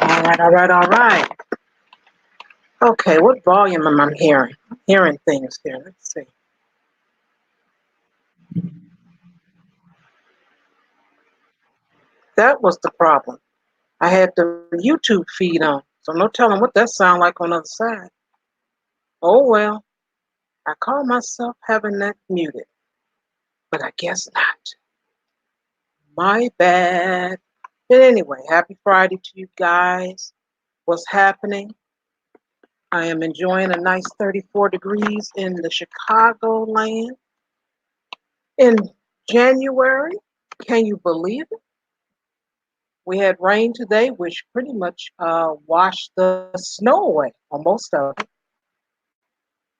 All right, all right, all right. Okay, what volume am I hearing? I'm hearing things here. Let's see. That was the problem. I had the YouTube feed on, so no telling what that sound like on the other side. Oh well, I call myself having that muted, but I guess not. My bad. But anyway, happy Friday to you guys. What's happening? I am enjoying a nice 34 degrees in the Chicago land in January. Can you believe it? We had rain today, which pretty much washed the snow away on most of it.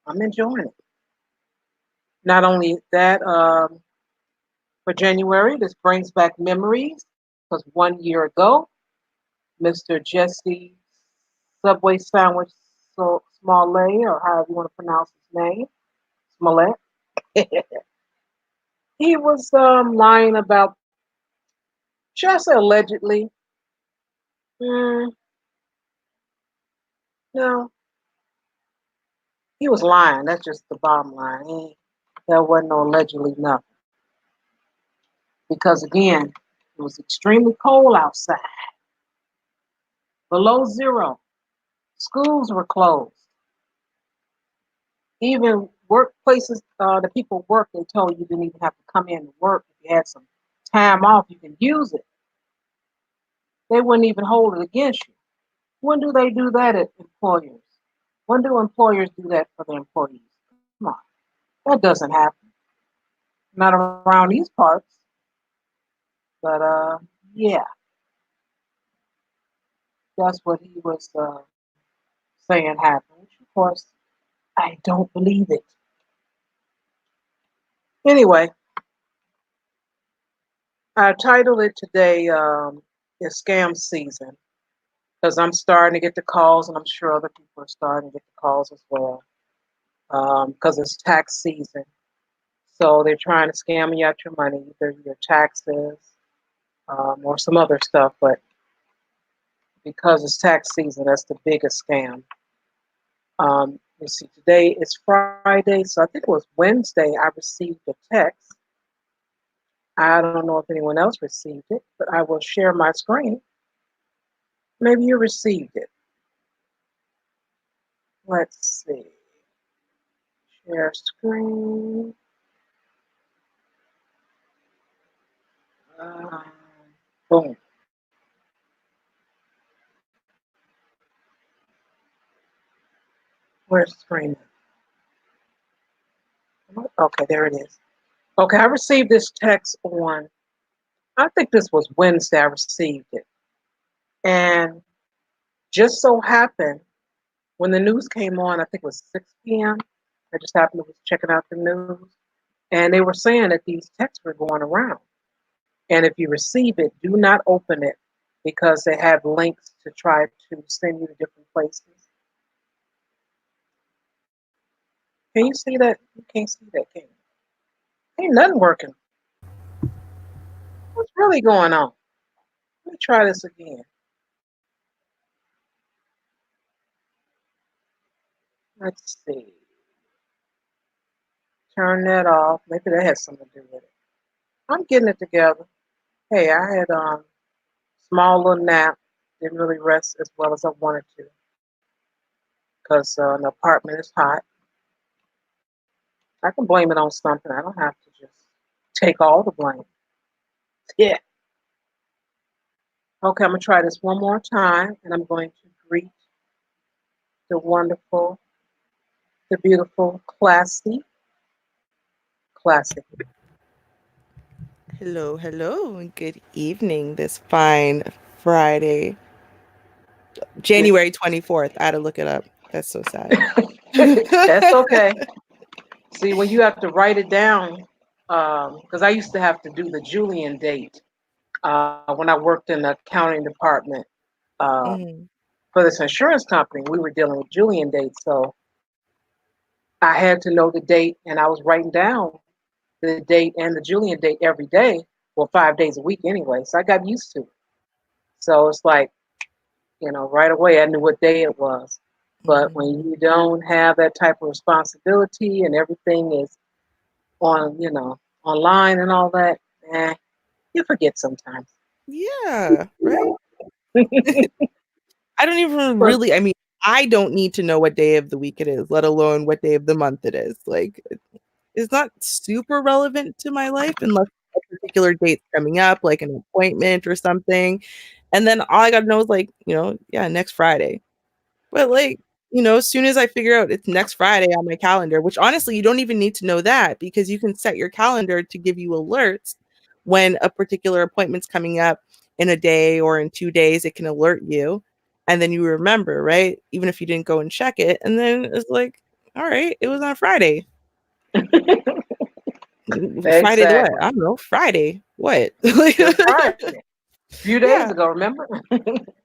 I'm enjoying it. Not only that, for January, this brings back memories because 1 year ago, Mr. Jesse Subway Sandwich Smollett, or however you want to pronounce his name, Smollett, he was lying about, should I say allegedly? Mm, no, he was lying. That's just the bottom line. There wasn't no allegedly nothing. Because again, it was extremely cold outside, below zero. Schools were closed. Even workplaces, the people work, they told you didn't even have to come in to work. If you had some time off, you can use it. They wouldn't even hold it against you. When do they do that at employers? When do employers do that for their employees? Come on, that doesn't happen. Not around these parts. But yeah, that's what he was saying happened. Which of course, I don't believe it. Anyway, I titled it today is Scam Season because I'm starting to get the calls, and I'm sure other people are starting to get the calls as well because it's tax season. So they're trying to scam you out your money, either your taxes or some other stuff. But because it's tax season, that's the biggest scam. Let's see, today is Friday, so I think it was Wednesday I received a text. I don't know if anyone else received it, but I will share my screen. Maybe you received it. Let's see. Share screen. Uh, Boom. Where's the screen? Okay, there it is. Okay, I received this text on, I think this was Wednesday I received it. And just so happened, when the news came on, I think it was 6 p.m., I just happened to was checking out the news, and they were saying that these texts were going around. And if you receive it, do not open it because they have links to try to send you to different places. Can you see that? You can't see that, can you? Ain't nothing working. What's really going on? Let me try this again. Let's see. Turn that off. Maybe that has something to do with it. I'm getting it together. Hey, I had small little nap. Didn't really rest as well as I wanted to because the apartment is hot. I can blame it on something. I don't have to just take all the blame. Yeah. Okay, I'm gonna try this one more time, and I'm going to greet the wonderful, the beautiful, classy. Hello, hello, and good evening this fine Friday, January 24th. I had to look it up. That's so sad. That's okay. See, when you have to write it down, because I used to have to do the Julian date when I worked in the accounting department um, Mhm. for this insurance company. We were dealing with Julian dates, so I had to know the date, and I was writing down the date and the Julian date every day. Well, 5 days a week anyway, so I got used to it. So it's like, right away I knew what day it was. But when Mhm. you don't have that type of responsibility and everything is online and all that, you forget sometimes. Yeah, right? I don't even But really, I mean, I don't need to know what day of the week it is, let alone what day of the month it is. Like, it's not super relevant to my life unless a particular date's coming up, like an appointment or something. And then all I got to know is, like, yeah, next Friday. But like, as soon as I figure out it's next Friday on my calendar, which honestly, you don't even need to know that because you can set your calendar to give you alerts when a particular appointment's coming up in a day or in 2 days, it can alert you. And then you remember, right? Even if you didn't go and check it. And then it's like, all right, it was on Friday. Friday to what? exactly. I don't know. Friday. What? Good Friday. A few days Yeah. ago, remember?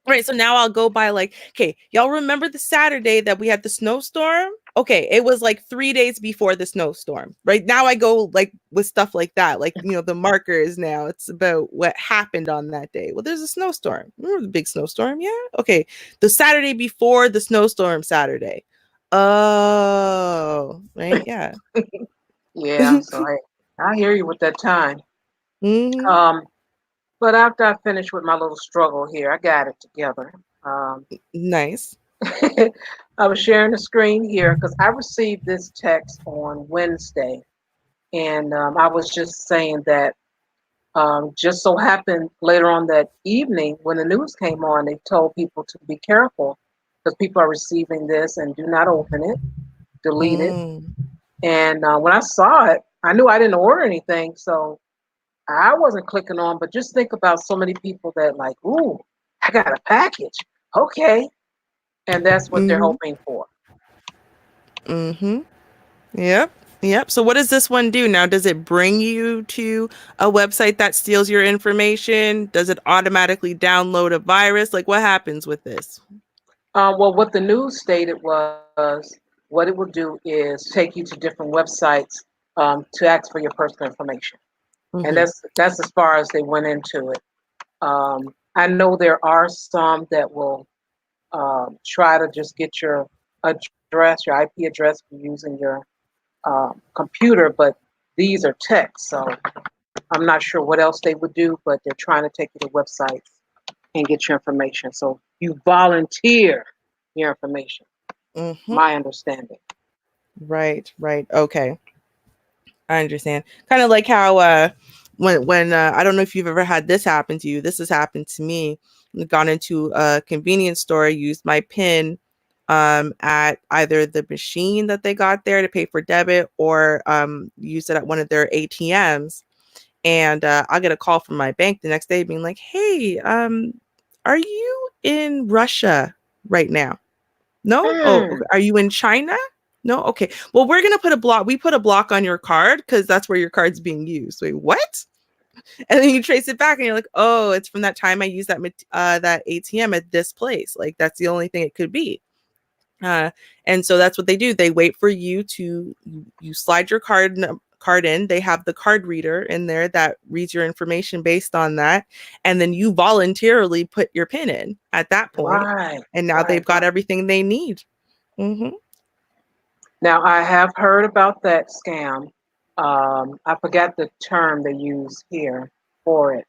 Right, so now I'll go by like, okay, y'all remember the Saturday that we had the snowstorm? Okay, it was like 3 days before the snowstorm. Right now, I go like with stuff like that, like the markers. Now it's about what happened on that day. Well, there's a snowstorm. Remember the big snowstorm? Yeah. Okay, the Saturday before the snowstorm, Saturday. Oh, right, yeah. Yeah, so I hear you with that time. Hmm. Um, but after I finish with my little struggle here, I got it together. Um, Nice. I was sharing the screen here because I received this text on Wednesday, and I was just saying that just so happened later on that evening when the news came on, they told people to be careful because people are receiving this and do not open it, delete it. Mm. And when I saw it, I knew I didn't order anything, so I wasn't clicking on. But just think about so many people that like, ooh, I got a package, okay, and that's what they're Hmm. hoping for. Hmm. Yep. Yep. So what does this one do now? Does it bring you to a website that steals your information? Does it automatically download a virus? Like what happens with this? Well, what the news stated was what it will do is take you to different websites to ask for your personal information, and Hmm. that's as far as they went into it. I know there are some that will try to just get your address, your IP address, using your computer, but these are texts, so I'm not sure what else they would do, but they're trying to take you to websites and get your information. So you volunteer your information. Hmm. My understanding. Right. Right. Okay. I understand. Kind of like how when I don't know if you've ever had this happen to you. This has happened to me. I gone into a convenience store, used my PIN at either the machine that they got there to pay for debit or used it at one of their ATMs. And I'll get a call from my bank the next day being like, "Hey, are you in Russia right now? No? Oh, Mm. okay. Are you in China? No? Okay. Well, we're gonna put a block. We put a block on your card because that's where your card's being used. Wait, what? And then you trace it back, and you're like, oh, it's from that time I used that ATM at this place. Like that's the only thing it could be. Uh, and so that's what they do. They wait for you to you slide your card in. They have the card reader in there that reads your information based on that, and then you voluntarily put your PIN in at that point, Right, and now right, they've got right. everything they need. Hmm. Now I have heard about that scam. I forgot the term they use here for it,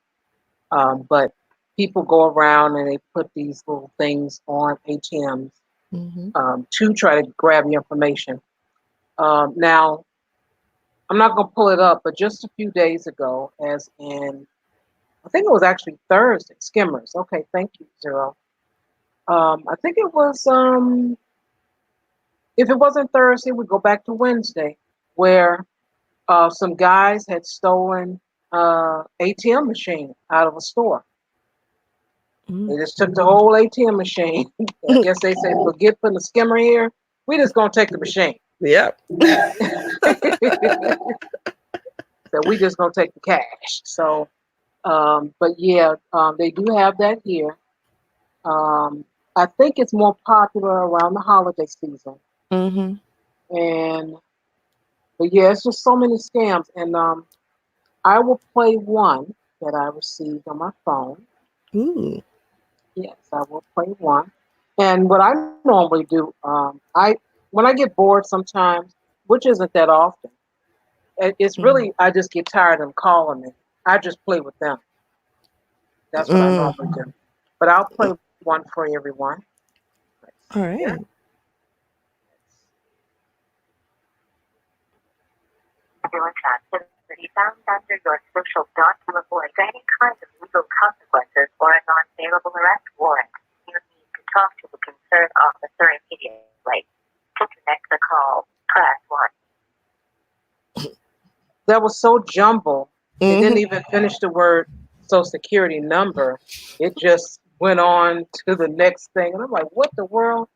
but people go around and they put these little things on ATMs Hmm. to try to grab your information. Now I'm not going to pull it up, but just a few days ago, as in I think it was actually Thursday, skimmers. Okay, thank you, Zero. I think it was if it wasn't Thursday, we go back to Wednesday, where some guys had stolen ATM machine out of a store. They just took the whole ATM machine. I guess they said, forget putting the skimmer here. We just gonna take the machine. Yep. So we just gonna take the cash. So, but yeah, they do have that here. Um, I think it's more popular around the holiday season. Hmm. And but yeah, it's just so many scams. And I will play one that I received on my phone. Ooh. Yes, I will play one. And what I normally do, I when I get bored sometimes, which isn't that often, it's Mm. really I just get tired of them calling me. I just play with them. That's what I Mm. normally do. But I'll play one for everyone. Let's see All here. right. Ambulance activity found under your social dot to avoid any kind of legal consequences or a non-favorable arrest warrant. You need to talk to the concerned officer immediately. To connect the call, press 1. That was so jumbled. It didn't Hmm. even finish the word social security number. It just went on to the next thing. And I'm like, what the world?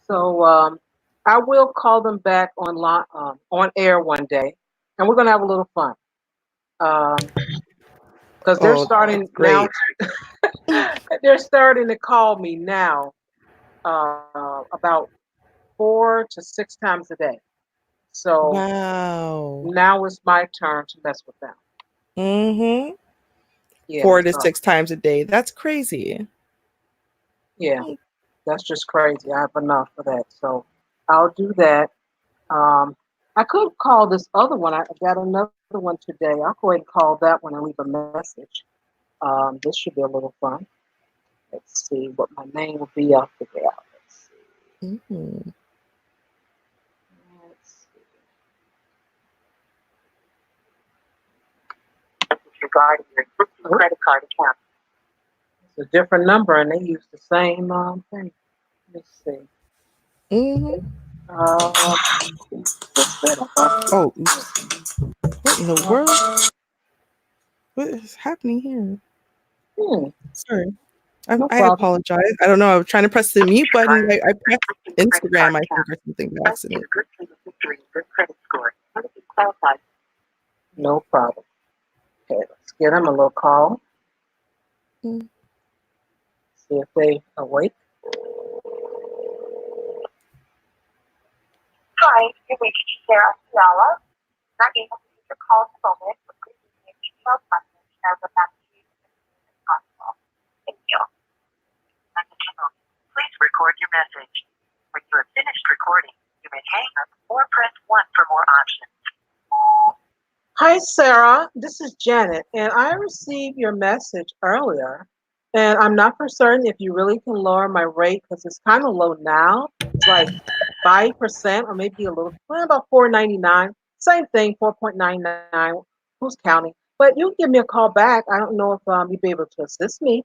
So I will call them back on air one day, and we're gonna have a little fun because they're Oh, that's starting now. great. They're starting to call me now about 4 to 6 times a day. So Wow. now it's my turn to mess with them. Hmm. Yeah. 4 to 6 times a day. That's crazy. Yeah. That's just crazy. I have enough for that. So I'll do that. Um, I could call this other one. I got another one today. I'll go ahead and call that one and leave a message. This should be a little fun. Let's see what my name will be. I'll figure out. Hmm. Let's see. This is regarding your existing credit card account. It's a different number, and they use the same thing. Let's see. Hmm. Uh, Oh, oops. What in the world? What is happening here? hmm, Sorry. no I problem. apologize. I don't know. I was trying to press the mute button. I pressed Instagram, I think, or something by accident. No problem. Okay, let's get them a little call. Mm. See if they awake. Hi, you reached Sarah Fiala. Not able to take your call at the moment, but please leave me a detailed message and I'll get back to you as soon as possible. Thank you. Message tone. Please record your message. When you have finished recording, you may hang up or press 1 for more options. Hi, Sarah. This is Janet, and I received your message earlier. And I'm not for certain if you really can lower my rate because it's kind of low now. It's like 5% or maybe a little, well, about 4.99. Same thing, 4.99. Who's counting? But you can give me a call back. I don't know if you'd be able to assist me.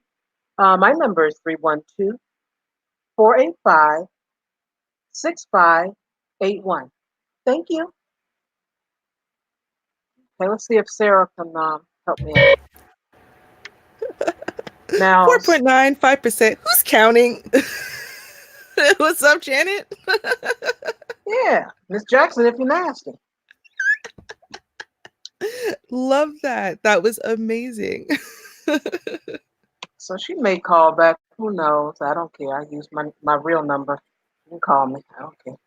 My number is 312-485-6581. Thank you. Okay, let's see if Sarah can help me out. Now, 4.95%. Who's counting? What's up, Janet? yeah, Miss Jackson, if you're nasty. Love that. That was amazing. So she may call back. Who knows? I don't care. I use my real number. You call me. Okay.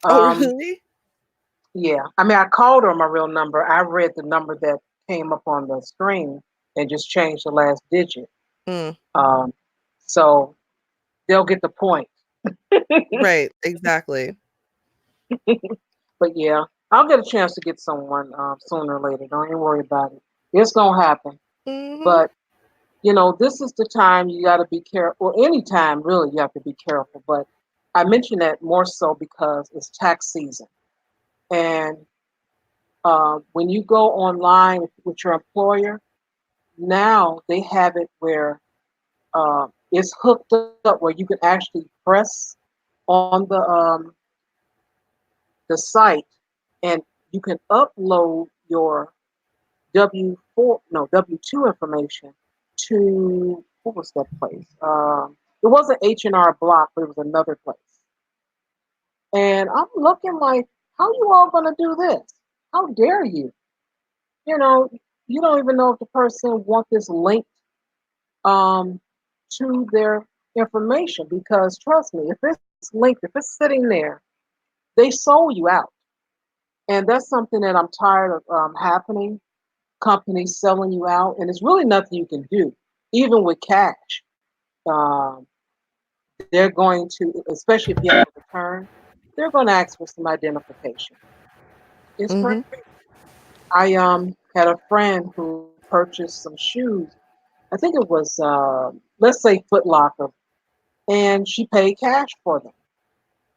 Oh, Um, really? yeah. I mean, I called her my real number. I read the number that came up on the screen and just changed the last digit. Mm, Um, so they'll get the point. right, exactly. But yeah, I'll get a chance to get someone sooner or later. Don't even worry about it. It's gonna happen. Hmm. But this is the time you got to be careful. Well, any time really, you have to be careful. But I mention that more so because it's tax season, and when you go online with your employer, now they have it where it's hooked up where you can actually press on the site, and you can upload your W-2 information to what was that place? It wasn't H&R Block, but it was another place. And I'm looking like, how you all gonna do this? How dare you? You know, you don't even know if the person want this linked um, to their information because trust me, if it's linked, if it's sitting there, they sold you out, and that's something that I'm tired of happening. Companies selling you out, and it's really nothing you can do, even with cash. Um, they're going to, especially if you have to return, they're going to ask for some identification. It's Hmm. crazy. I had a friend who purchased some shoes. I think it was let's say Foot Locker, and she paid cash for them,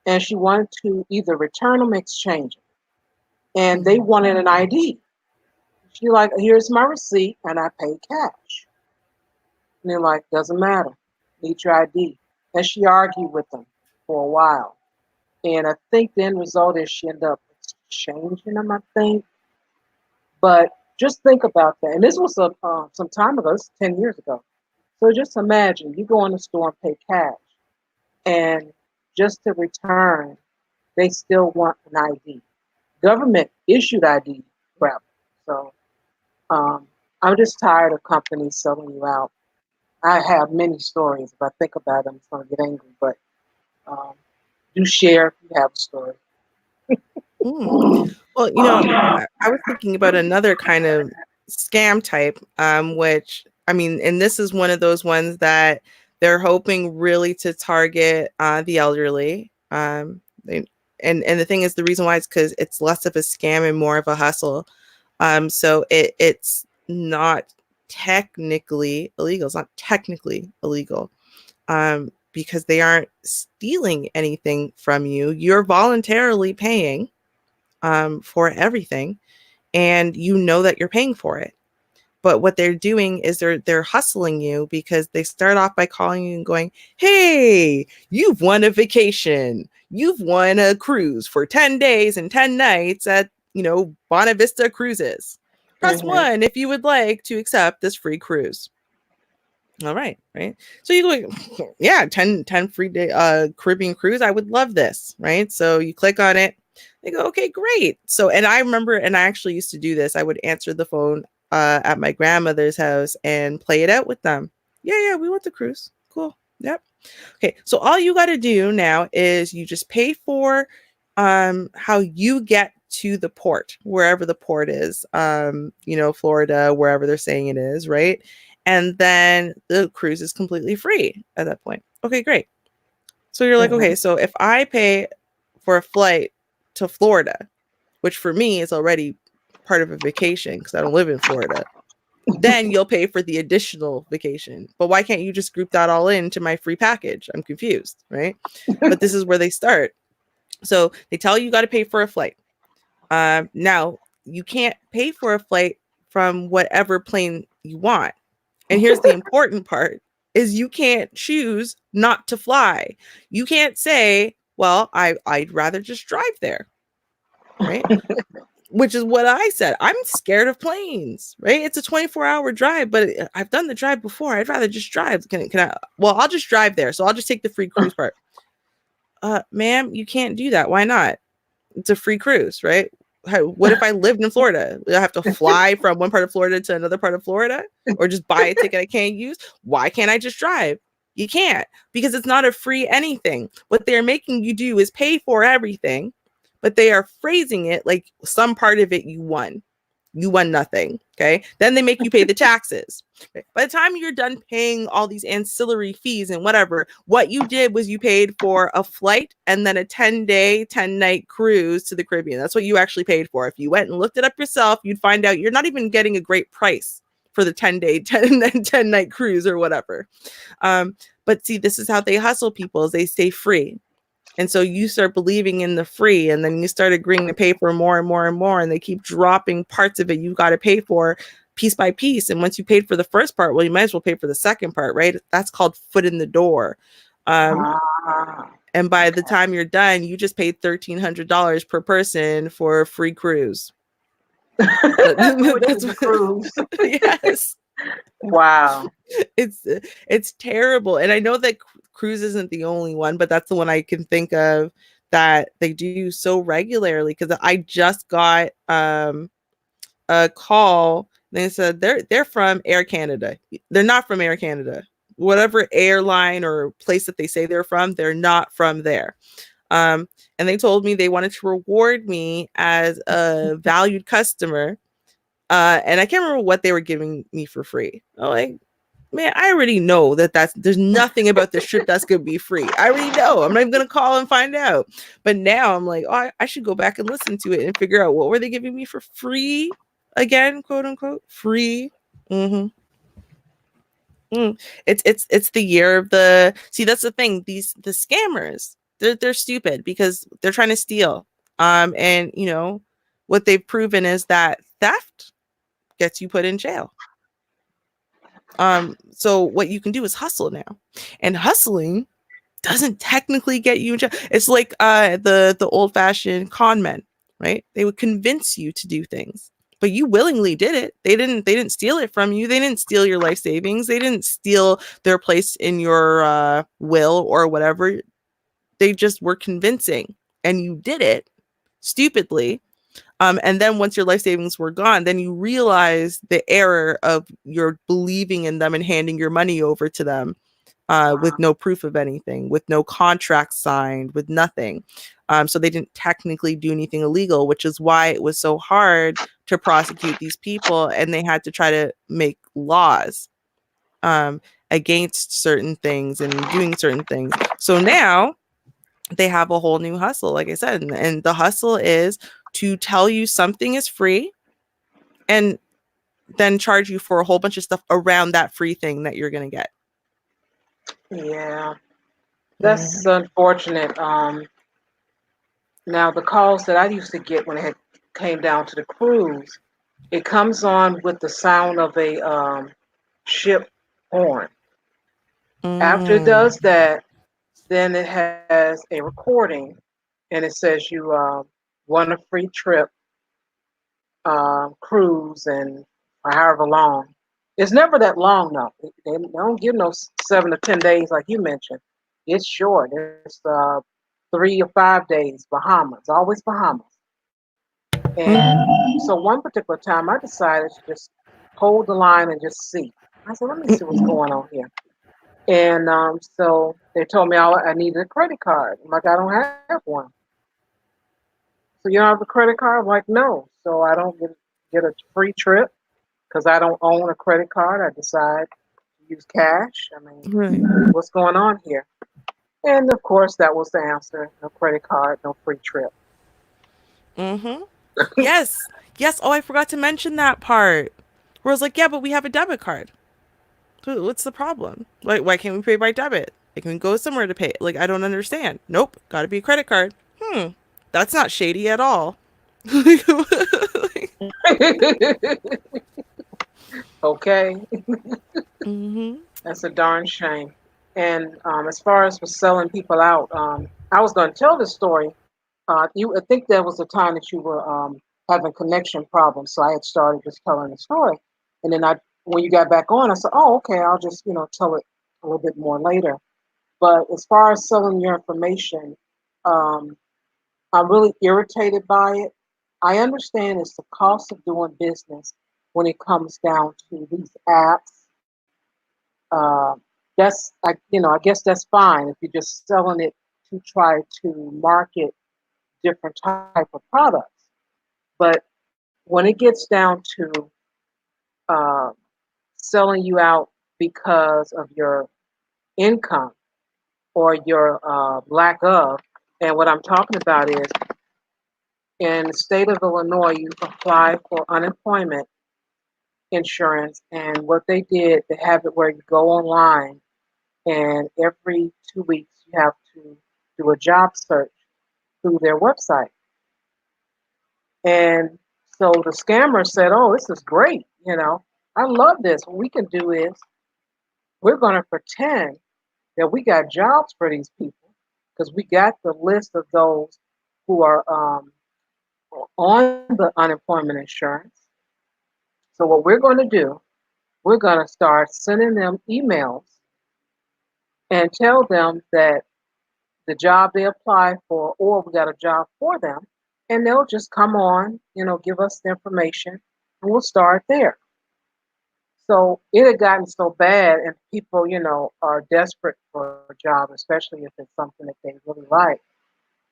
and she wanted to either return them, or exchange them, and they Hmm. wanted an ID. She like, here's my receipt, and I paid cash. And they're like, doesn't matter. Need your ID. And she argued with them for a while. And I think the end result is she ended up changing them, I think. But just think about that. And this was some time ago. This is 10 years ago. So just imagine you go in the store and pay cash. And just to return, they still want an ID. Government issued ID crap. So um, I'm just tired of companies selling you out. I have many stories. If I think about them, I'm going to get angry. But um, do share if you have a story. Mm. Well, I was thinking about another kind of scam type, which I mean, and this is one of those ones that they're hoping really to target the elderly. And the thing is, the reason why is because it's less of a scam and more of a hustle. So it's not technically illegal. It's not technically illegal, because they aren't stealing anything from you. You're voluntarily paying for everything, and you know that you're paying for it. But what they're doing is they're hustling you because they start off by calling you and going, "Hey, you've won a vacation. You've won a cruise for 10 days and 10 nights at, Bonavista Vista Cruises. Press Hmm. 1 if you would like to accept this free cruise." All right, right. So you go, yeah, 10 free day Caribbean cruise. I would love this, right? So you click on it. They go, okay, great. So, and I remember, and I actually used to do this. I would answer the phone at my grandmother's house and play it out with them. Yeah, yeah, we want the cruise. Cool. Yep. Okay, so all you got to do now is you just pay for how you get to the port, wherever the port is, Florida, wherever they're saying it is, right? And then the cruise is completely free at that point. Okay, great. So you're like, Hmm. okay, so if I pay for a flight to Florida, which for me is already part of a vacation because I don't live in Florida, then you'll pay for the additional vacation. But why can't you just group that all into my free package? I'm confused, right? But this is where they start. So they tell you you got to pay for a flight. Now, you can't pay for a flight from whatever plane you want. And here's the important part is you can't choose not to fly. You can't say, well, I'd rather just drive there, right? Which is what I said. I'm scared of planes, right? It's a 24-hour drive, but I've done the drive before. I'd rather just drive. Can I? Well, I'll just drive there. So I'll just take the free cruise part. Ma'am, you can't do that. Why not? It's a free cruise, right? What if I lived in Florida? I have to fly from one part of Florida to another part of Florida or just buy a ticket I can't use? Why can't I just drive? You can't, because it's not a free anything. What they're making you do is pay for everything, but they are phrasing it like some part of it you won. You won nothing. Okay. Then they make you pay the taxes. By the time you're done paying all these ancillary fees and whatever, what you did was you paid for a flight and then a 10-day, 10-night cruise to the Caribbean. That's what you actually paid for. If you went and looked it up yourself, you'd find out you're not even getting a great price for the 10-day, 10-night cruise or whatever. But see, this is how they hustle people, is they stay free. And so you start believing in the free, and then you start agreeing to pay for more and more and more, and they keep dropping parts of it you got to pay for piece by piece. And once you paid for the first part, well, you might as well pay for the second part, right? That's called foot in the door. And by the time you're done, you just paid $1,300 per person for a free cruise. That's the cruise. Yes. Wow. It's terrible. And I know that cruise isn't the only one, but that's the one I can think of that they do so regularly, because I just got a call. They said they're from Air Canada. They're not from Air Canada. Whatever airline or place that they say they're from, they're not from there. And they told me they wanted to reward me as a valued customer. And I can't remember what they were giving me for free. I'm like, man, I already know there's nothing about this trip that's gonna be free. I already know. I'm not even gonna call and find out. But now I'm like, oh, I should go back and listen to it and figure out what were they giving me for free again, quote unquote, free. Mm-hmm. It's the year of the. See, that's the thing. The scammers, they're stupid because they're trying to steal. And what they've proven is that theft gets you put in jail. So what you can do is hustle now, and hustling doesn't technically get you in jail. It's like the old fashioned con men, right? They would convince you to do things, but you willingly did it. They didn't steal it from you. They didn't steal your life savings. They didn't steal their place in your will or whatever. They just were convincing, and you did it stupidly. And then once your life savings were gone, then you realize the error of your believing in them and handing your money over to them with no proof of anything, with no contract signed, with nothing. So they didn't technically do anything illegal, which is why it was so hard to prosecute these people. And they had to try to make laws against certain things and doing certain things. So now they have a whole new hustle, like I said. And the hustle is to tell you something is free and then charge you for a whole bunch of stuff around that free thing that you're going to get. Yeah, that's unfortunate. Now the calls that I used to get when it came down to the cruise, it comes on with the sound of a ship horn. After it does that, then it has a recording, and it says you won a free trip, cruise, and or however long. It's never that long, though. They don't give no 7 to 10 days like you mentioned. It's short. It's 3 or 5 days. Bahamas, always Bahamas. And so one particular time, I decided to just hold the line and just see. I said, let me see what's going on here. And so they told me I needed a credit card. I'm like, I don't have one. So you don't have a credit card? I'm like, no. So I don't get a free trip because I don't own a credit card. I decide to use cash. I mean, Right. what's going on here? And of course, that was the answer: no credit card, no free trip. Mm-hmm. Yes. Yes. Oh, I forgot to mention that part. Where I was like, yeah, but we have a debit card. So what's the problem? Like, why can't we pay by debit? Like, can we go somewhere to pay? Like, I don't understand. Nope. Got to be a credit card. That's not shady at all. Okay, Mm-hmm. that's a darn shame. And as far as for selling people out, I was going to tell this story. I think there was a time that you were having connection problems, so I had started just telling the story, and then when you got back on, I said, "Oh, okay, I'll just tell it a little bit more later." But as far as selling your information, um, I'm really irritated by it. I understand it's the cost of doing business when it comes down to these apps, uh, That's I guess that's fine if you're just selling it to try to market different type of products. But when it gets down to uh, selling you out because of your income or your lack of, and what I'm talking about is in the state of Illinois, you apply for unemployment insurance, and what they did, they have it where you go online, and every 2 weeks you have to do a job search through their website. And so the scammer said, "Oh, this is great. I love this. What we can do is we're going to pretend that we got jobs for these people because we got the list of those who are on the unemployment insurance. So what we're going to do, we're going to start sending them emails and tell them that the job they apply for, or we got a job for them, and they'll just come on, give us the information, and we'll start there." So it had gotten so bad, and people, are desperate for a job, especially if it's something that they really like.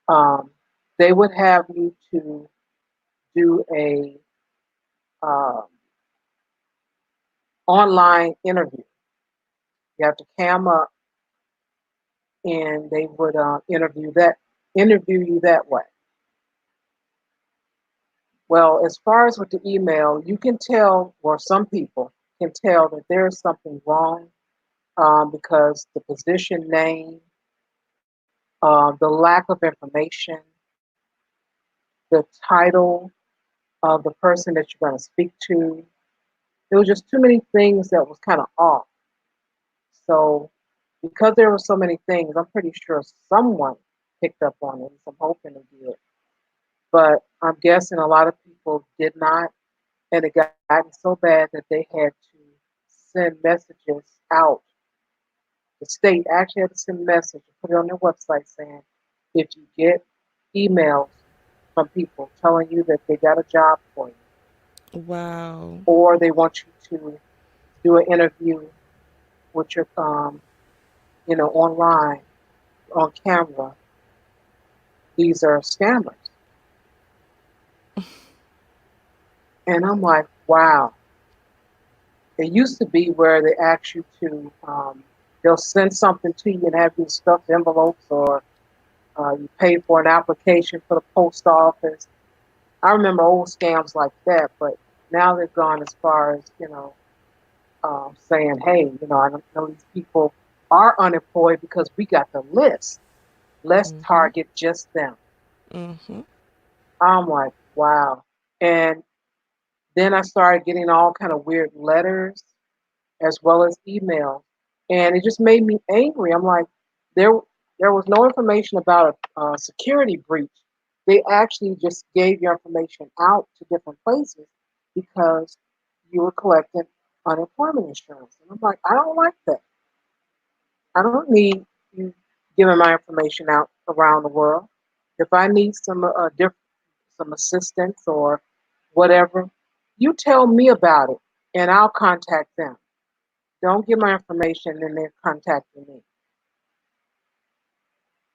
Um, they would have you to do a online interview. You have to cam up, and they would interview you that way. Well, as far as with the email, you can tell, or some people can tell that there is something wrong because the position name, the lack of information, the title of the person that you're going to speak to. There was just too many things that was kind of off. So because there were so many things, I'm pretty sure someone picked up on it. So I'm hoping they did. But I'm guessing a lot of people did not, and it got so bad that they had to send messages out. The state actually had to send a message and put it on their website saying, if you get emails from people telling you that they got a job for you, Wow. or they want you to do an interview with your, online, on camera, these are scammers. And I'm like, wow. It used to be where they ask you to, they'll send something to you and have you stuff envelopes, or you pay for an application for the post office. I remember old scams like that, but now they've gone as far as, saying, hey, I don't know these people are unemployed because we got the list. Let's Mhm. target just them. Mhm. I'm like, wow. And then I started getting all kind of weird letters as well as emails, and it just made me angry. I'm like, there, there was no information about a security breach. They actually just gave your information out to different places because you were collecting unemployment insurance. And I'm like, I don't like that. I don't need you giving my information out around the world. If I need some assistance or whatever, you tell me about it and I'll contact them. Don't give my information and they're contacting me.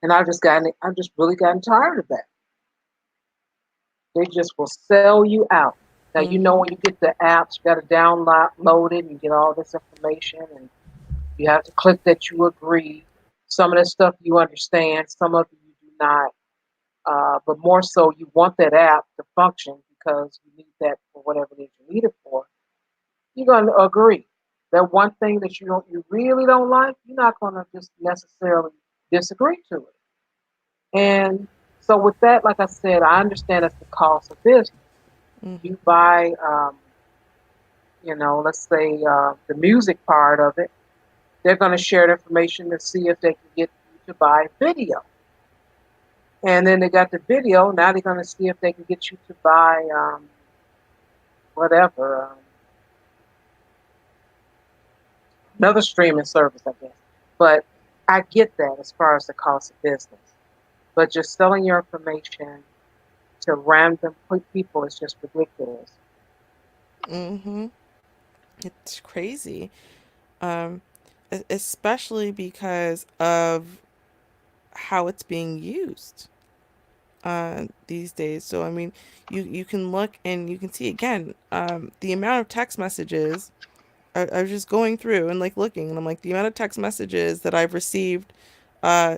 And I've just really gotten tired of that. They just will sell you out. Now you know Mhm. when you get the apps, you got to download it and get all this information, and you have to click that you agree. Some of that stuff you understand, some of it you do not. But more so, you want that app to function because you need that for whatever it is you need it for. You're going to agree. That one thing that you really don't like, you're not going to just necessarily disagree to it. And so with that, like I said, I understand it's the cost of business. Mhm. You buy, let's say the music part of it. They're going to share the information to see if they can get you to buy video. And then they got the video. Now they're going to see if they can get you to buy whatever, another streaming service, I guess. But I get that as far as the cost of business. But just selling your information to random people is just ridiculous. Mhm. It's crazy. Um especially because of how it's being used these days. So I mean, you can look and you can see again the amount of text messages. I was just going through and like looking, and I'm like the amount of text messages that I've received,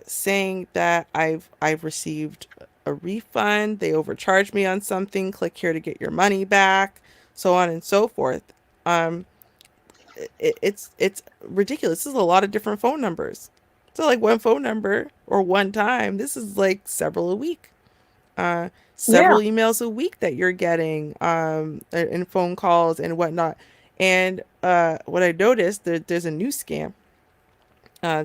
saying that I've received a refund, they overcharged me on something, click here to get your money back, so on and so forth. Um, it's ridiculous. This is a lot of different phone numbers. So like one phone number or one time. This is like several a week. Yeah. Several emails a week that you're getting, and phone calls and whatnot. And what I noticed, there's a new scam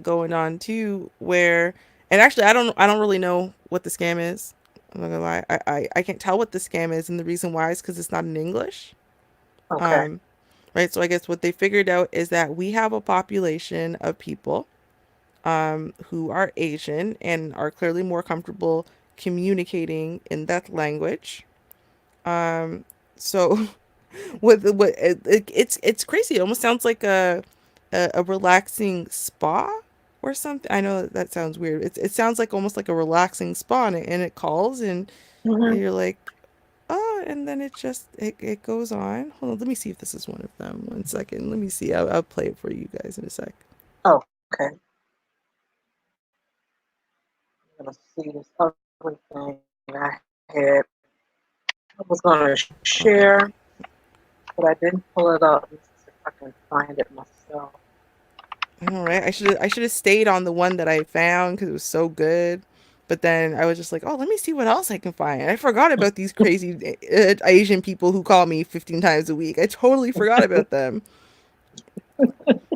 going on too, where, and actually I don't really know what the scam is. I'm not gonna lie, I can't tell what the scam is, and the reason why is because it's not in English. Okay. Um, right. So I guess what they figured out is that we have a population of people who are Asian and are clearly more comfortable communicating in that language. Um, so what it's crazy. It almost sounds like a relaxing spa or something. I know that sounds weird. It sounds like almost like a relaxing spa, and it calls, and Hmm. you're like, oh, and then it goes on. Hold on, let me see if this is one of them. One second. Let me see. I'll play it for you guys in a sec. Okay. I'm gonna see this other thing I had. I was gonna share, Um, but I didn't pull it up. Let's see if I can find it myself. all right. I should have stayed on the one that I found because it was so good. But then I was just like, oh, let me see what else I can find. I forgot about these crazy Asian people who call me 15 times a week. I totally forgot about them.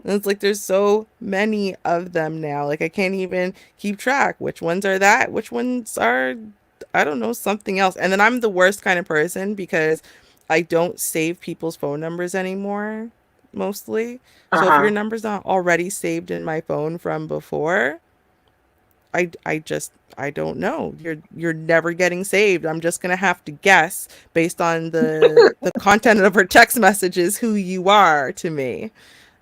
And it's like there's so many of them now. Like I can't even keep track. Which ones are that? Which ones are, I don't know, something else. And then I'm the worst kind of person because I don't save people's phone numbers anymore, mostly. So if your Uh-huh. number's not already saved in my phone from before, I don't know. You're never getting saved. I'm just gonna have to guess based on the content of her text messages who you are to me,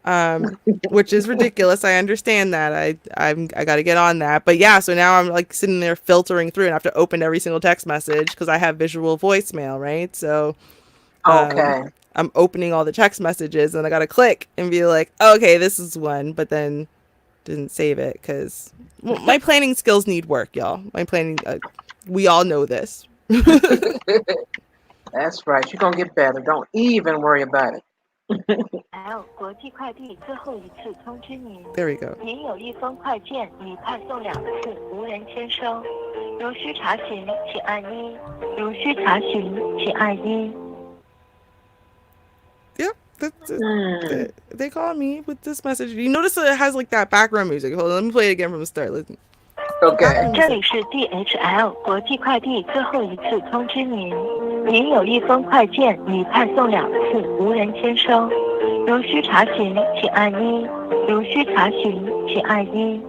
um, which is ridiculous. I understand that. I got to get on that. But yeah, so now I'm like sitting there filtering through, and I have to open every single text message because I have visual voicemail, right? So um, Okay. I'm opening all the text messages, and I got to click and be like, oh, okay, this is one, but then didn't save it because my planning skills need work, y'all. My planning, we all know this. That's right. You're gonna get better. Don't even worry about it. There we go. Yep, Hmm. they call me with this message. You notice that it has like that background music. Hold on, let me play it again from the start. Listen. Okay. Background music. 这里是DHL国际快递最后一次通知您，您有一封快件已派送两次，无人签收。如需查询，请按一。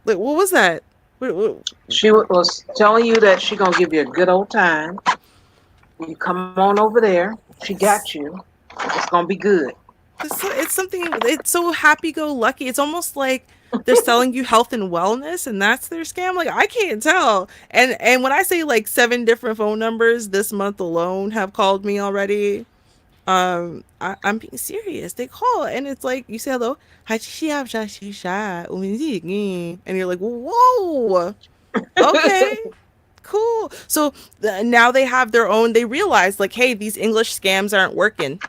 Like, what was that? What, She was telling you that she gonna give you a good old time. You come on over there. She got it's, you. It's gonna be good. it's something. It's so happy-go-lucky. It's almost like they're selling you health and wellness, and that's their scam. Like I can't tell. And when I say like 7 different phone numbers this month alone have called me already, I'm being serious. They call and it's like you say hello, and you're like, whoa, okay, cool. So now they have their own. They realize like, hey, these English scams aren't working.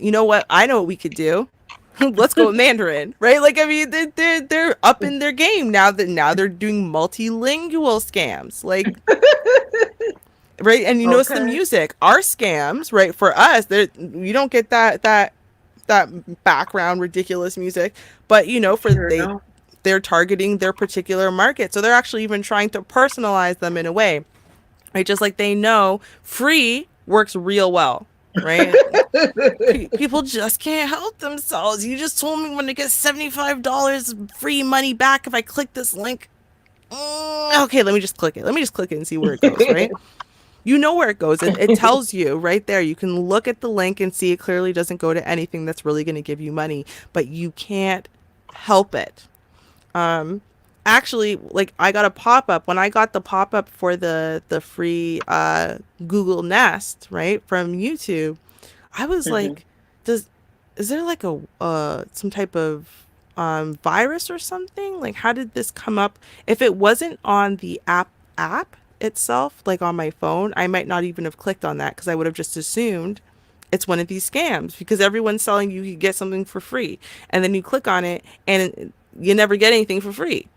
You know what? I know what we could do. Let's go Mandarin, right? Like I mean, they're up in their game now they're doing multilingual scams. Like right, and you notice the Okay. music. Our scams, right, for us, there you don't get that background ridiculous music, but you know, for Sure don't. they're targeting their particular market, so they're actually even trying to personalize them in a way, right? Just like they know free works real well, right? People just can't help themselves. You just told me I'm gonna get $75 free money back if I click this link. Okay, let me just click it. Let me just click it and see where it goes, right? You know where it goes. It tells you right there. You can look at the link and see it clearly doesn't go to anything that's really going to give you money, but you can't help it. Um, Actually, like I got a pop up when I got the pop up for the free Google Nest, right, from YouTube. I was Hmm. like, does is there like a some type of virus or something? Like, how did this come up? If it wasn't on the app itself, like on my phone, I might not even have clicked on that because I would have just assumed it's one of these scams because everyone's selling you get something for free, and then you click on it and you never get anything for free.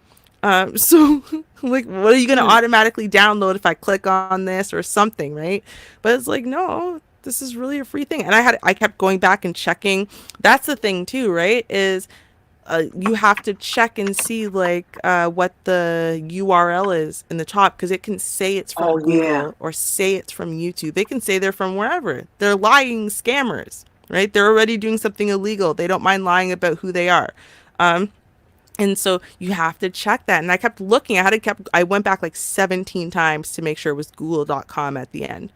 So like, what are you gonna Hmm. automatically download if I click on this or something, right? But it's like, no, this is really a free thing. And I kept going back and checking. That's the thing too, right? Is you have to check and see like what the URL is in the top because it can say it's from Oh yeah. Google or say it's from YouTube. They can say they're from wherever. They're lying scammers, right? They're already doing something illegal. They don't mind lying about who they are. Um, and so you have to check that. And I kept looking. I went back like 17 times to make sure it was google.com at the end.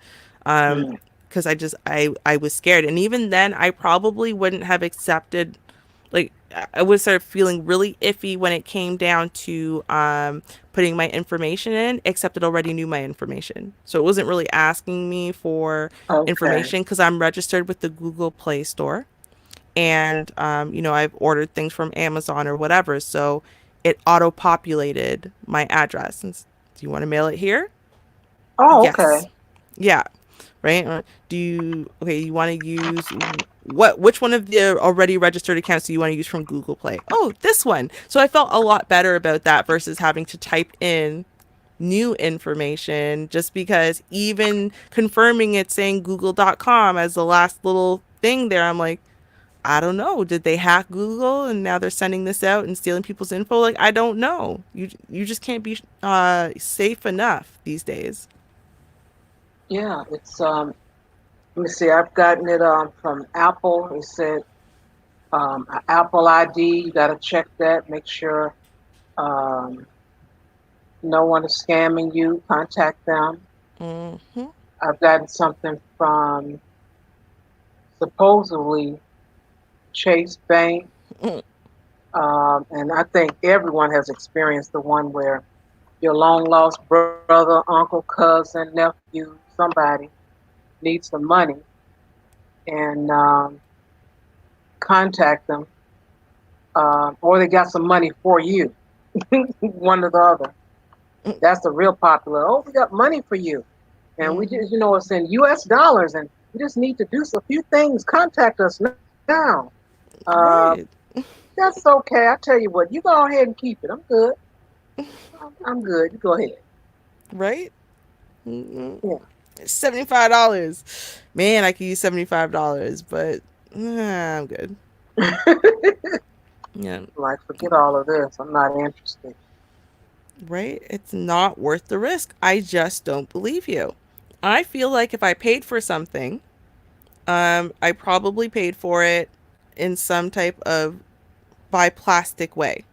Um, Mm. because I was scared. And even then I probably wouldn't have accepted like I would start feeling really iffy when it came down to putting my information in, except it already knew my information. So it wasn't really asking me for Okay. information because I'm registered with the Google Play Store and I've ordered things from Amazon or whatever, so it auto populated my address. And do you want to mail it here? Oh, Yes. okay. Yeah. Right. Do you okay? You want to use what? Which one of the already registered accounts do you want to use from Google Play? Oh, this one. So I felt a lot better about that versus having to type in new information just because even confirming it saying google.com as the last little thing there, I'm like, I don't know. Did they hack Google and now they're sending this out and stealing people's info? Like I don't know. You just can't be safe enough these days. Yeah, it's let me see, I've gotten it from Apple. It said Apple ID, you gotta check that, make sure um no one is scamming you, contact them. Hmm. I've gotten something from supposedly Chase Bank. And I think everyone has experienced the one where your long lost brother, uncle, cousin, nephew, somebody needs some money and contact them, or they got some money for you, one or the other. That's the real popular. Oh, we got money for you. And we Hmm. just, it's in US dollars and we just need to do a few things. Contact us now. Uh, Right. that's okay. I tell you what, you go ahead and keep it. I'm good. I'm good. You go ahead. Right. Mm-hmm. Yeah. $75. Man, I could use $75, but I'm good. Yeah. Like, forget all of this. I'm not interested. Right? It's not worth the risk. I just don't believe you. I feel like if I paid for something, I probably paid for it in some type of by plastic way.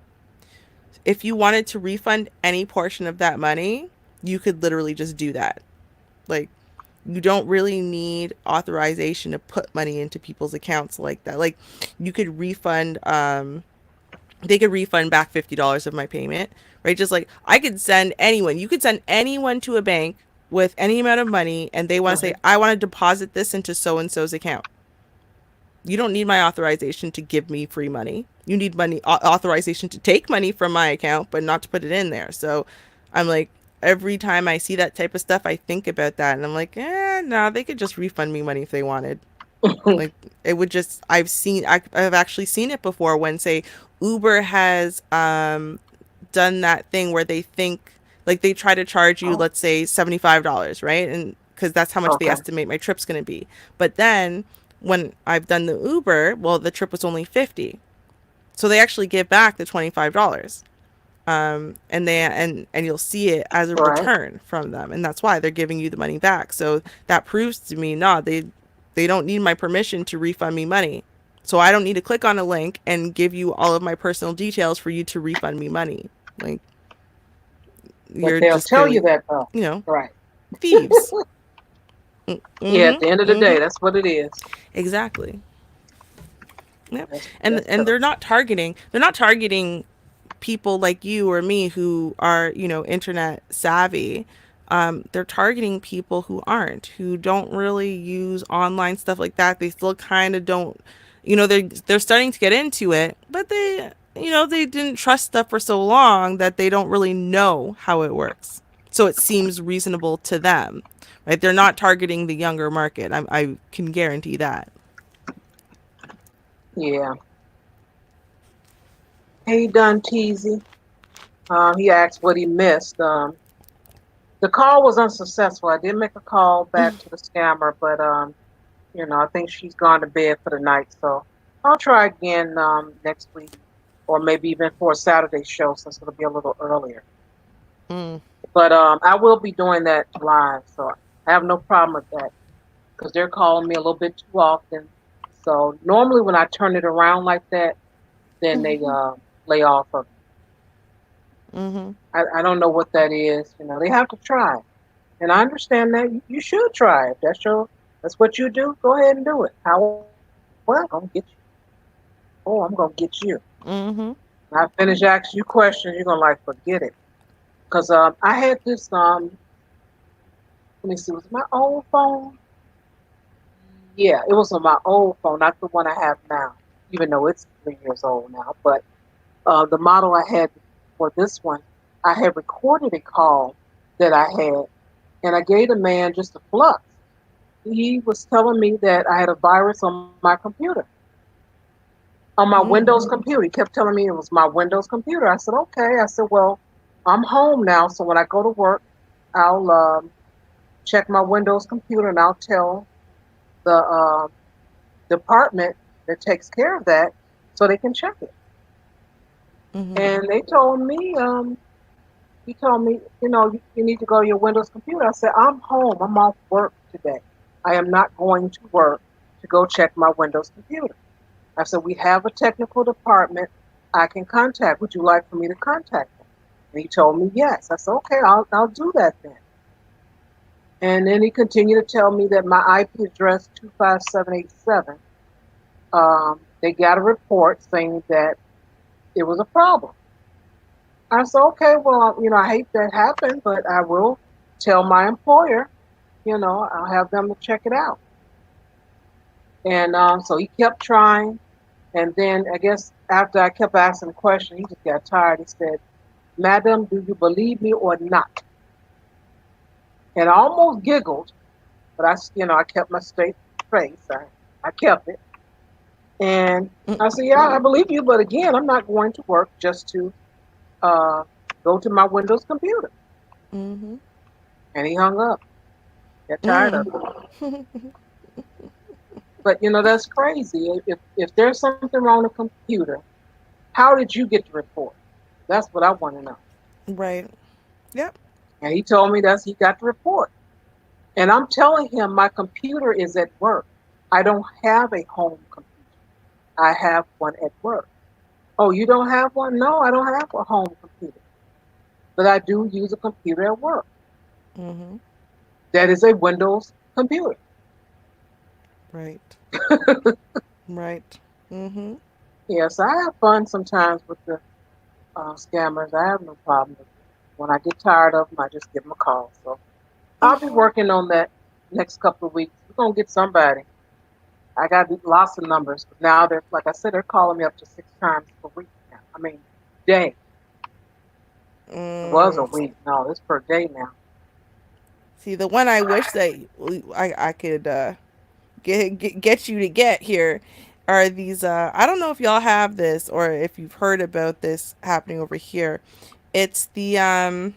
If you wanted to refund any portion of that money, you could literally just do that. Like, you don't really need authorization to put money into people's accounts like that. Like, you could refund, they could refund back $50 of my payment, right? Just like I could send anyone, you could send anyone to a bank with any amount of money and they want to say, Hmm. I want to deposit this into so and so's account. You don't need my authorization to give me free money. You need authorization to take money from my account, but not to put it in there. So I'm like, every time I see that type of stuff, I think about that, and I'm like, no, they could just refund me money if they wanted. Like it would just, I've actually seen it before when say Uber has done that thing where they think like they try to charge you, Oh, let's say $75, right? And because that's how much they okay. estimate my trip's going to be. But then when I've done the Uber, well, the trip was only 50. So they actually give back the $25. And you'll see it as a Right. return from them, and that's why they're giving you the money back. So that proves to me, no, they don't need my permission to refund me money. So I don't need to click on a link and give you all of my personal details for you to refund me money. Like But you're they'll just tell you clearly, that though. you know, Right. thieves. Yeah, at the end of the day, Mm-hmm. that's what it is. Exactly. Yep. And That's tough. they're not targeting people like you or me who are, internet savvy. They're targeting people who aren't, who don't really use online stuff like that. They still kind of don't, they're starting to get into it, but they didn't trust stuff for so long that they don't really know how it works. So it seems reasonable to them, right? They're not targeting the younger market. I can guarantee that. Yeah. Hey, done teasy. He asked what he missed. The call was unsuccessful. I did make a call back to the scammer, but I think she's gone to bed for the night. So I'll try again next week, or maybe even for a Saturday show since it'll be a little earlier. Mm, But I will be doing that live, so I have no problem with that because they're calling me a little bit too often. So normally when I turn it around like that, then they lay off of me. mm-hmm. I don't know what that is. They have to try, and I understand that you should try. If that's what you do, go ahead and do it. However, I'm gonna get you. Oh, I'm gonna get you. Mm-hmm. When I finish asking you questions, you're gonna like forget it. Cause I had this let me see, was it my old phone? Yeah, it was on my old phone, not the one I have now. Even though it's 3 years old now, but the model I had for this one, I had recorded a call that I had, and I gave the man just a flux. He was telling me that I had a virus on my computer, on my Mm, Windows computer. He kept telling me it was my Windows computer. I said, okay. I said, well, I'm home now, so when I go to work, I'll check my Windows computer and I'll tell the department that takes care of that so they can check it. mm-hmm. And they told me, he told me, you need to go to your Windows computer. I said, I'm home. I'm off work today. I am not going to work to go check my Windows computer. I said, we have a technical department I can contact. Would you like for me to contact them? And he told me yes. I said, okay, I'll do that then. And then he continued to tell me that my IP address 25787, they got a report saying that it was a problem. I said, okay, well, I hate that happened, but I will tell my employer, I'll have them to check it out. And so he kept trying. And then I guess after I kept asking the question, he just got tired. He said, Madam, do you believe me or not? And I almost giggled, but I kept my straight face. I kept it. And I said, yeah, I believe you, but again, I'm not going to work just to uh, go to my Windows computer. Mm-hmm. And he hung up. Got tired of Mm. it. But that's crazy. If there's something wrong with the computer, how did you get the report? That's what I want to know. Right. Yep. And he told me that he got the report. And I'm telling him my computer is at work. I don't have a home computer. I have one at work. Oh, you don't have one? No, I don't have a home computer. But I do use a computer at work. Mm-hmm. That is a Windows computer. Right. Right. Mm-hmm. Yes, I have fun sometimes with the scammers. I have no problem with it. When I get tired of them, I just give them a call. So I'll be working on that next couple of weeks. We're gonna get somebody. I got lots of numbers. Now they're like I said, they're calling me up to 6 times per week now. I mean, day. It was a Mm. week. No, it's per day now. See, the one I wish that I could get you to get here are these. I don't know if y'all have this or if you've heard about this happening over here. It's the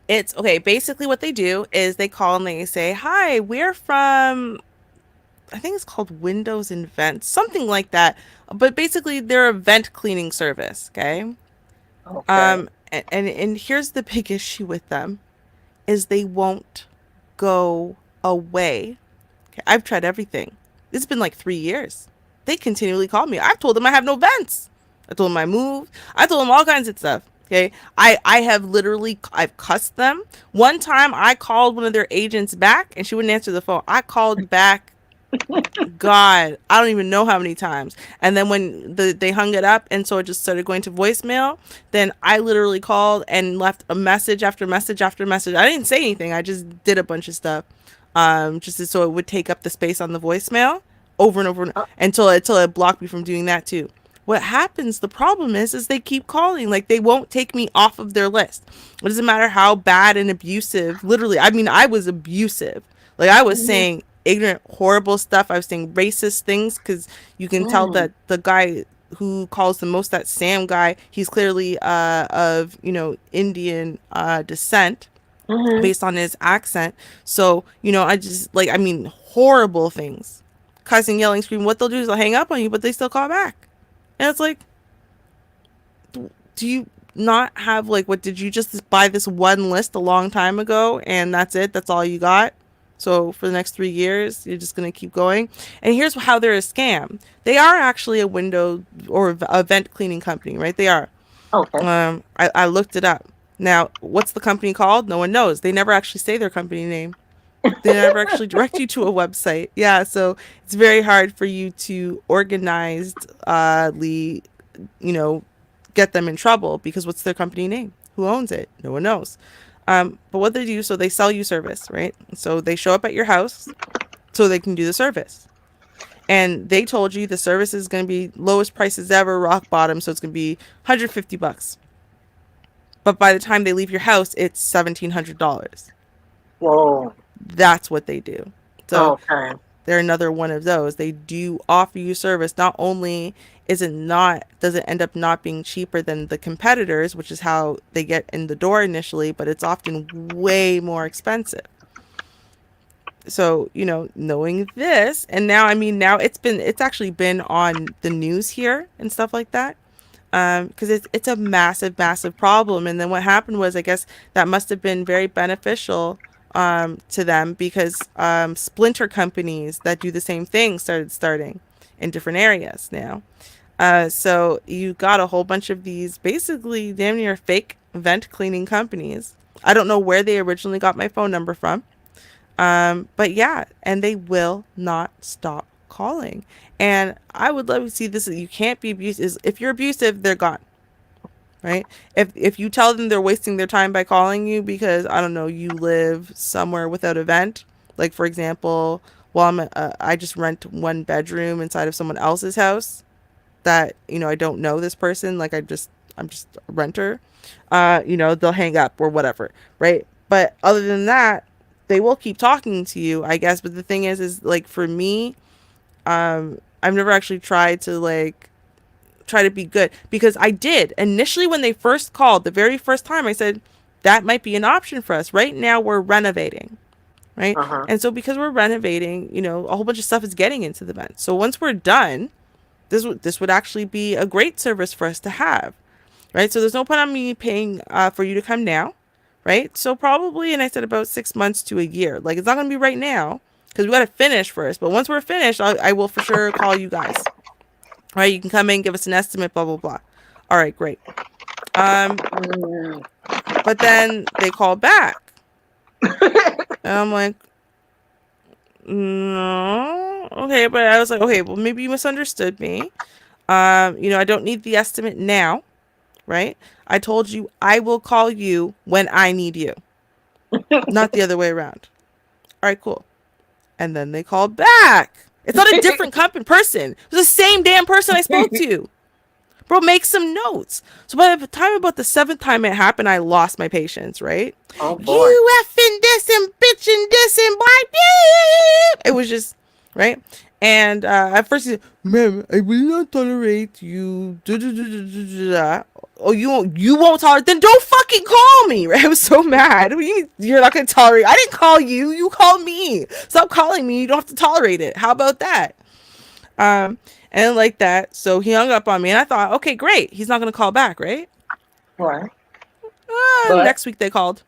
It's okay. Basically, what they do is they call and they say, "Hi, we're from." I think it's called Windows and Vents, something like that. But basically, they're a vent cleaning service. Okay. Okay. And here's the big issue with them is they won't go away. Okay, I've tried everything. It's been like 3 years. They continually call me. I've told them I have no vents. I told them I moved. I told them all kinds of stuff. Okay. I have literally, I've cussed them. One time I called one of their agents back and she wouldn't answer the phone. I called back, God, I don't even know how many times. And then when they hung it up and so it just started going to voicemail, then I literally called and left a message after message after message. I didn't say anything. I just did a bunch of stuff. So it would take up the space on the voicemail over and over Uh, until it blocked me from doing that too. What happens, the problem is they keep calling. Like, they won't take me off of their list. It doesn't matter how bad and abusive, literally, I mean, I was abusive. Like, I was mm, saying ignorant, horrible stuff. I was saying racist things because you can tell mm, that the guy who calls the most, that Sam guy, he's clearly of, Indian descent mm, based on his accent. So, I just, like, I mean, horrible things. Cussing, yelling, screaming. What they'll do is they'll hang up on you, but they still call back. And it's like, do you not have, like, what, did you just buy this one list a long time ago and that's it? That's all you got? So for the next 3 years, you're just going to keep going. And here's how they're a scam. They are actually a window or event cleaning company, right? They are. okay. I looked it up. Now, what's the company called? No one knows. They never actually say their company name. They never actually direct you to a website. Yeah, so it's very hard for you to organizedly, you know, get them in trouble because what's their company name? Who owns it? No one knows. But what they do, so they sell you service, right? So they show up at your house so they can do the service. And they told you the service is going to be lowest prices ever, rock bottom, so it's going to be $150. But by the time they leave your house, it's $1,700. Whoa. That's what they do. So Okay. they're another one of those. They do offer you service. Not only does it end up not being cheaper than the competitors, which is how they get in the door initially, but it's often way more expensive. So, knowing this, and now, I mean, now it's actually been on the news here and stuff like that. Because it's a massive, massive problem. And then what happened was, I guess that must have been very beneficial to them because splinter companies that do the same thing starting in different areas now. So you got a whole bunch of these basically damn near fake vent cleaning companies. I don't know where they originally got my phone number from. But yeah, and they will not stop calling. And I would love to see this. You can't be abusive. If you're abusive, they're gone, right? If you tell them they're wasting their time by calling you because I don't know, you live somewhere without a vent, like for example, well, I just rent one bedroom inside of someone else's house that I don't know this person. Like I'm just a renter. They'll hang up or whatever, right? But other than that, they will keep talking to you, I guess. But the thing is like for me, I've never actually tried to like try to be good because I did initially when they first called the very first time. I said that might be an option for us. Right now we're renovating, right? Uh-huh. And so because we're renovating, a whole bunch of stuff is getting into the vent. So once we're done, this would actually be a great service for us to have, right? So there's no point on me paying for you to come now, right? So probably, and I said about 6 months to a year. Like it's not gonna be right now because we got to finish first. But once we're finished, I will for sure call you guys. All right, you can come in, give us an estimate, blah blah blah. All right, great. Mm. But then they call back, and I'm like, no, okay. But I was like, okay, well maybe you misunderstood me. I don't need the estimate now, right? I told you I will call you when I need you, not the other way around. All right, cool. And then they called back. It's not a different person. It's the same damn person I spoke to. Bro, make some notes. So by the time about the seventh time it happened, I lost my patience, right? Oh boy. You effing this and bitching this and blah. It was just, right? And at first he said, ma'am, I will not tolerate you. Oh, you won't tolerate? Then don't fucking call me, right? I was so mad. You're not going to tolerate. I didn't call you. You called me. Stop calling me. You don't have to tolerate it. How about that? And like that. So he hung up on me and I thought, okay, great. He's not going to call back, right? Right. But Next week they called.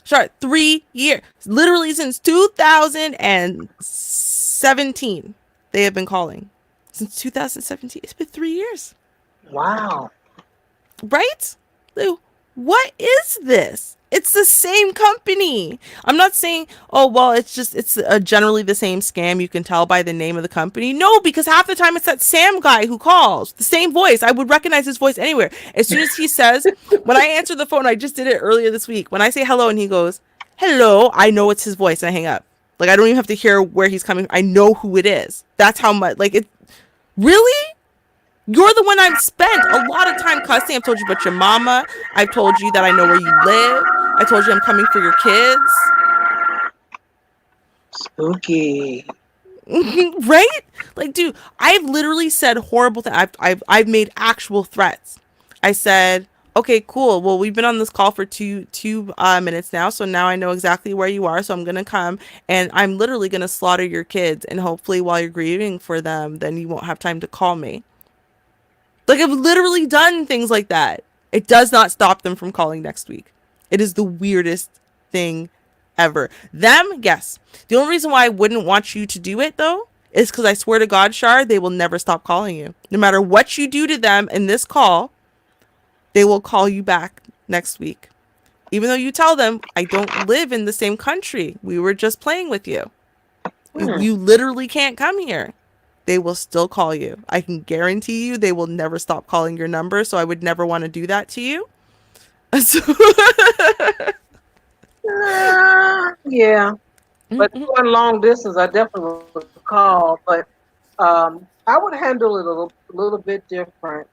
Sure, 3 years. Literally since 2017, they have been calling. Since 2017. It's been 3 years. wow. Right? Like, what is this? It's the same company. I'm not saying, oh, well, it's generally the same scam. You can tell by the name of the company. No, because half the time it's that Sam guy who calls. The same voice. I would recognize his voice anywhere. As soon as he says, when I answer the phone, I just did it earlier this week. When I say hello and he goes, hello, I know it's his voice and I hang up. Like, I don't even have to hear where he's coming from. I know who it is. That's how much, like, it really? You're the one I've spent a lot of time cussing. I've told you about your mama. I've told you that I know where you live. I told you I'm coming for your kids. Spooky. Right? Like, dude, I've literally said horrible things. I've made actual threats. I said, okay, cool. Well, we've been on this call for two minutes now, so now I know exactly where you are. So I'm gonna come and I'm literally gonna slaughter your kids, and hopefully, while you're grieving for them, then you won't have time to call me. Like, I've literally done things like that. It does not stop them from calling next week. It is the weirdest thing ever. Them, yes. The only reason why I wouldn't want you to do it though is because I swear to God, Shar, they will never stop calling you. No matter what you do to them in this call, they will call you back next week. Even though you tell them, I don't live in the same country. We were just playing with you. Hmm. You literally can't come here. They will still call you. I can guarantee you they will never stop calling your number. So I would never want to do that to you. So, Yeah, but mm-mm, going long distance, I definitely would call. But I would handle it a little bit different.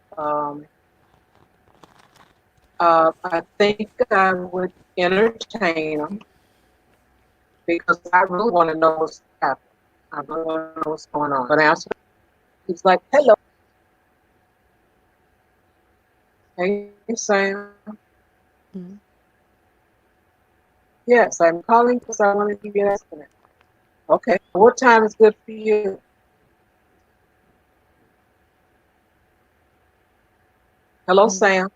I think I would entertain them because I really want to know what's happening. I really want to know what's going on. But answer, he's like, "Hello, hey Sam. mm, Yes, I'm calling because I want to give you an estimate. Okay, what time is good for you? Hello, mm, Sam.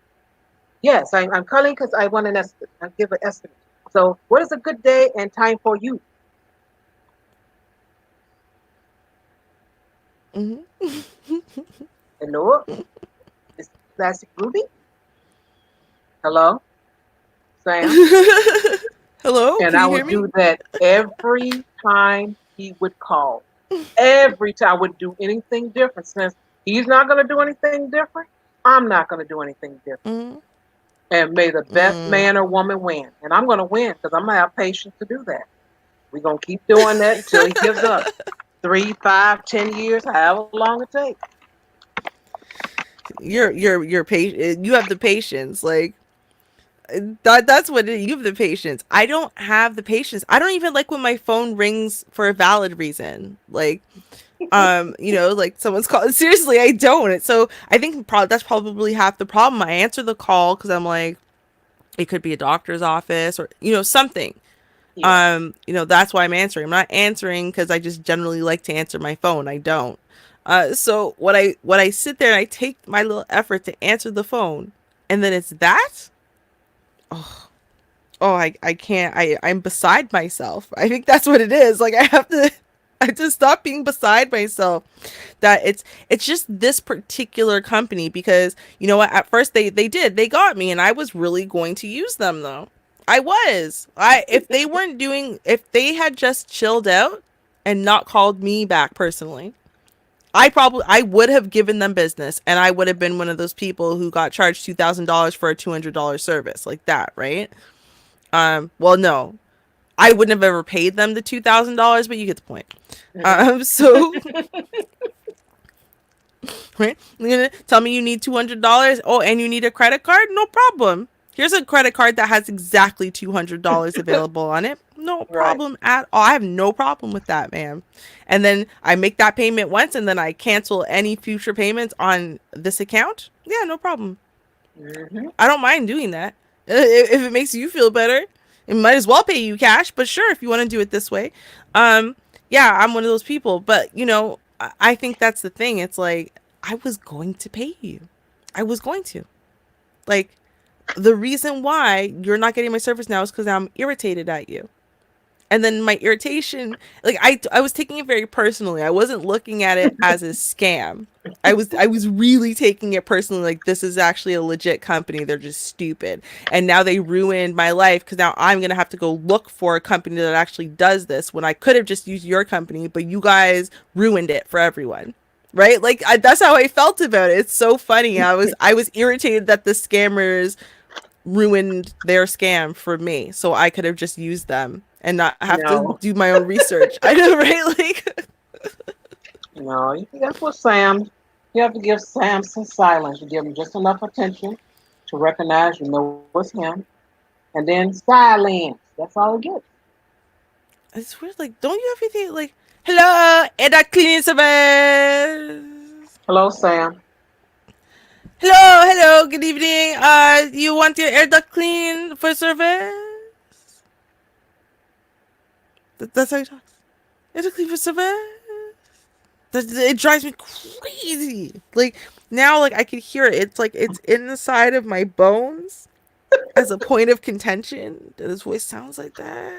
Yes, I'm calling because I want an estimate. I give an estimate. So, what is a good day and time for you? mm. Hello, is Classic Ruby? Hello, Sam. Hello, And can I you hear would me? do that every time he would call. Every time I would do anything different. Since he's not going to do anything different, I'm not going to do anything different. Mm, And may the best mm. man or woman win. And I'm going to win because I'm going to have patience to do that. We're going to keep doing that until he gives up. 3, 5, 10 years, however long it takes. You're patient. You have the patience. Like, that's what it is. You have the patience. I don't have the patience. I don't even like when my phone rings for a valid reason. Like, like someone's calling. Seriously, I don't. So I think that's probably half the problem. I answer the call because I'm like, it could be a doctor's office or something. Yeah. That's why I'm answering. I'm not answering because I just generally like to answer my phone. I don't. So what I sit there and I take my little effort to answer the phone, and then it's that. Oh, I can't. I'm beside myself. I think that's what it is. Like, I have to stop being beside myself. That it's just this particular company, because you know what, at first they got me and I was really going to use them though. I if they weren't doing, if they had just chilled out and not called me back personally, I would have given them business, and I would have been one of those people who got charged $2,000 for a $200 service like that, right? Well, no, I wouldn't have ever paid them the $2,000, but you get the point. Hmm. So right, you're gonna tell me you need $200. Oh, and you need a credit card? No problem. Here's a credit card that has exactly $200 available on it. No Right. problem at all. I have no problem with that, ma'am. And then I make that payment once, and then I cancel any future payments on this account. Yeah, no problem. Hmm. I don't mind doing that. If it makes you feel better, it might as well pay you cash. But sure, if you want to do it this way, um, yeah, I'm one of those people. But I think that's the thing. It's like, I was going to pay you. I was going to. Like, the reason why you're not getting my service now is because I'm irritated at you. And then my irritation, like I was taking it very personally. I wasn't looking at it as a scam. I was really taking it personally, like this is actually a legit company. They're just stupid. And now they ruined my life because now I'm gonna have to go look for a company that actually does this when I could have just used your company, but you guys ruined it for everyone. Right? Like that's how I felt about it. It's so funny. I was irritated that the scammers ruined their scam for me, so I could have just used them and not have to No, do my own research. I know, right? Like, no, that's what Sam. You have to give Sam some silence. You give him just enough attention to recognize you know it's him, and then silence. That's all it gets. it's weird. Like, don't you ever think like, hello, Edda cleaning service? Hello, Sam. Hello, hello, good evening. You want your air duct clean for service? That's how he talks. Air duct clean for service. It drives me crazy. Like now, like I can hear it. It's like it's inside of my bones as a point of contention that his voice sounds like that.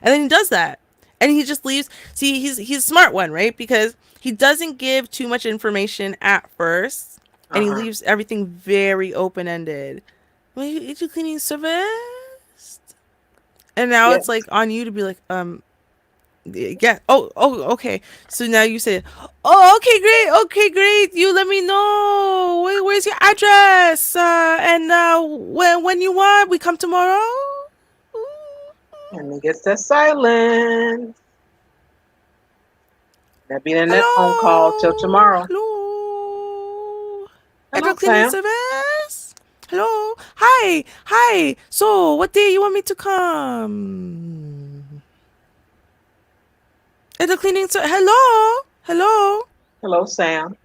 And then he does that. And he just leaves. See, he's a smart one, right? Because he doesn't give too much information at first. And Uh he huh. leaves everything very open ended. Well, you cleaning service? And now it's Yes. like on you to be like, yeah. Okay. So now you say, oh, okay, great. Okay, great. You let me know. Where's your address? And when you want, we come tomorrow. And he gets that silence. That be the next phone call till Hello, tomorrow. hello. Hello, Edward cleaning Sam. service. Hello. Hi. So, what day you want me to come? Edward cleaning service. Hello. Hello, Sam.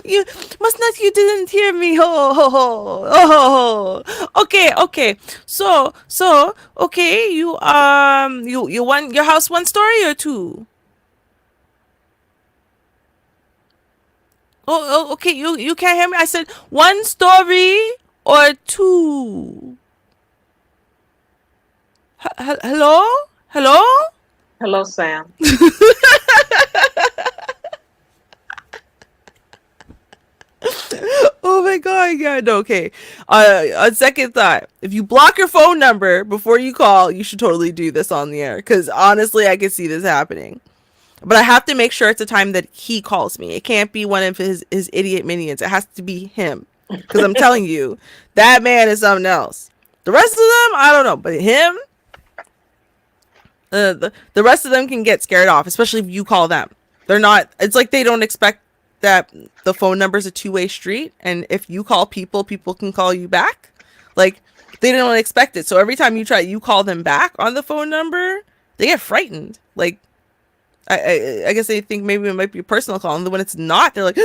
You must not. You didn't hear me. Oh. Okay. So. Okay. You want your house one story or two? Okay. You can't hear me. I said one story or two. Hello. Hello, Sam. Oh my god, yeah, no, okay. On second thought, if you block your phone number before you call, you should totally do this on the air. Because honestly, I could see this happening. But I have to make sure it's a time that he calls me. It can't be one of his idiot minions. It has to be him. Because I'm telling you, that man is something else. The rest of them, I don't know. But him, the rest of them can get scared off, especially if you call them. They're not, it's like they don't expect that the phone number is a two-way street. And if you call people, people can call you back. Like, they don't expect it. So every time you call them back on the phone number, they get frightened. Like, I guess they think maybe it might be a personal call, and when it's not, they're like,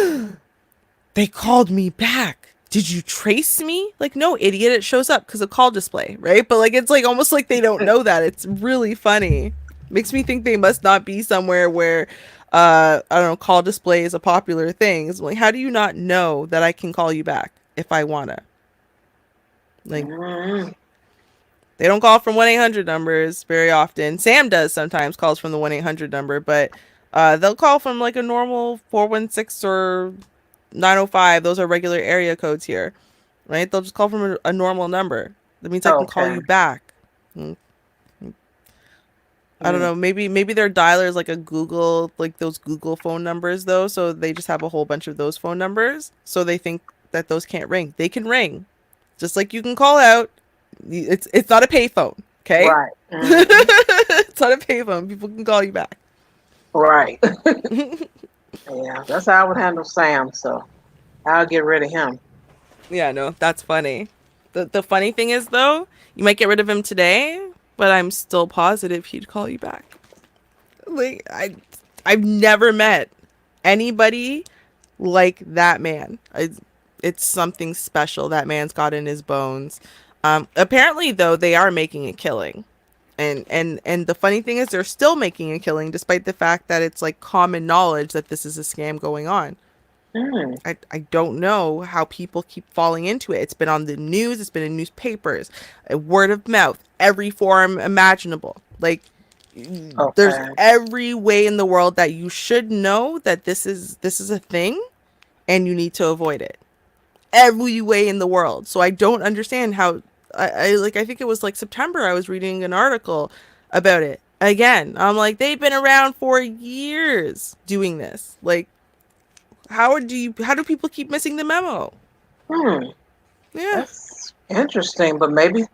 they called me back. Did you trace me? Like, no, idiot, it shows up because of call display, right? But like, it's like almost like they don't know that. It's really funny. Makes me think they must not be somewhere where, I don't know, call display is a popular thing. It's like, how do you not know that I can call you back if I wanna? Like, Mm, they don't call from 1-800 numbers very often. Sam does sometimes calls from the 1-800 number, but they'll call from like a normal 416 or 905. Those are regular area codes here, right? They'll just call from a normal number. That means I can call okay. you back. Mm, I don't Mm, know. Maybe their dialer is like a Google, like those Google phone numbers though. So they just have a whole bunch of those phone numbers. So they think that those can't ring. They can ring, just like you can call out. It's not a payphone, okay? right. Hmm. It's not a payphone. People can call you back. Right. Yeah, that's how I would handle Sam. So I'll get rid of him. Yeah, no, that's funny. The funny thing is though, you might get rid of him today, but I'm still positive he'd call you back. Like I've never met anybody like that man. It's something special that man's got in his bones. Apparently though, they are making a killing. And the funny thing is they're still making a killing despite the fact that it's like common knowledge that this is a scam going on. Hmm. I don't know how people keep falling into it. It's been on the news, it's been in newspapers, word of mouth, every form imaginable. Like there's Okay. every way in the world that you should know that this is a thing and you need to avoid it. Every way in the world. So I don't understand how I think it was like September I was reading an article about it. Again, I'm like they've been around for years doing this. Like how do people keep missing the memo? Hmm. Yeah, That's interesting, but maybe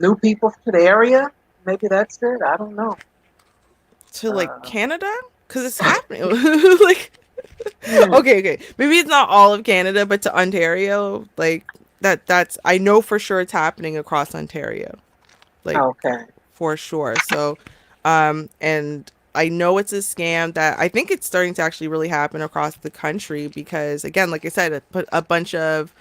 new people to the area. Maybe that's it. I don't know. to like Uh, Canada because it's happening. Like hmm. okay, maybe it's not all of Canada, but to Ontario, like that's I know for sure it's happening across Ontario, like Okay. for sure. So, and I know it's a scam that I think it's starting to actually really happen across the country because again, like I said, a bunch of,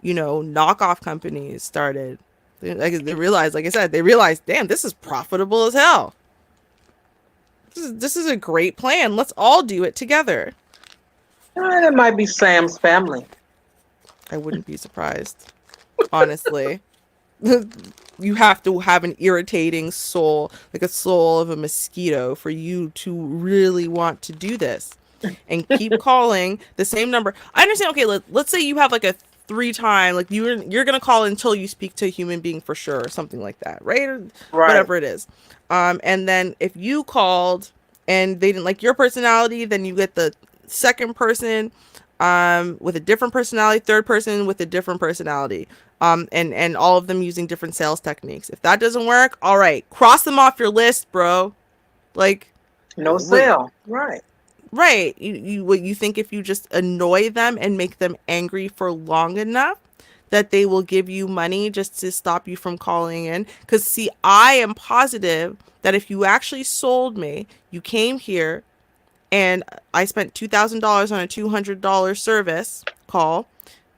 knockoff companies started. They realized, like I said, they realized, damn, this is profitable as hell. This is a great plan. Let's all do it together. It might be Sam's family. I wouldn't be surprised, honestly. You have to have an irritating soul, like a soul of a mosquito, for you to really want to do this and keep calling the same number. I understand. Okay, let's say you have like a three time, like you're gonna call until you speak to a human being for sure, or something like that, right? Or Right. whatever it is. And then if you called and they didn't like your personality, then you get the second person with a different personality, third person with a different personality, and all of them using different sales techniques. If that doesn't work, all right, cross them off your list, bro. Like, No what? sale. Right. Right? What you think if you just annoy them and make them angry for long enough that they will give you money just to stop you from calling in? Because see, I am positive that if you actually sold me, you came here and I spent $2,000 on a $200 service call,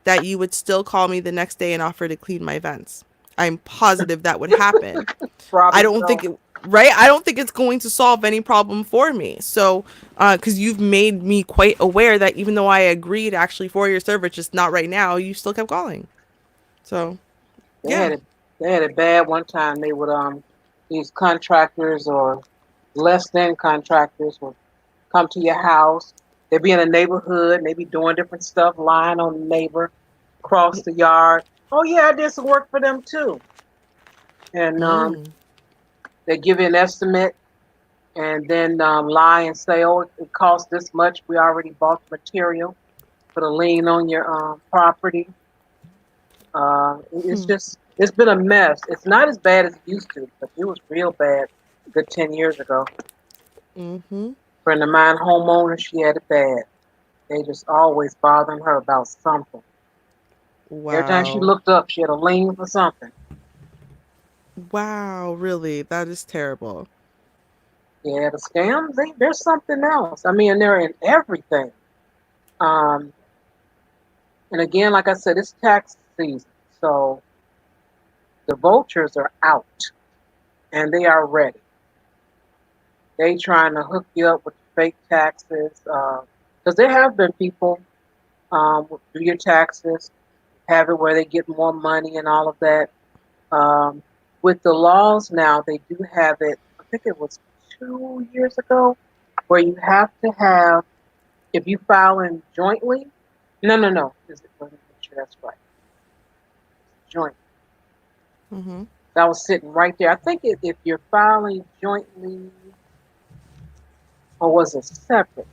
that you would still call me the next day and offer to clean my vents. I'm positive that would happen. I Probably don't think so. it, right? I don't think it's going to solve any problem for me. So, because you've made me quite aware that even though I agreed actually for your service, just not right now, you still kept calling. So, They yeah. had it. They had it bad one time. They would these contractors or less than contractors would come to your house. They'd be in a neighborhood. And they'd be doing different stuff, lying on the neighbor, across the yard. Oh yeah, I did some work for them too. And Mm. they give you an estimate, and then lie and say, "Oh, it costs this much. We already bought the material. Put a lien on your property." It's Hmm. just it's been a mess. It's not as bad as it used to, but it was real bad a good 10 years ago. Mm-hmm. Friend of mine, homeowner, she had it bad. They just always bothering her about something. Every time she Wow. looked up, she had a lien for something. Wow. Really, that is terrible. Yeah, the scams, there's something else. I mean, they're in everything. Um, and again, like I said, it's tax season, so the vultures are out and they are ready. They trying to hook you up with fake taxes. Because there have been people do your taxes, have it where they get more money and all of that. Um, with the laws now, they do have it. I think it was 2 years ago, where you have to have if you file in jointly. No, no, no. Let me make sure that's right. Joint. Mm-hmm. That was sitting right there. I think if you're filing jointly, or was it separate?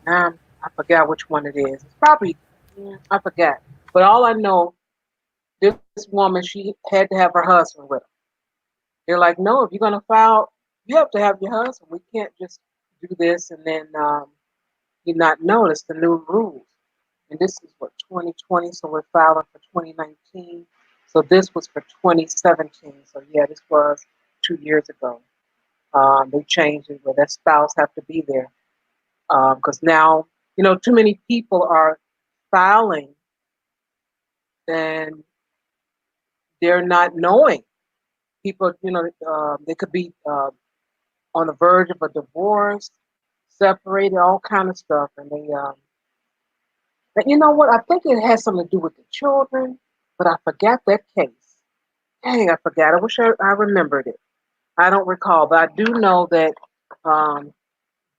I forgot which one it is. It's probably I forgot. But all I know, this woman, she had to have her husband with her. They're like, no, if you're gonna file, you have to have your husband. We can't just do this and then you not notice the new rules. And this is what 2020, so we're filing for 2019. So this was for 2017. So yeah, this was 2 years ago. They changed it where that spouse have to be there because now too many people are filing and they're not knowing. People, they could be on the verge of a divorce, separated, all kind of stuff, and But you know what? I think it has something to do with the children, but I forgot that case. Dang, I forgot. I wish I remembered it. I don't recall, but I do know that um,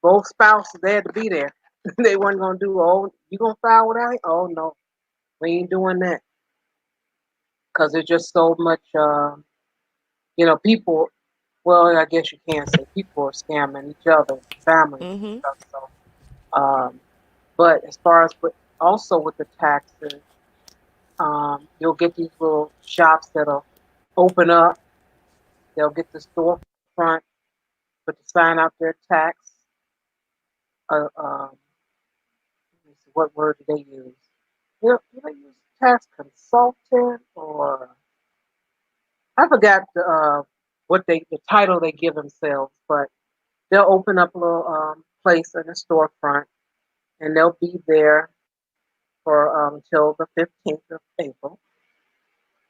both spouses they had to be there. They weren't gonna do. Oh, you gonna file without it? Oh no, we ain't doing that because there's just so much. People. Well, I guess you can say people are scamming each other, families and Mm-hmm. stuff. Um, but as far as also with the taxes, you'll get these little shops that'll open up. They'll get the storefront, put the sign out there, tax. Uh, um, let me see, what word do they use? Do they use tax consultant or I forgot what the title they give themselves, but they'll open up a little place in the storefront and they'll be there for until the 15th of April,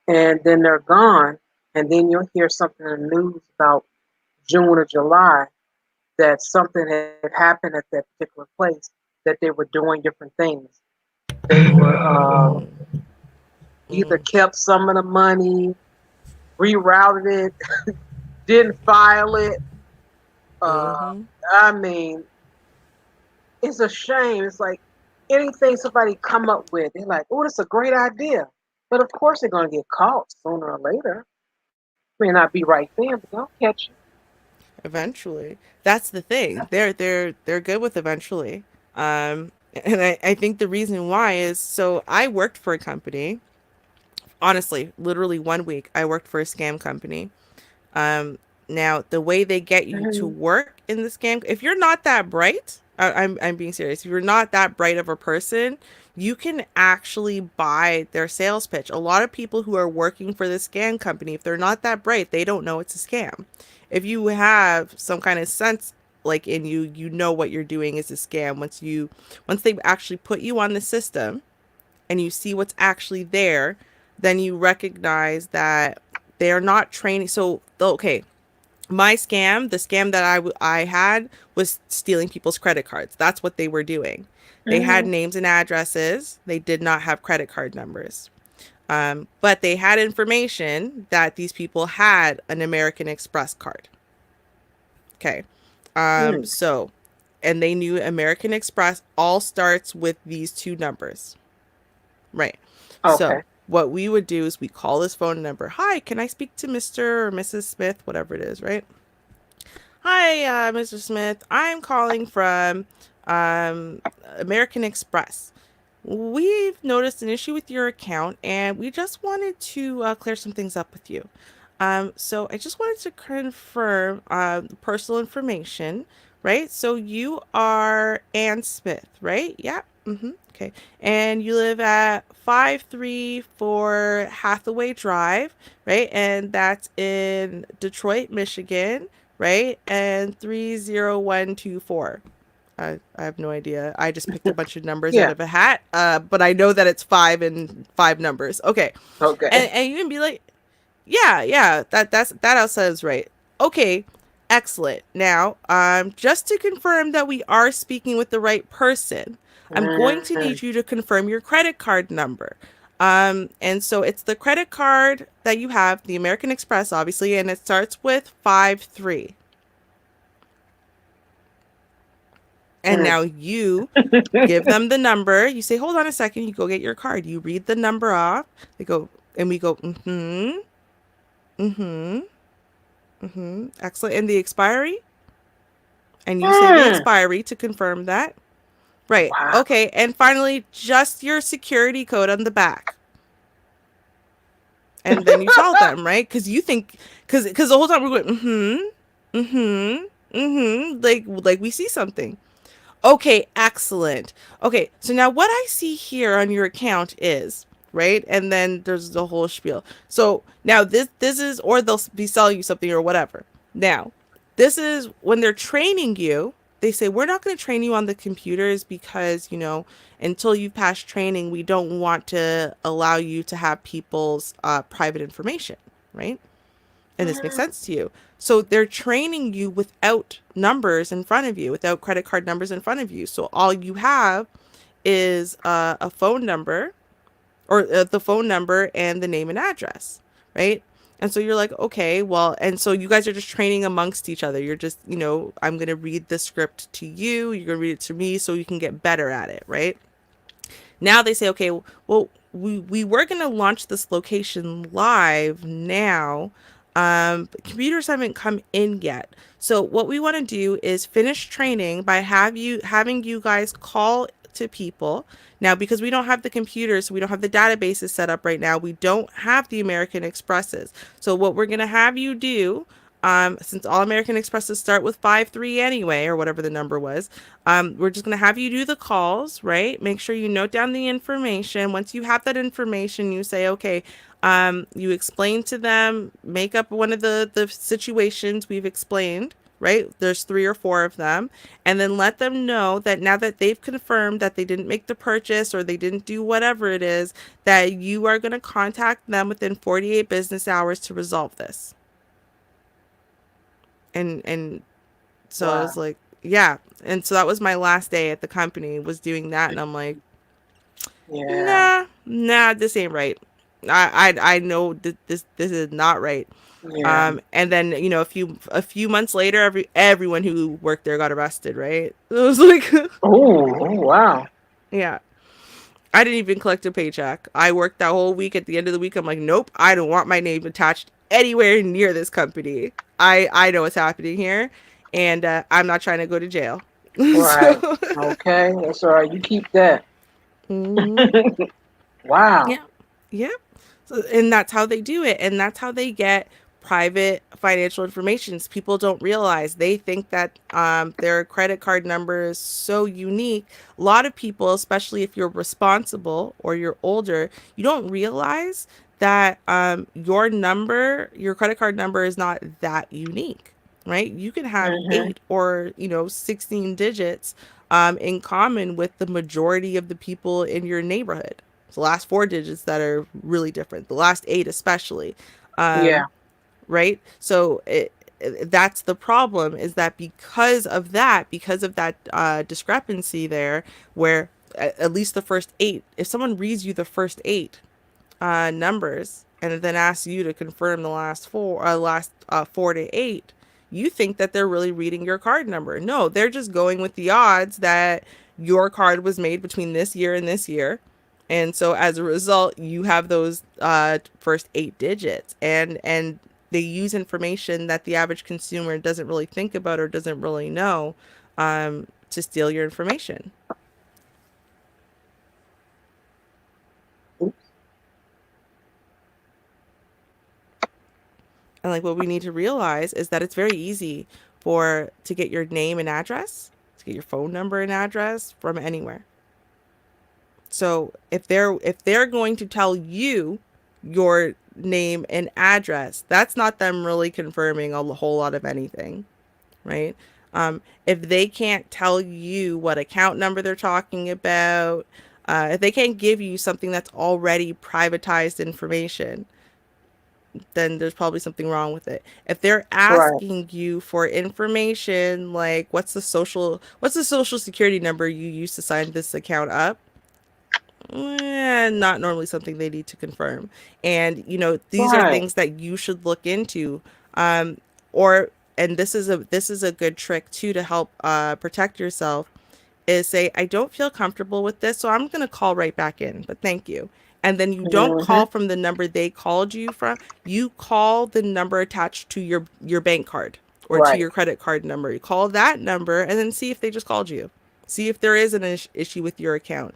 and then they're gone, and then you'll hear something in the news about June or July that something had happened at that particular place that they were doing different things. They were either Mm. kept some of the money, rerouted it, didn't file it. Uh, Mm-hmm. I mean, it's a shame. It's like anything somebody come up with, they're like, "Oh, that's a great idea," but of course they're going to get caught sooner or later. May not be right then, but they'll catch you. Eventually. That's the thing. They're good with eventually. And I think the reason why is so I worked for a company. Honestly, literally 1 week, I worked for a scam company. Um, Now the way they get you to Mhm. work in the scam, if you're not that bright, I'm being serious. If you're not that bright of a person, you can actually buy their sales pitch. A lot of people who are working for the scam company, if they're not that bright, they don't know it's a scam. If you have some kind of sense like in you, you know what you're doing is a scam once they actually put you on the system and you see what's actually there, then you recognize that they're not training. So, okay, the scam that I had was stealing people's credit cards. That's what they were doing. They had Mhm. names and addresses. They did not have credit card numbers. But they had information that these people had an American Express card. Okay. Mm. So, and they knew American Express all starts with these two numbers. Right. So Okay. what we would do is we call this phone number. Hi, can I speak to Mr. or Mrs. Smith, whatever it is, right? Hi, Mr. Smith. I'm calling from um, American Express. We've noticed an issue with your account, and we just wanted to clear some things up with you. So I just wanted to confirm personal information, right? So you are Ann Smith, right? Yeah. Mm-hmm. Okay. And you live at 534 Hathaway Drive, right? And that's in Detroit, Michigan, right? And 30124. I have no idea. I just picked a bunch of numbers out Yeah. of a hat, but I know that it's five and five numbers. Okay, Okay. and you can be like, yeah, that all sounds right. Okay, excellent. Now, just to confirm that we are speaking with the right person, I'm going to Mm. need you to confirm your credit card number. And so it's the credit card that you have, the American Express, obviously, and it starts with 53. And Mm. now you give them the number. You say, hold on a second. You go get your card. You read the number off. They go, and we go, mm-hmm, mm-hmm, mm-hmm. Excellent. And the expiry? And you say the Mm. expiry to confirm that. Right. Wow. Okay. And finally, just your security code on the back. And then you tell them, right? Because you think, because the whole time we're going, mm-hmm, mm-hmm, mm-hmm. Like we see something. Okay, excellent. Okay, so now what I see here on your account is, right? And then there's the whole spiel. So now this is, or they'll be selling you something or whatever. Now, this is when they're training you, they say, we're not going to train you on the computers because, until you've passed training, we don't want to allow you to have people's private information, right? And this makes Mm. sense to you. So they're training you without numbers in front of you, without credit card numbers in front of you. So all you have is a phone number, or the phone number and the name and address, right? And so you're like, okay, well, and so you guys are just training amongst each other. You're just, I'm going to read the script to you, you're going to read it to me so you can get better at it, right? Now they say, okay, well, we were going to launch this location live now. But computers haven't come in yet. So what we want to do is finish training by having you guys call to people. Now, because we don't have the computers, we don't have the databases set up right now, we don't have the American Expresses. So what we're going to have you do, since all American Expresses start with 5-3 anyway, or whatever the number was, we're just going to have you do the calls, right? Make sure you note down the information. Once you have that information, you say, okay, you explain to them, make up one of the situations we've explained, right? There's 3 or 4 of them. And then let them know that now that they've confirmed that they didn't make the purchase or they didn't do whatever it is, that you are going to contact them within 48 business hours to resolve this. And so I was Wow. like, yeah. And so that was my last day at the company, was doing that. And I'm like, Yeah. nah, this ain't right. I know this is not right. Yeah. And then a few months later, everyone who worked there got arrested. Right? It was like, Oh, wow. yeah. I didn't even collect a paycheck. I worked that whole week. At the end of the week, I'm like, nope, I don't want my name attached anywhere near this company. I know what's happening here, and I'm not trying to go to jail. Right. So, Okay. That's all right. You keep that. mhm. Wow. Yeah. Yeah. So, and that's how they do it. And that's how they get private financial information. People don't realize, they think that their credit card number is so unique. A lot of people, especially if you're responsible or you're older, you don't realize that your credit card number is not that unique, right? You can have Mm-hmm. 8 or 16 digits in common with the majority of the people in your neighborhood. It's the last 4 digits that are really different. The last 8, especially. Yeah. Um, right? So that's the problem, is that because of that discrepancy there, where at least the first 8, if someone reads you the first 8 numbers and then asks you to confirm the last 4 to 8, you think that they're really reading your card number. No, they're just going with the odds that your card was made between this year and this year. And so as a result, you have those first 8 digits, and they use information that the average consumer doesn't really think about or doesn't really know, to steal your information. Oops. And like, what we need to realize is that it's very easy for to get your name and address, to get your phone number and address from anywhere. So if they're going to tell you your name and address, that's not them really confirming a whole lot of anything, right? If they can't tell you what account number they're talking about, if they can't give you something that's already privatized information, then there's probably something wrong with it. If they're Right. asking you for information like what's the social security number you used to sign this account up, not normally something they need to confirm. And these are Right. things that you should look into. Um, or and this is a good trick too to help protect yourself, is say, I don't feel comfortable with this, so I'm going to call right back in, but thank you. And then you don't Mm-hmm. call from the number they called you from. You call the number attached to your bank card or to Right. your credit card number. You call that number and then see if they just called you. See if there is an issue with your account.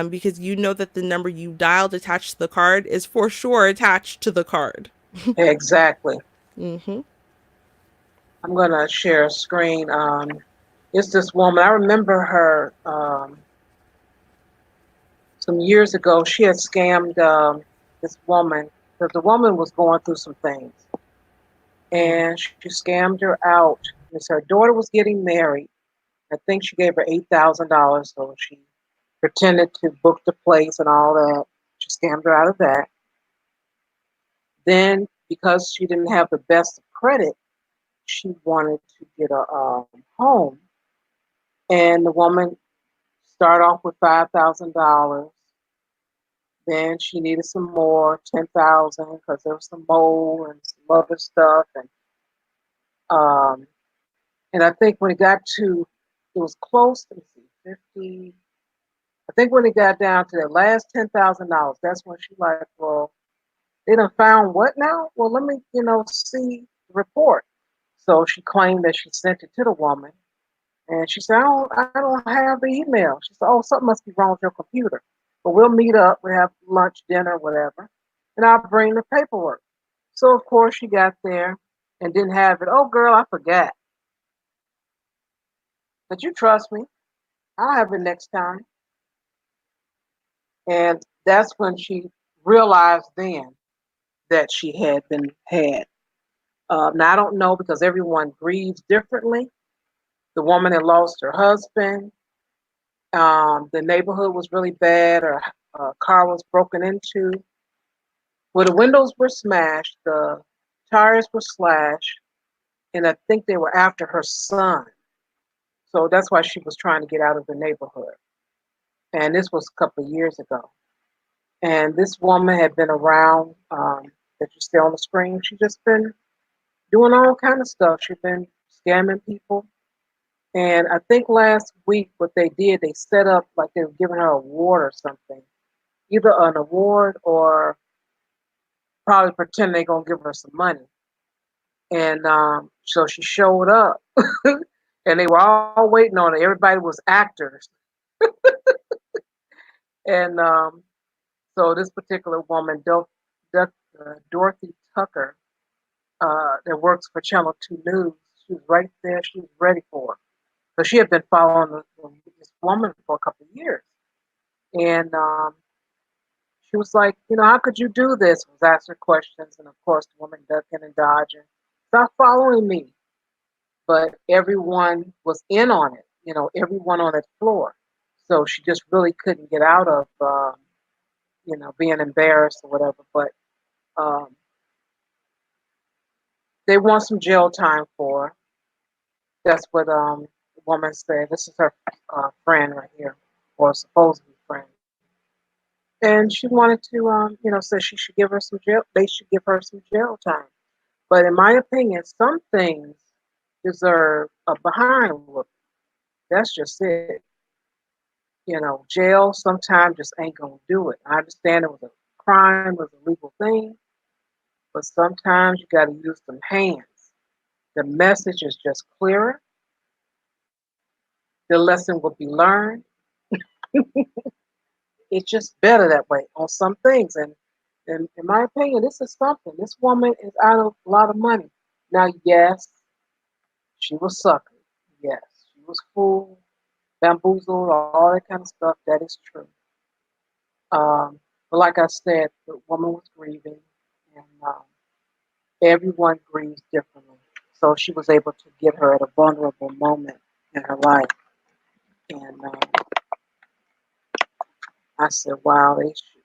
Because you know that the number you dialed attached to the card is for sure attached to the card. Exactly. Mm-hmm. I'm gonna share a screen. It's this woman. I remember her some years ago. She had scammed this woman because the woman was going through some things, Mm. and she scammed her out. Because her daughter was getting married. I think she gave her $8,000, so she pretended to book the place and all that. She scammed her out of that. Then, because she didn't have the best of credit, she wanted to get a home, and the woman Start off with $5,000. Then she needed some more, 10,000, because there was some mold and some other stuff, um, and I think when it got to, it was close. Let me see, 50. I think when it got down to the last $10,000, that's when she like, well, they done found what now? Well, let me, see the report. So she claimed that she sent it to the woman, and she said, I don't have the email. She said, oh, something must be wrong with your computer. But we'll meet up. We have lunch, dinner, whatever, and I'll bring the paperwork. So of course she got there and didn't have it. Oh, girl, I forgot. But you trust me, I'll have it next time. And that's when she realized then that she had been had. Now I don't know because everyone grieves differently. The woman had lost her husband. The neighborhood was really bad. Her car was broken into. Well, the windows were smashed. The tires were slashed, and I think they were after her son. So that's why she was trying to get out of the neighborhood. And this was a couple of years ago. And this woman had been around, that you see on the screen. She just been doing all kind of stuff. She's been scamming people. And I think last week what they did, they set up like they were giving her an award or something, either an award or probably pretend they're gonna give her some money. And so she showed up, and they were all waiting on her. Everybody was actors, and so this particular woman, Dorothy Tucker, that works for Channel Two News, she was right there. She was ready for her. So she had been following this woman for a couple of years, and she was like, how could you do this? Was asked her questions, and of course, the woman ducking and dodging. Stop following me. But everyone was in on it. Everyone on that floor. So she just really couldn't get out of, being embarrassed or whatever. But um, they want some jail time for her. That's what the woman said. This is her friend right here, or supposedly friend. And she wanted to, say she should give her some jail. They should give her some jail time. But in my opinion, some things deserve a behind whooping. That's just it. Jail sometimes just ain't gonna do it. I understand it was a crime, was a legal thing, but sometimes you got to use some hands. The message is just clearer. The lesson will be learned. It's just better that way on some things. And in my opinion, this is something. This woman is out of a lot of money. Now, yes, she was suckered. Yes, she was fooled, bamboozled, all that kind of stuff. That is true. But like I said, the woman was grieving, and everyone grieves differently. So she was able to get her at a vulnerable moment in her life. And I said, wow, they should,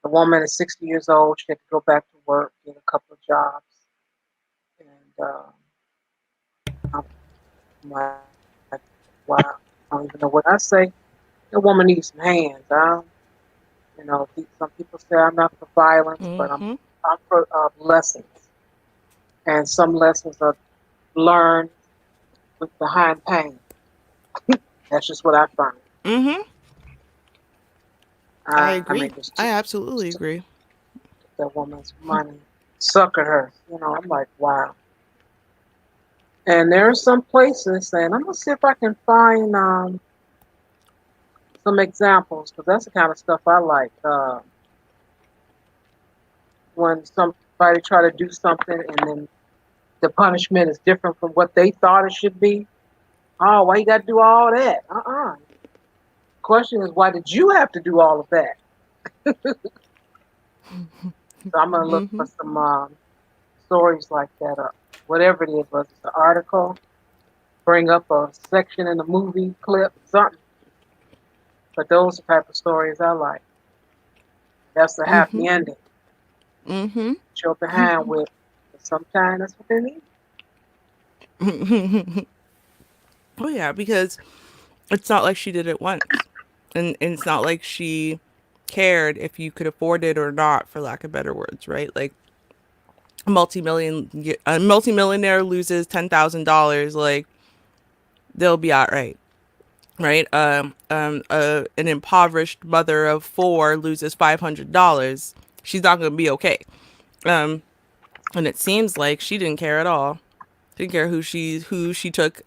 the woman is 60 years old. She had to go back to work, get a couple of jobs. And I'm like, wow, I don't even know what I say. The woman needs some hands. Some people say I'm not for violence, but Mhm. I'm for lessons. And some lessons are learned with behind pain. That's just what I find. Mhm. I I agree. mean, just I took absolutely agree. that woman's money, suckered her. I'm like, wow. And there are some places, and I'm gonna see if I can find some examples because that's the kind of stuff I like. When somebody try to do something and then the punishment is different from what they thought it should be. Oh, why you got to do all that? Question is, why did you have to do all of that? So I'm gonna look for Mhm. some stories like that, or whatever it is, whether it's an article, bring up a section in a movie clip, something. But those are the type of stories I like. That's a happy Mhm. ending. Mhm. Show behind with. But sometimes that's what they need. Oh yeah, because It's not like she did it once. And it's not like she cared if you could afford it or not, for lack of better words, right? Like a multimillionaire loses $10,000, like they'll be all right? An impoverished mother of four loses $500. She's not gonna be okay. Um, and it seems like she didn't care at all. Didn't care who she took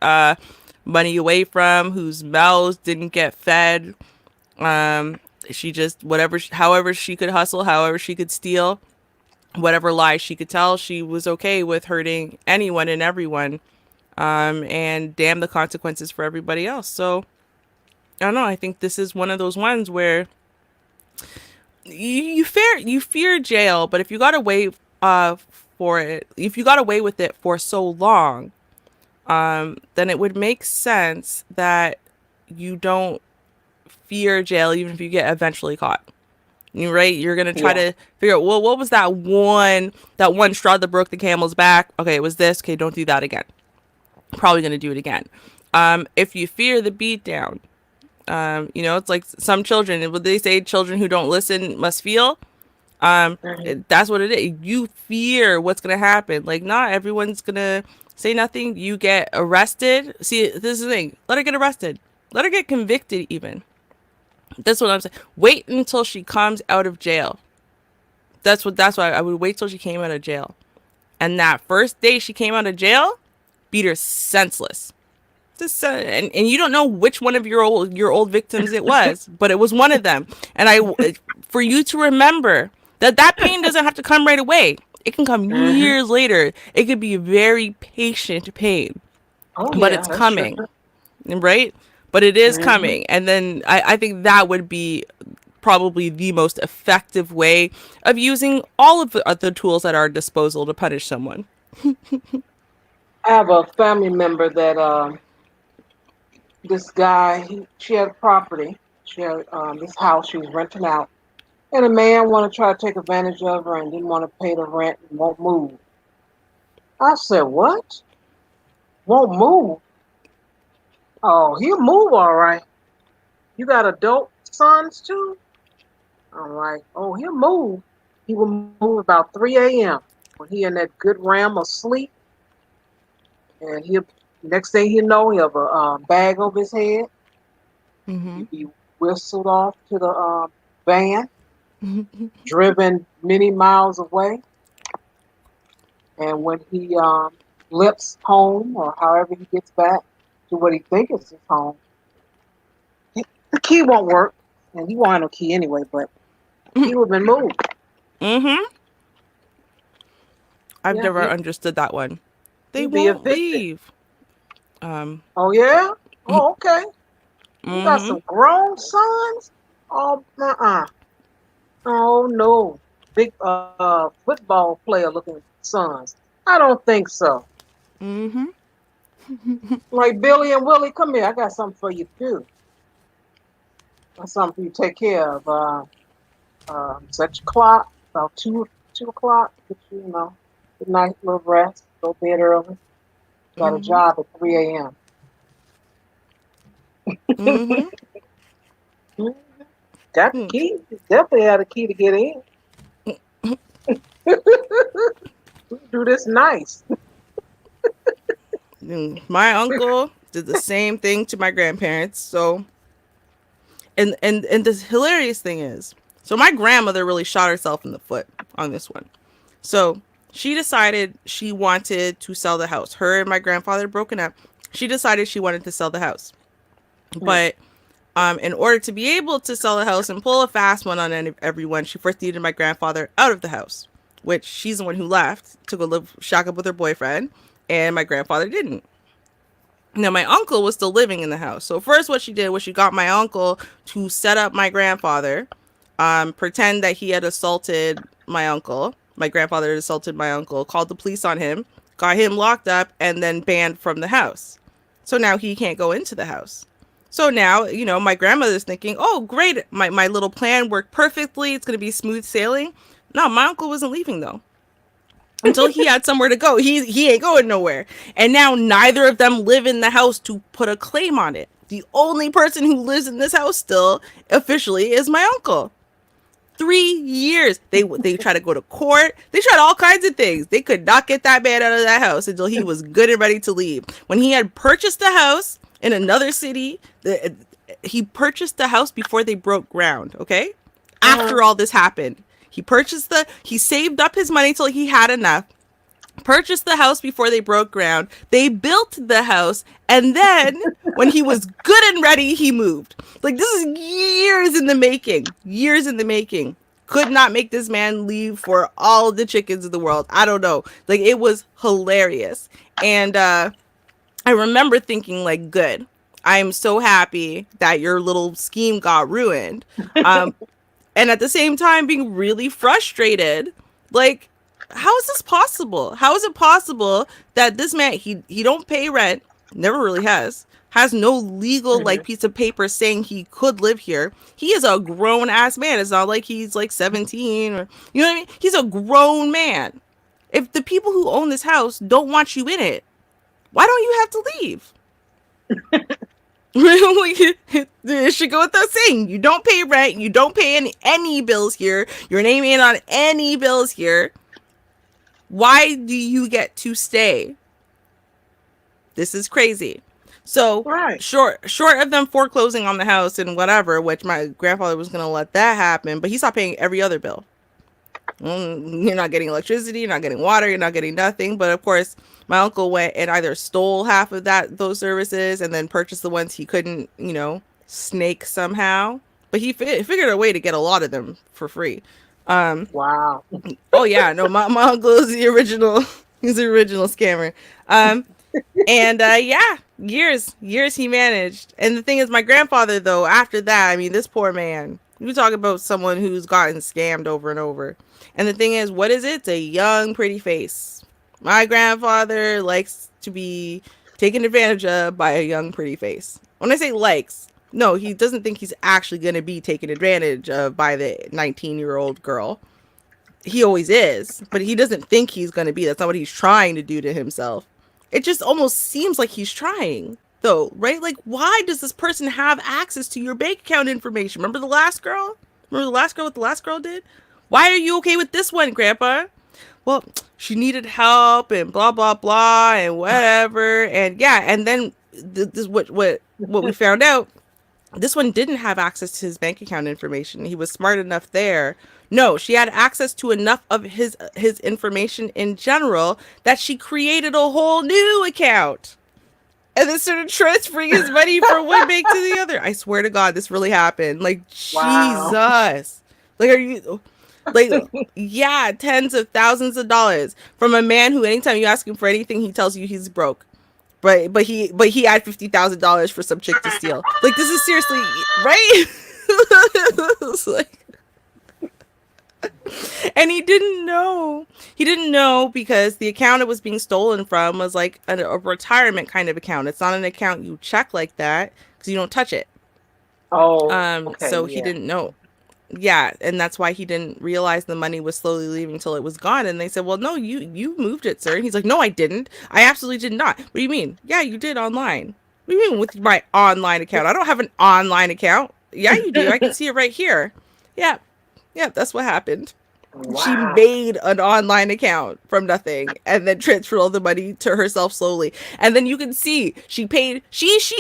money away from, whose mouths didn't get fed. Um, she just however she could hustle, however she could steal, whatever lies she could tell, she was okay with hurting anyone and everyone. And damn the consequences for everybody else. So I don't know. I think this is one of those ones where you fear jail, but if you got away for it, if you got away with it for so long, then it would make sense that you don't fear jail even if you get eventually caught. You right? You're gonna try Yeah. to figure out, well, what was that one straw that broke the camel's back? Okay, it was this. Okay, don't do that again. Probably gonna do it again. If you fear the beatdown, it's like some children. Would they say children who don't listen must feel? Hmm. That's what it is. You fear what's gonna happen. Like, not everyone's gonna say nothing. You get arrested. See, this is the thing. Let her get arrested. Let her get convicted. Even that's what I'm saying. Wait until she comes out of jail. That's why I would wait till she came out of jail. And that first day she came out of jail, beat her senseless. And you don't know which one of your old victims it was, but it was one of them. And for you to remember that pain doesn't have to come right away. It can come Hmm. years later. It could be very patient pain, Oh but yeah, it's that's true. coming, right? But it is Hmm. coming. And then I think that would be probably the most effective way of using all of the tools at our disposal to punish someone. I have a family member that this guy she had property. She had this house she was renting out, and a man wanted to try to take advantage of her and didn't want to pay the rent and won't move. I said, "What? Won't move? Oh, he'll move all right. You got adult sons too? I'm like, oh, he'll move. He will move about 3 a.m. when he in that good realm of sleep, and he'll next thing you know, he have a bag over his head. Mm-hmm. He'll be whistled off to the van, driven many miles away, and when he lips home or however he gets back to what he thinks is his home, the key won't work, and he won't have no key anyway. But he would have been moved. Mm-hmm. I've Yeah, never understood that one. They he'd be won't evicted. leave. Um. Oh yeah. Oh okay. You got Mm-hmm. some grown sons? Oh, uh-uh. Oh, no. Big football player looking sons. I don't think so. Mm-hmm. Like Billy and Willie, come here. I got something for you too. Got something for you to take care of. Set your clock about 2 o'clock. Get you, good night, little rest. Go to bed early. Got a Mm-hmm. job at 3 a.m. Mm-hmm. Got the key. Definitely had a key to get in. Do this nice. My uncle did the same thing to my grandparents. So, and the hilarious thing is, so my grandmother really shot herself in the foot on this one. So she decided she wanted to sell the house. Her and my grandfather broken up. She decided she wanted to sell the house, Mm, but in order to be able to sell the house and pull a fast one on everyone, she first needed my grandfather out of the house, which she's the one who left to go live shack up with her boyfriend, and my grandfather didn't. Now my uncle was still living in the house. So first what she did was she got my uncle to set up my grandfather, pretend that he had assaulted my uncle. My grandfather had assaulted my uncle, called the police on him, got him locked up, and then banned from the house. So now he can't go into the house. So now, my grandmother's thinking, oh, great, my little plan worked perfectly. It's going to be smooth sailing. No, my uncle wasn't leaving though until he had somewhere to go. He ain't going nowhere. And now neither of them live in the house to put a claim on it. The only person who lives in this house still officially is my uncle. 3 years. They try to go to court. They tried all kinds of things. They could not get that man out of that house until he was good and ready to leave. When he had purchased a house in another city, he purchased the house before they broke ground. Okay, Uh-huh. after all this happened, he saved up his money till he had enough, purchased the house before they broke ground. They built the house, and then when he was good and ready, he moved. Like, this is years in the making. Years in the making. Could not make this man leave for all the chickens in the world. I don't know. Like, it was hilarious. And I remember thinking, like, good. I am so happy that your little scheme got ruined. Um, and at the same time being really frustrated. Like, how is this possible? How is it possible that this man, he don't pay rent, never really has no legal like Mhm. piece of paper saying he could live here. He is a grown ass man. It's not like he's like 17 or, you know what I mean? He's a grown man. If the people who own this house don't want you in it, why don't you have to leave? It should go without saying. You don't pay rent. You don't pay any bills here. Your name ain't on any bills here. Why do you get to stay? This is crazy. So Right. short of them foreclosing on the house and whatever, which my grandfather was gonna let that happen, but he stopped paying every other bill. You're not getting electricity, you're not getting water, you're not getting nothing. But of course, my uncle went and either stole half of those services and then purchased the ones he couldn't, snake somehow. But he figured a way to get a lot of them for free. Wow. Oh yeah, no, my uncle is the original. He's the original scammer. Um, and yeah, years he managed. And the thing is, my grandfather though, after that, I mean, this poor man. You talk about someone who's gotten scammed over and over. And the thing is, what is it? It's a young, pretty face. My grandfather likes to be taken advantage of by a young, pretty face. When I say likes, no, he doesn't think he's actually going to be taken advantage of by the 19-year-old girl. He always is, but he doesn't think he's going to be. That's not what he's trying to do to himself. It just almost seems like he's trying, though, right? Like, why does this person have access to your bank account information? Remember the last girl? Remember the last girl, what the last girl did? Why are you okay with this one, Grandpa? Well, she needed help and blah blah blah and whatever. And yeah, and then this what we found out, this one didn't have access to his bank account information. He was smart enough there. No, she had access to enough of his information in general that she created a whole new account and then started transferring his money from one bank to the other. I swear to God, this really happened. Like, Wow. Jesus. Like, are you like, yeah, tens of thousands of dollars from a man who anytime you ask him for anything, he tells you he's broke. But he had $50,000 for some chick to steal. Like, this is seriously right. It's like, and he didn't know. He didn't know because the account it was being stolen from was like a retirement kind of account. It's not an account you check like that because you don't touch it. Oh, okay, So he yeah. didn't know. Yeah, and that's why he didn't realize the money was slowly leaving till it was gone. And they said, "Well, no, you moved it, sir." And he's like, "No, I didn't. I absolutely did not." What do you mean? Yeah, you did online. What do you mean with my online account? I don't have an online account. Yeah, you do. I can see it right here. Yeah, yeah, that's what happened. She Wow. made an online account from nothing and then transferred all the money to herself slowly. And then you can see she paid she was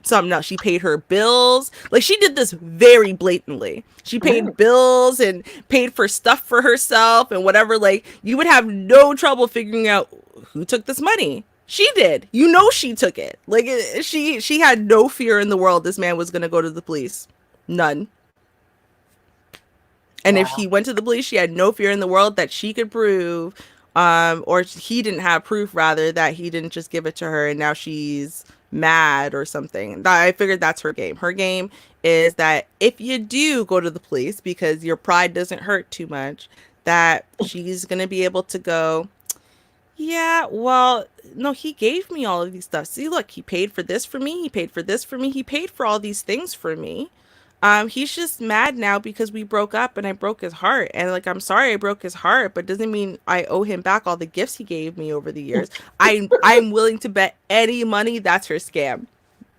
something else. She paid her bills. Like, she did this very blatantly. She paid Mm. bills and paid for stuff for herself and whatever. Like, you would have no trouble figuring out who took this money. She did. You know she took it. Like, she had no fear in the world this man was going to go to the police. None. And if Wow. he went to the police, she had no fear in the world that she could prove, or he didn't have proof, rather, that he didn't just give it to her and now she's mad or something. I figured that's her game. Her game is that if you do go to the police because your pride doesn't hurt too much, that she's going to be able to go, yeah, well, no, he gave me all of these stuff. See, look, he paid for this for me. He paid for this for me. He paid for all these things for me. He's just mad now because we broke up and I broke his heart. And like, I'm sorry I broke his heart, but doesn't mean I owe him back all the gifts he gave me over the years. I'm willing to bet any money that's her scam.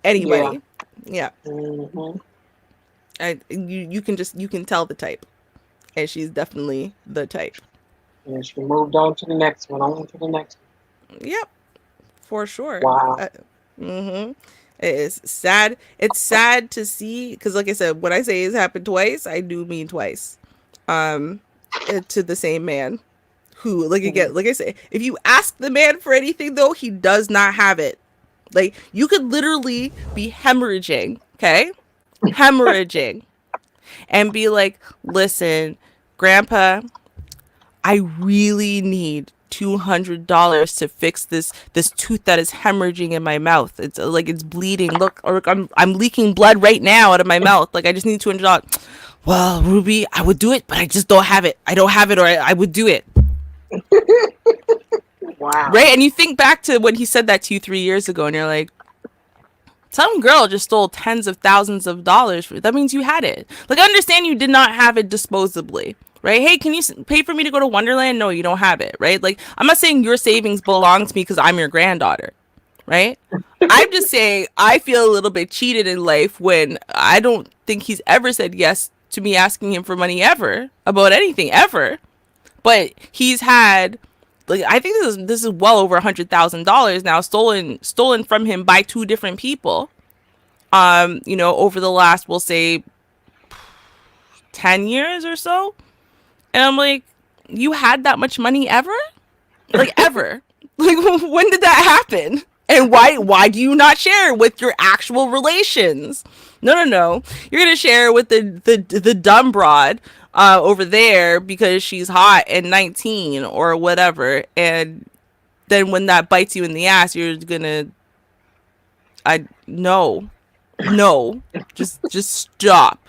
Any Yeah. money. Yeah. Hmm. You can tell the type. And she's definitely the type. And she moved on to the next one, on to the next Yep, for sure. one. Wow. Mm-hmm. It is sad. It's sad to see because, like I said, when I say it's happened twice, I do mean twice. Um, to the same man who, like Mhm. again, like I say, if you ask the man for anything, though, he does not have it. Like you could literally be hemorrhaging, okay, hemorrhaging, and be like, "Listen, Grandpa, I really need $200 to fix this tooth that is hemorrhaging in my mouth. It's like it's bleeding. Look, or I'm leaking blood right now out of my mouth. Like I just need $200. Well, Ruby, I would do it, but I just don't have it. I don't have it, or I would do it. Wow. Right? And you think back to when he said that to you 3 years ago, and you're like, some girl just stole tens of thousands of dollars. That means you had it. Like, I understand you did not have it disposably, right? Hey, can you pay for me to go to Wonderland? No, you don't have it, right? Like, I'm not saying your savings belong to me because I'm your granddaughter, right? I'm just saying I feel a little bit cheated in life when I don't think he's ever said yes to me asking him for money ever about anything ever. But he's had, like, I think this is well over $100,000 now stolen from him by two different people. Over the last, we'll say, 10 years or so. And I'm like, you had that much money ever? Like ever? Like when did that happen? And why do you not share with your actual relations? No, no, no. You're gonna share with the dumb broad over there because she's hot and 19 or whatever. And then when that bites you in the ass, you're gonna I no. No. Just stop.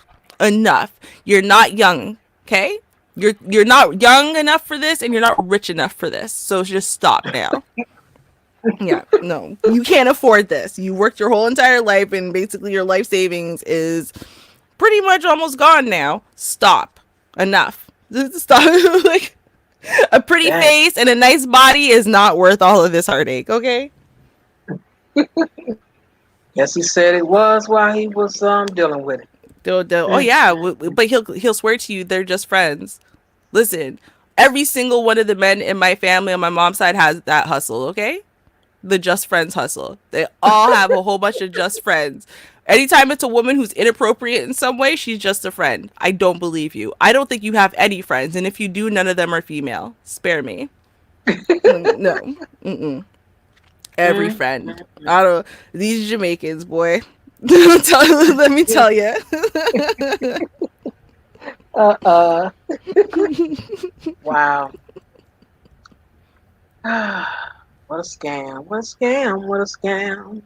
Enough. You're not young, okay? You're not young enough for this and you're not rich enough for this. So just stop now. Yeah, no. You can't afford this. You worked your whole entire life and basically your life savings is pretty much almost gone now. Stop. Enough. Stop. Like a pretty Dang. face and a nice body is not worth all of this heartache, okay? Yes, he said it was while he was dealing with it. Oh Mm. yeah, but he'll swear to you they're just friends. Listen, every single one of the men in my family on my mom's side has that hustle, okay? The just friends hustle. They all have a whole bunch of just friends. Anytime it's a woman who's inappropriate in some way, she's just a friend. I don't believe you. I don't think you have any friends, and if you do, none of them are female. Spare me. No. Mm-mm. Every Mm. friend. Mm. I don't. These Jamaicans, boy. Let me tell you. Uh uh. Wow. What a scam. What a scam. What a scam.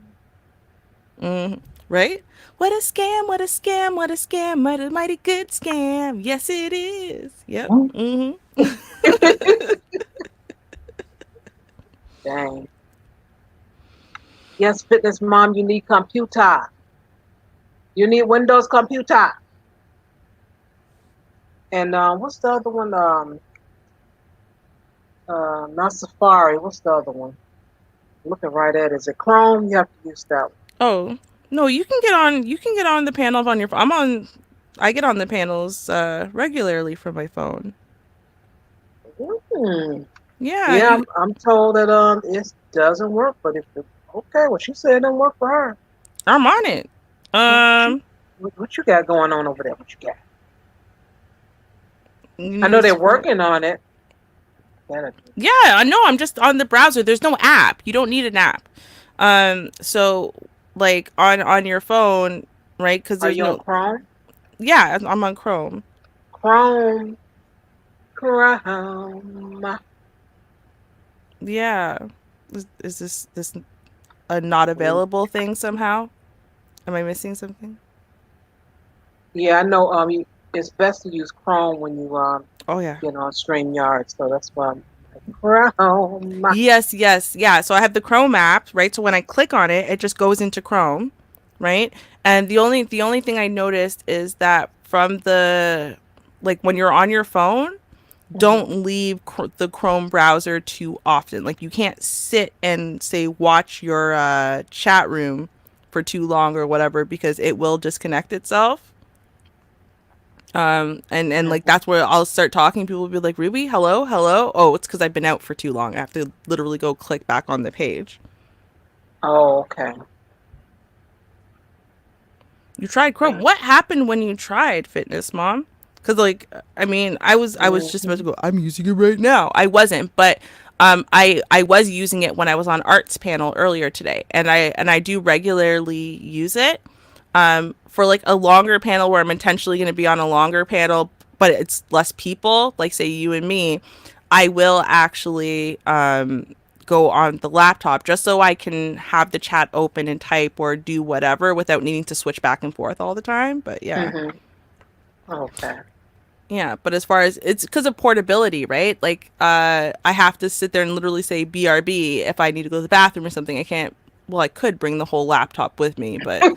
Mm, right? What a scam, what a scam, what a scam, what a mighty good scam. Yes, it is. Yep. Mm. Mm-hmm. Dang. Yes, fitness mom, you need computer. You need Windows computer. And what's the other one? Not Safari. What's the other one? Looking right at it. Is it Chrome? You have to use that Oh, no, you can get on. You can get on the panels on your phone. I'm on. I get on the panels regularly from my phone. one. Hmm. Yeah, Yeah, you. I'm told that it doesn't work, but if it, okay, well she said it didn't work for her. I'm on it. What you Um. what you got going on over there? What you got? You I need know to they're scroll. working on it. Gotta Yeah, I know. I'm just on the browser. There's no app. You don't need an app. So like on your phone, right? Because Are there's you on no. Chrome? Yeah, I'm on Chrome. Chrome, Chrome. Yeah. Is this a not Mm. available thing somehow? Am I missing something? Yeah, I know. It's best to use Chrome when you Oh yeah. get on StreamYard. So that's why I'm like, Chrome. Yes, yes, yeah. So I have the Chrome app, right? So when I click on it, it just goes into Chrome, right? And the only thing I noticed is that from the like when you're on your phone, Hmm. don't leave the Chrome browser too often. Like you can't sit and say watch your chat room for too long or whatever because it will disconnect itself. And like Hmm. that's where I'll start talking. People will be like, "Ruby, hello, hello." Oh, it's because I've been out for too long. I have to literally go click back on the page. Oh, okay. You tried Chrome. What Gotcha. happened when you tried Fitness Mom? Because like I mean, I was just about to Hmm. go. I'm using it right now. I wasn't, but I was using it when I was on Arts panel earlier today, and I do regularly use it for like a longer panel where I'm intentionally going to be on a longer panel, but it's less people. Like say you and me, I will actually go on the laptop just so I can have the chat open and type or do whatever without needing to switch back and forth all the time. But yeah. Hmm. Okay. Yeah, but as far as it's because of portability, right? Like I have to sit there and literally say BRB if I need to go to the bathroom or something. I can't well, I could bring the whole laptop with me, but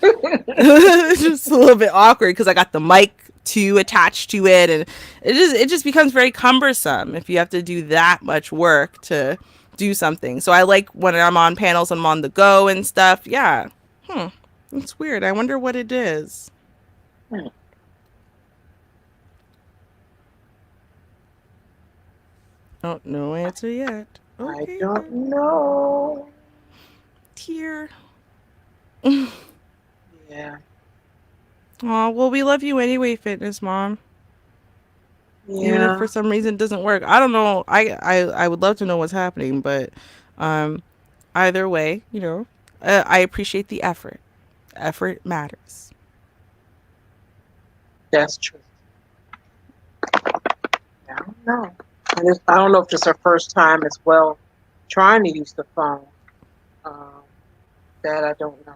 it's just a little bit awkward because I got the mic to attach to it, and it just becomes very cumbersome if you have to do that much work to do something. So I like when I'm on panels, I'm on the go and stuff. Yeah, hmm, it's weird. I wonder what it is. Hmm. Oh, no answer yet. I Okay don't then. know. Tear. Yeah. Oh well, we love you anyway, Fitness Mom. Even if Yeah. for some reason it doesn't work, I don't know. I would love to know what's happening, but um, either way, I appreciate the effort. Effort matters. That's true. I don't know. And I don't know if it's her first time as well trying to use the phone. Um, that I don't know.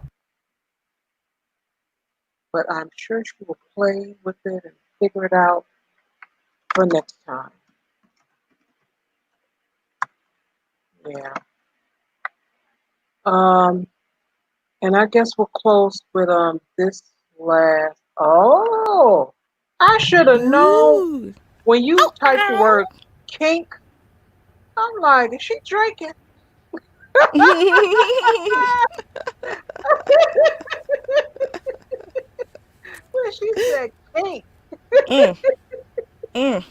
But I'm sure she will play with it and figure it out for next time. Yeah. Um, and I guess we'll close with this last. Oh, I should have known Ooh. when you Oh, type the word kink. I'm like, is she drinking? ow. When she said kink, mm, mm,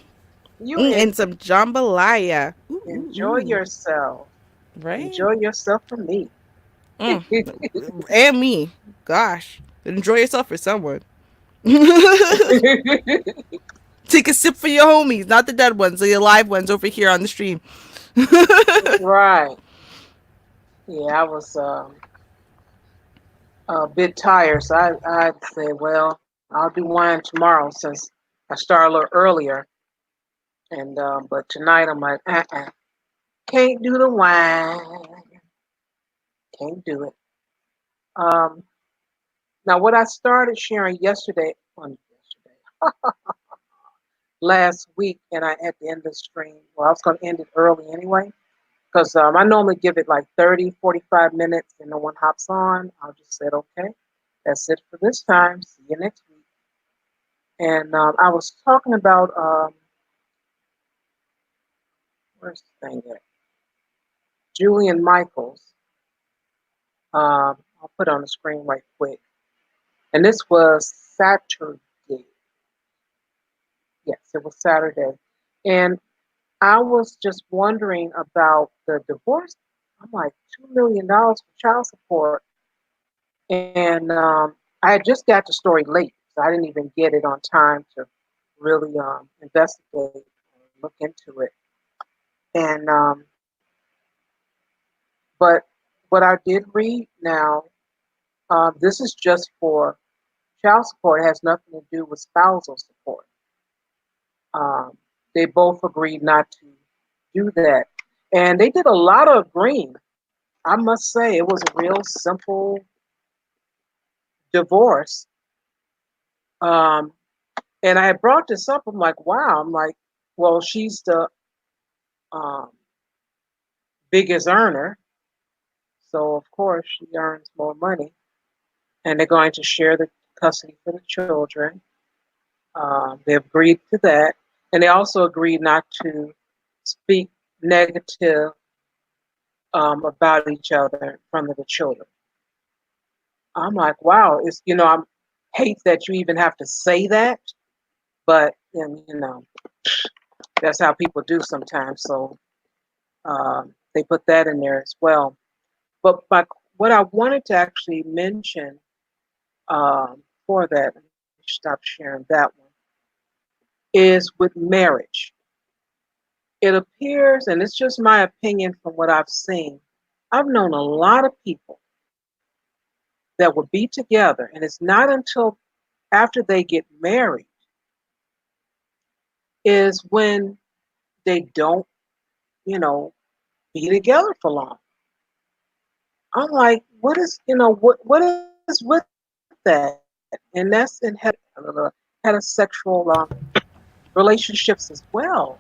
you en- and some jambalaya. Ooh, ooh, enjoy ooh. yourself. Right? Enjoy yourself for me. Mm. And me. Gosh. Enjoy yourself for someone. Take a sip for your homies, not the dead ones, the alive ones over here on the stream. Right. Yeah, I was a bit tired, so I'd say, well, I'll do wine tomorrow since I start a little earlier. And but tonight I'm like, can't do the wine, can't do it. Um, now what I started sharing last week, and I at the end of the stream, well, I was going to end it early anyway, because I normally give it like 30, 45 minutes, and no one hops on. I'll just say, okay, that's it for this time. See you next week. And I was talking about where's the thing at? Julian Michaels. I'll put it on the screen right quick. And this was Saturday. Yes, it was Saturday. And I was just wondering about the divorce. I'm like, $2 million for child support. And I had just got the story late, so I didn't even get it on time to really investigate or look into it. And but what I did read now, this is just for child support. It has nothing to do with spousal support. Um, they both agreed not to do that, and they did a lot of agreeing. I must say, it was a real simple divorce. Um, and I had brought this up. I'm like, wow. I'm like, well, she's the um, biggest earner, so of course she earns more money. and they're going to share the custody for the children. They agreed to that, and they also agreed not to speak negative about each other in front of the children. I'm like, wow, it's I hate that you even have to say that, but and, that's how people do sometimes. So they put that in there as well. But what I wanted to actually mention for that, let me stop sharing that one, is with marriage. It appears, and it's just my opinion from what I've seen, I've known a lot of people that would be together, and it's not until after they get married is when they don't, you know, be together for long. I'm like, what is, what is with that? And that's in heterosexual relationships as well.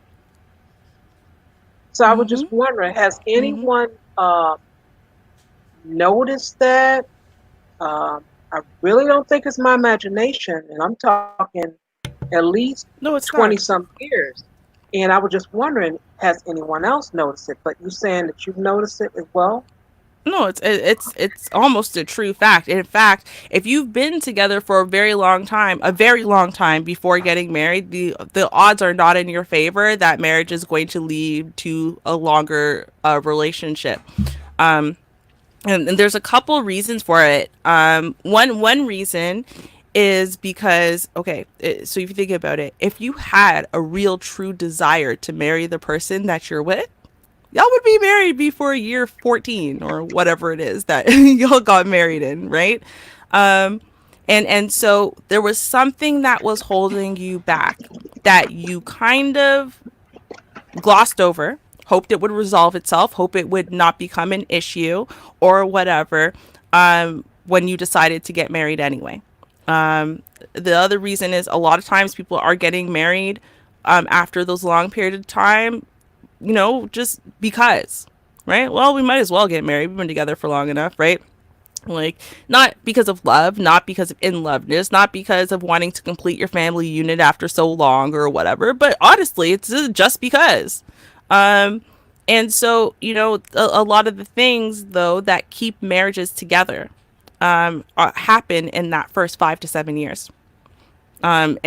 So I was just Mhm. wondering, has Mhm. anyone noticed that? I really don't think it's my imagination, and I'm talking at least No, it's 20 not. some years. And I was just wondering, has anyone else noticed it? But you're saying that you've noticed it as well? No, it's almost a true fact. In fact, if you've been together for a very long time before getting married, the odds are not in your favor that marriage is going to lead to a longer relationship. Um, and there's a couple reasons for it. One reason is because so if you think about it, if you had a real true desire to marry the person that you're with, y'all would be married before year 14 or whatever it is that y'all got married in, right? Um, and so there was something that was holding you back that you kind of glossed over, hoped it would resolve itself, hope it would not become an issue or whatever, when you decided to get married anyway. The other reason is a lot of times people are getting married after those long period of time, just because, right? Well, we might as well get married. We've been together for long enough, right? Like, not because of love, not because of in loveness, not because of wanting to complete your family unit after so long or whatever, but honestly, it's just because. Um, and so, a lot of the things, though, that keep marriages together happen in that first 5 to 7 years. And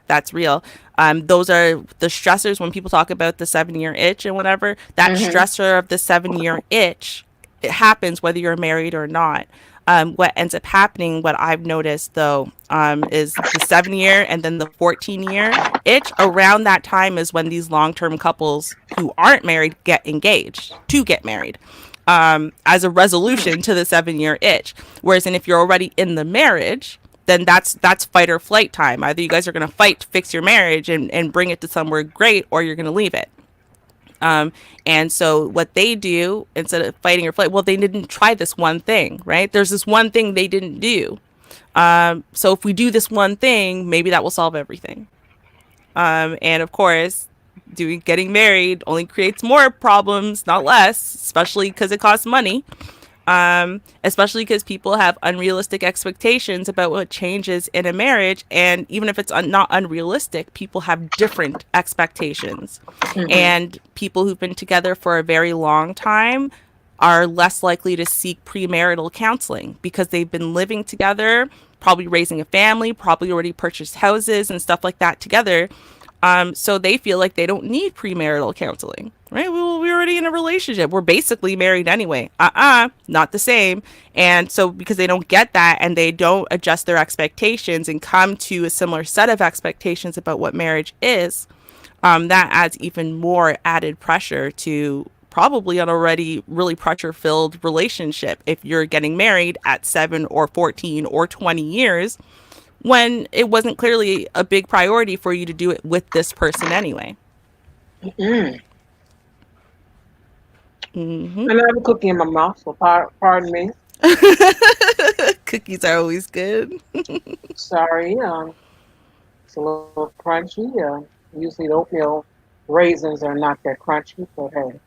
that's real. Those are the stressors when people talk about the 7 year itch and whatever. That Mm-hmm. stressor of the 7 year itch, it happens whether you're married or not. What ends up happening, what I've noticed though, is the 7 year and then the 14 year itch. Around that time is when these long term couples who aren't married get engaged to get married. As a resolution to the 7 year itch. Whereas, and if you're already in the marriage, then that's fight or flight time. Either you guys are going to fight to fix your marriage and bring it to somewhere great, or you're going to leave it. Um, and so what they do instead of fighting or flight, well, they didn't try this one thing, right? There's this one thing they didn't do. So if we do this one thing, maybe that will solve everything. And of course, getting married only creates more problems, not less, especially because it costs money. Especially because people have unrealistic expectations about what changes in a marriage. And even if it's not unrealistic, people have different expectations. Mm-hmm. And people who've been together for a very long time are less likely to seek premarital counseling because they've been living together, probably raising a family, probably already purchased houses and stuff like that together. So they feel like they don't need premarital counseling, right? We're already in a relationship. We're basically married anyway. Not the same. And so because they don't get that and they don't adjust their expectations and come to a similar set of expectations about what marriage is, that adds even more added pressure to probably an already really pressure filled relationship if you're getting married at 7 or 14 or 20 years when it wasn't clearly a big priority for you to do it with this person anyway. Mm-hmm. Hmm. And I have a cookie in my mouth, so pardon me. Cookies are always good. Sorry. It's a little crunchy. Usually the oatmeal raisins are not that crunchy, but hey,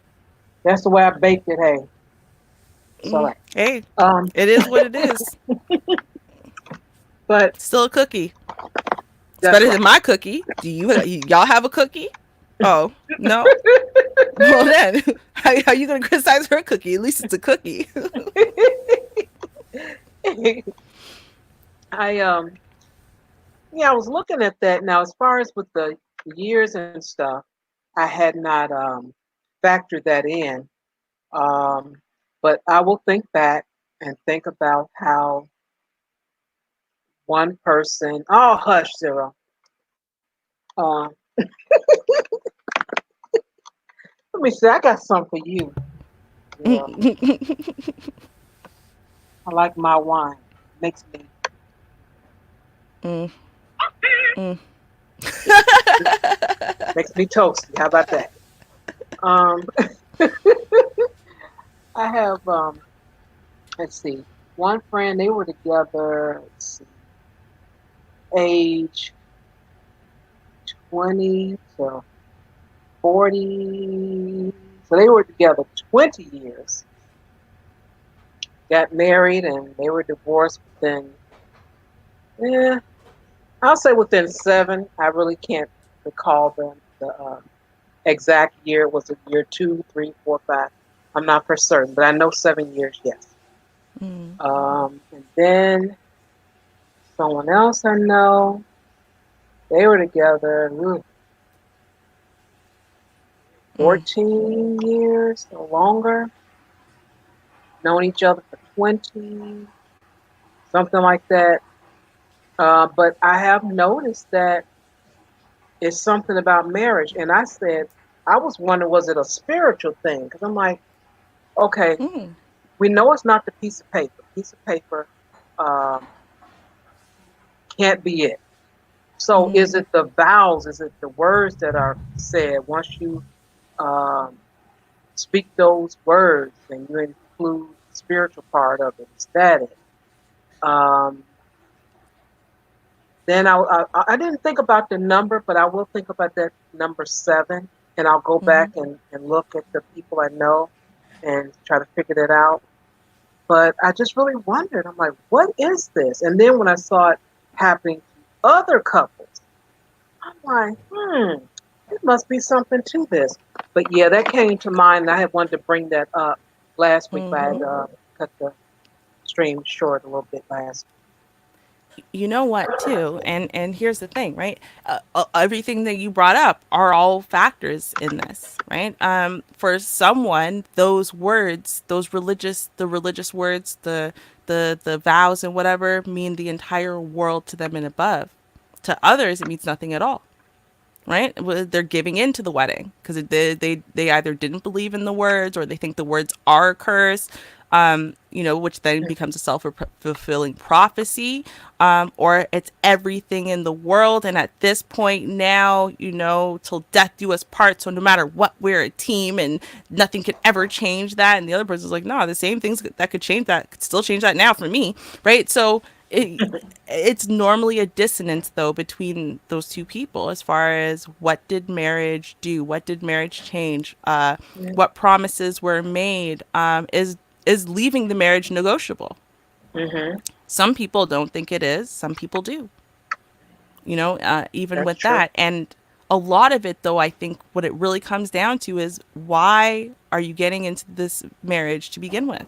that's the way I baked it. Hey, It's all right. Hey, Um, it is what it is. but Still a cookie. It's that's better right. than my cookie. Do y'all have a cookie? Oh no. Well then, how you gonna criticize her cookie? At least it's a cookie. I yeah, I was looking at that now. As far as with the years and stuff, I had not factored that in. Um, but I will think back and think about how one person. Oh, hush, Zero. Uh, let me see. I got something for you, Zero. I like my wine. Makes me Mm, mm, makes me toasty. How about that? Um, I have let's see, one friend. They were together. Let's see, age 20 to 40. So they were together 20 years. Got married and they were divorced within. Yeah, I'll say within seven. I really can't recall the exact year. It was a year two, three, four, five. I'm not for certain, but I know 7 years. Yes. mm, And then someone else I know, they were together mm, 14 years or longer, known each other for 20, something like that. But I have noticed that it's something about marriage. And I said, I was wondering, was it a spiritual thing? Because I'm like, okay, mm, we know it's not the piece of paper. Piece of paper um, can't be it. So is mm, it the vows? Is it the words that are said once you um, speak those words and you include the spiritual part of it? Is that it? Um, then I didn't think about the number, but I will think about that number seven, and I'll go back mm, and look at the people I know and try to figure that out. But I just really wondered. I'm like, what is this? And then when I saw it happening to other couples, I'm like, it must be something to this. But yeah, that came to mind. And I had wanted to bring that up last week, but I had mm. cut the stream short a little bit last You know what too, and here's the thing, right? Everything that you brought up are all factors in this, right? For someone, those words, the religious words, the vows and whatever mean the entire world to them and above. To others, it means nothing at all, right? They're giving in to the wedding because they either didn't believe in the words or they think the words are a curse, which then week. becomes a self-fulfilling prophecy, or it's everything in the world. And at this point now, till death do us part. So no matter what, we're a team and nothing could ever change that. And the other person's like, no, the same things that could change that could still change that now for me, right? So it's normally a dissonance though between those two people as far as what did marriage do, what did marriage change, Yeah. what promises were made, is leaving the marriage negotiable. Hmm. Some people don't think it is, some people do, even That's with true. that. And a lot of it though, I think what it really comes down to is, why are you getting into this marriage to begin with?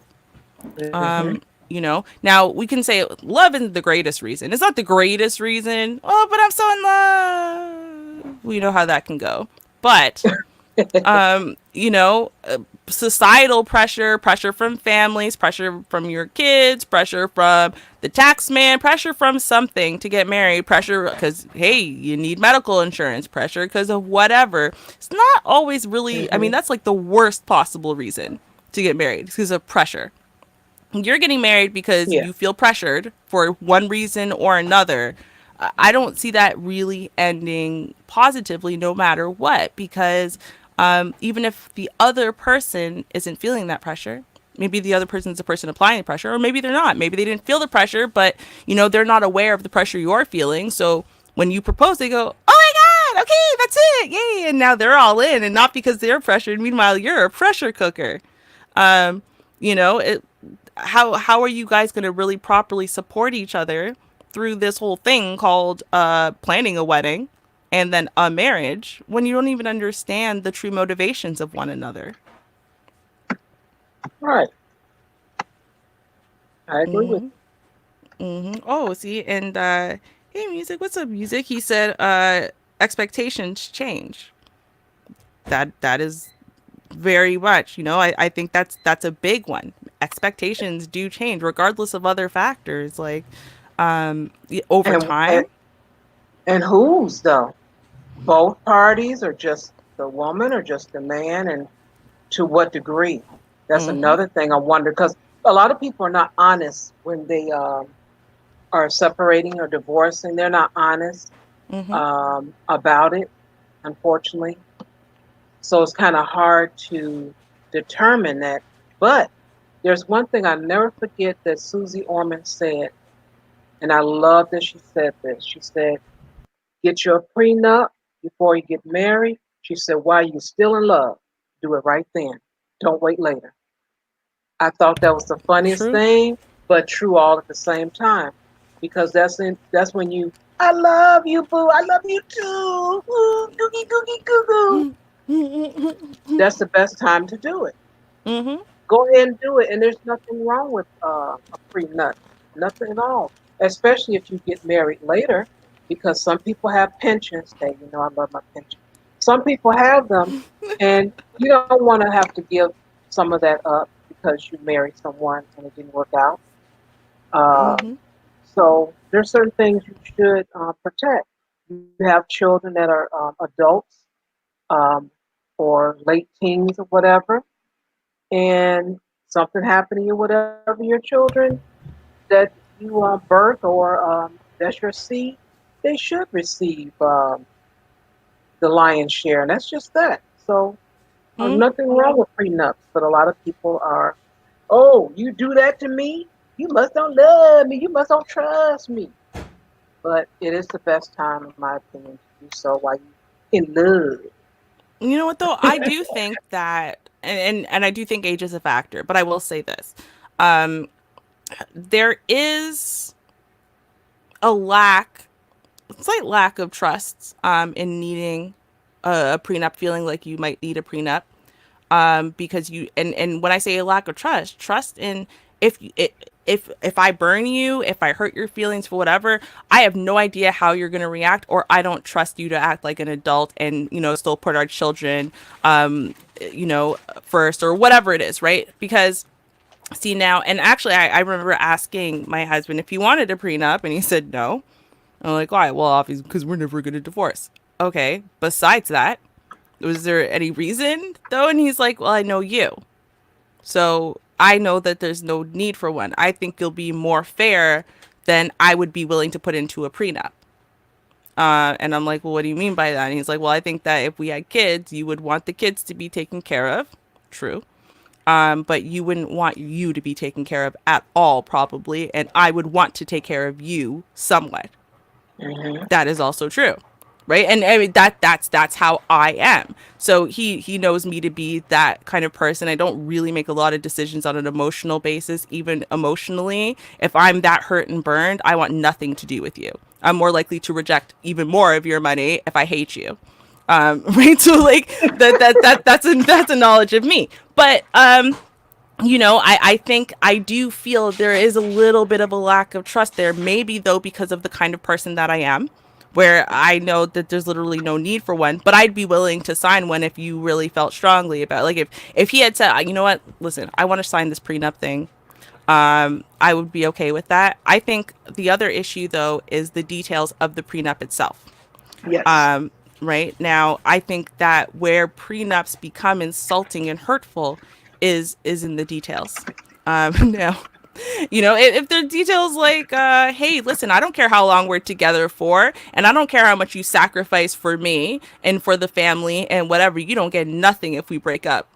Hmm. Now we can say love isn't the greatest reason. It's not the greatest reason. Oh, but I'm so in love. We know how that can go. But um, you know, uh, societal pressure from families, pressure from your kids, pressure from the tax man, pressure from something to get married, pressure because, hey, you need medical insurance, pressure because of whatever. It's not always really, I mean, Hmm. that's like the worst possible reason to get married because of pressure. You're getting married because Yeah. you feel pressured for one reason or another. I don't see that really ending positively no matter what, because even if the other person isn't feeling that pressure, maybe the other person's the person applying the pressure, or maybe they're not. Maybe they didn't feel the pressure, but they're not aware of the pressure you're feeling. So when you propose, they go, "Oh my god, okay, that's it, yay!" And now they're all in, and not because they're pressured. Meanwhile, you're a pressure cooker. Um, You know, how are you guys going to really properly support each other through this whole thing called planning a wedding and then a marriage when you don't even understand the true motivations of one another? Right. I agree with Mm-hmm. Mm-hmm. Oh, see, and hey, music, what's up, music? He said, expectations change. That is very much, I think that's a big one. Expectations do change regardless of other factors, like you. over And time. whose though? Both parties, or just the woman, or just the man, and to what degree? That's Mm-hmm. another thing I wonder, because a lot of people are not honest when they are separating or divorcing. They're not honest Mm-hmm. about it, unfortunately. So it's kind of hard to determine that. But there's one thing I never forget that Susie Orman said, and I love that she said this. She said, "Get your prenup before you get married." She said, "While you're still in love, do it right then. Don't wait later." I thought that was the funniest True. thing, but true all at the same time, because that's when you, "I love you, boo. I love you too. Ooh, googie googie goo goo." That's the best time to do it. Mm-hmm. Go ahead and do it, and there's nothing wrong with a prenup, nothing at all. Especially if you get married later, because some people have pensions. Hey, I love my pension. Some people have them, and you don't want to have to give some of that up because you married someone and it didn't work out. Um, Mm-hmm. so there's certain things you should protect. You have children that are adults, um, or late teens or whatever, and something happening or whatever, your children that you birth, or that's your seed, they should receive the lion's share, and that's just that. So nothing wrong with prenups, but a lot of people are, "Oh, you do that to me? You must don't love me. You must don't trust me." But it is the best time, in my opinion, to do so while you in love. You know what though? I do think that, and I do think age is a factor, but I will say this. Um, there is a slight lack of trust in needing a prenup, feeling like you might need a prenup, because and when I say a lack of trust in, if if I burn you, if I hurt your feelings for whatever, I have no idea how you're going to react, or I don't trust you to act like an adult and still put our children first, or whatever it is, right? Because see now, and actually I remember asking my husband if he wanted a prenup, and he said no. I'm like, why? Well, obviously because we're never going to divorce. Okay, besides that, was there any reason though? And he's like, well, I know you, so I know that there's no need for one. I think you'll be more fair than I would be willing to put into a prenup. And I'm like, well, what do you mean by that? And he's like, well, I think that if we had kids, you would want the kids to be taken care of. True. But you wouldn't want you to be taken care of at all, probably. And I would want to take care of you somewhat. Hmm. That is also true, right? And I mean that's how I am. So he knows me to be that kind of person. I don't really make a lot of decisions on an emotional basis. Even emotionally, if I'm that hurt and burned, I want nothing to do with you. I'm more likely to reject even more of your money if I hate you. Right, so like that's a knowledge of me. But I think I do feel there is a little bit of a lack of trust there. Maybe, though, because of the kind of person that I am, where I know that there's literally no need for one, but I'd be willing to sign one if you really felt strongly about it. Like if he had said, you know what, listen, I want to sign this prenup thing, I would be okay with that. I think the other issue, though, is the details of the prenup itself. Yes. Um, right now, I think that where prenups become insulting and hurtful is in the details. Now, if there are details like, hey, listen, I don't care how long we're together for, and I don't care how much you sacrifice for me and for the family and whatever, you don't get nothing if we break up.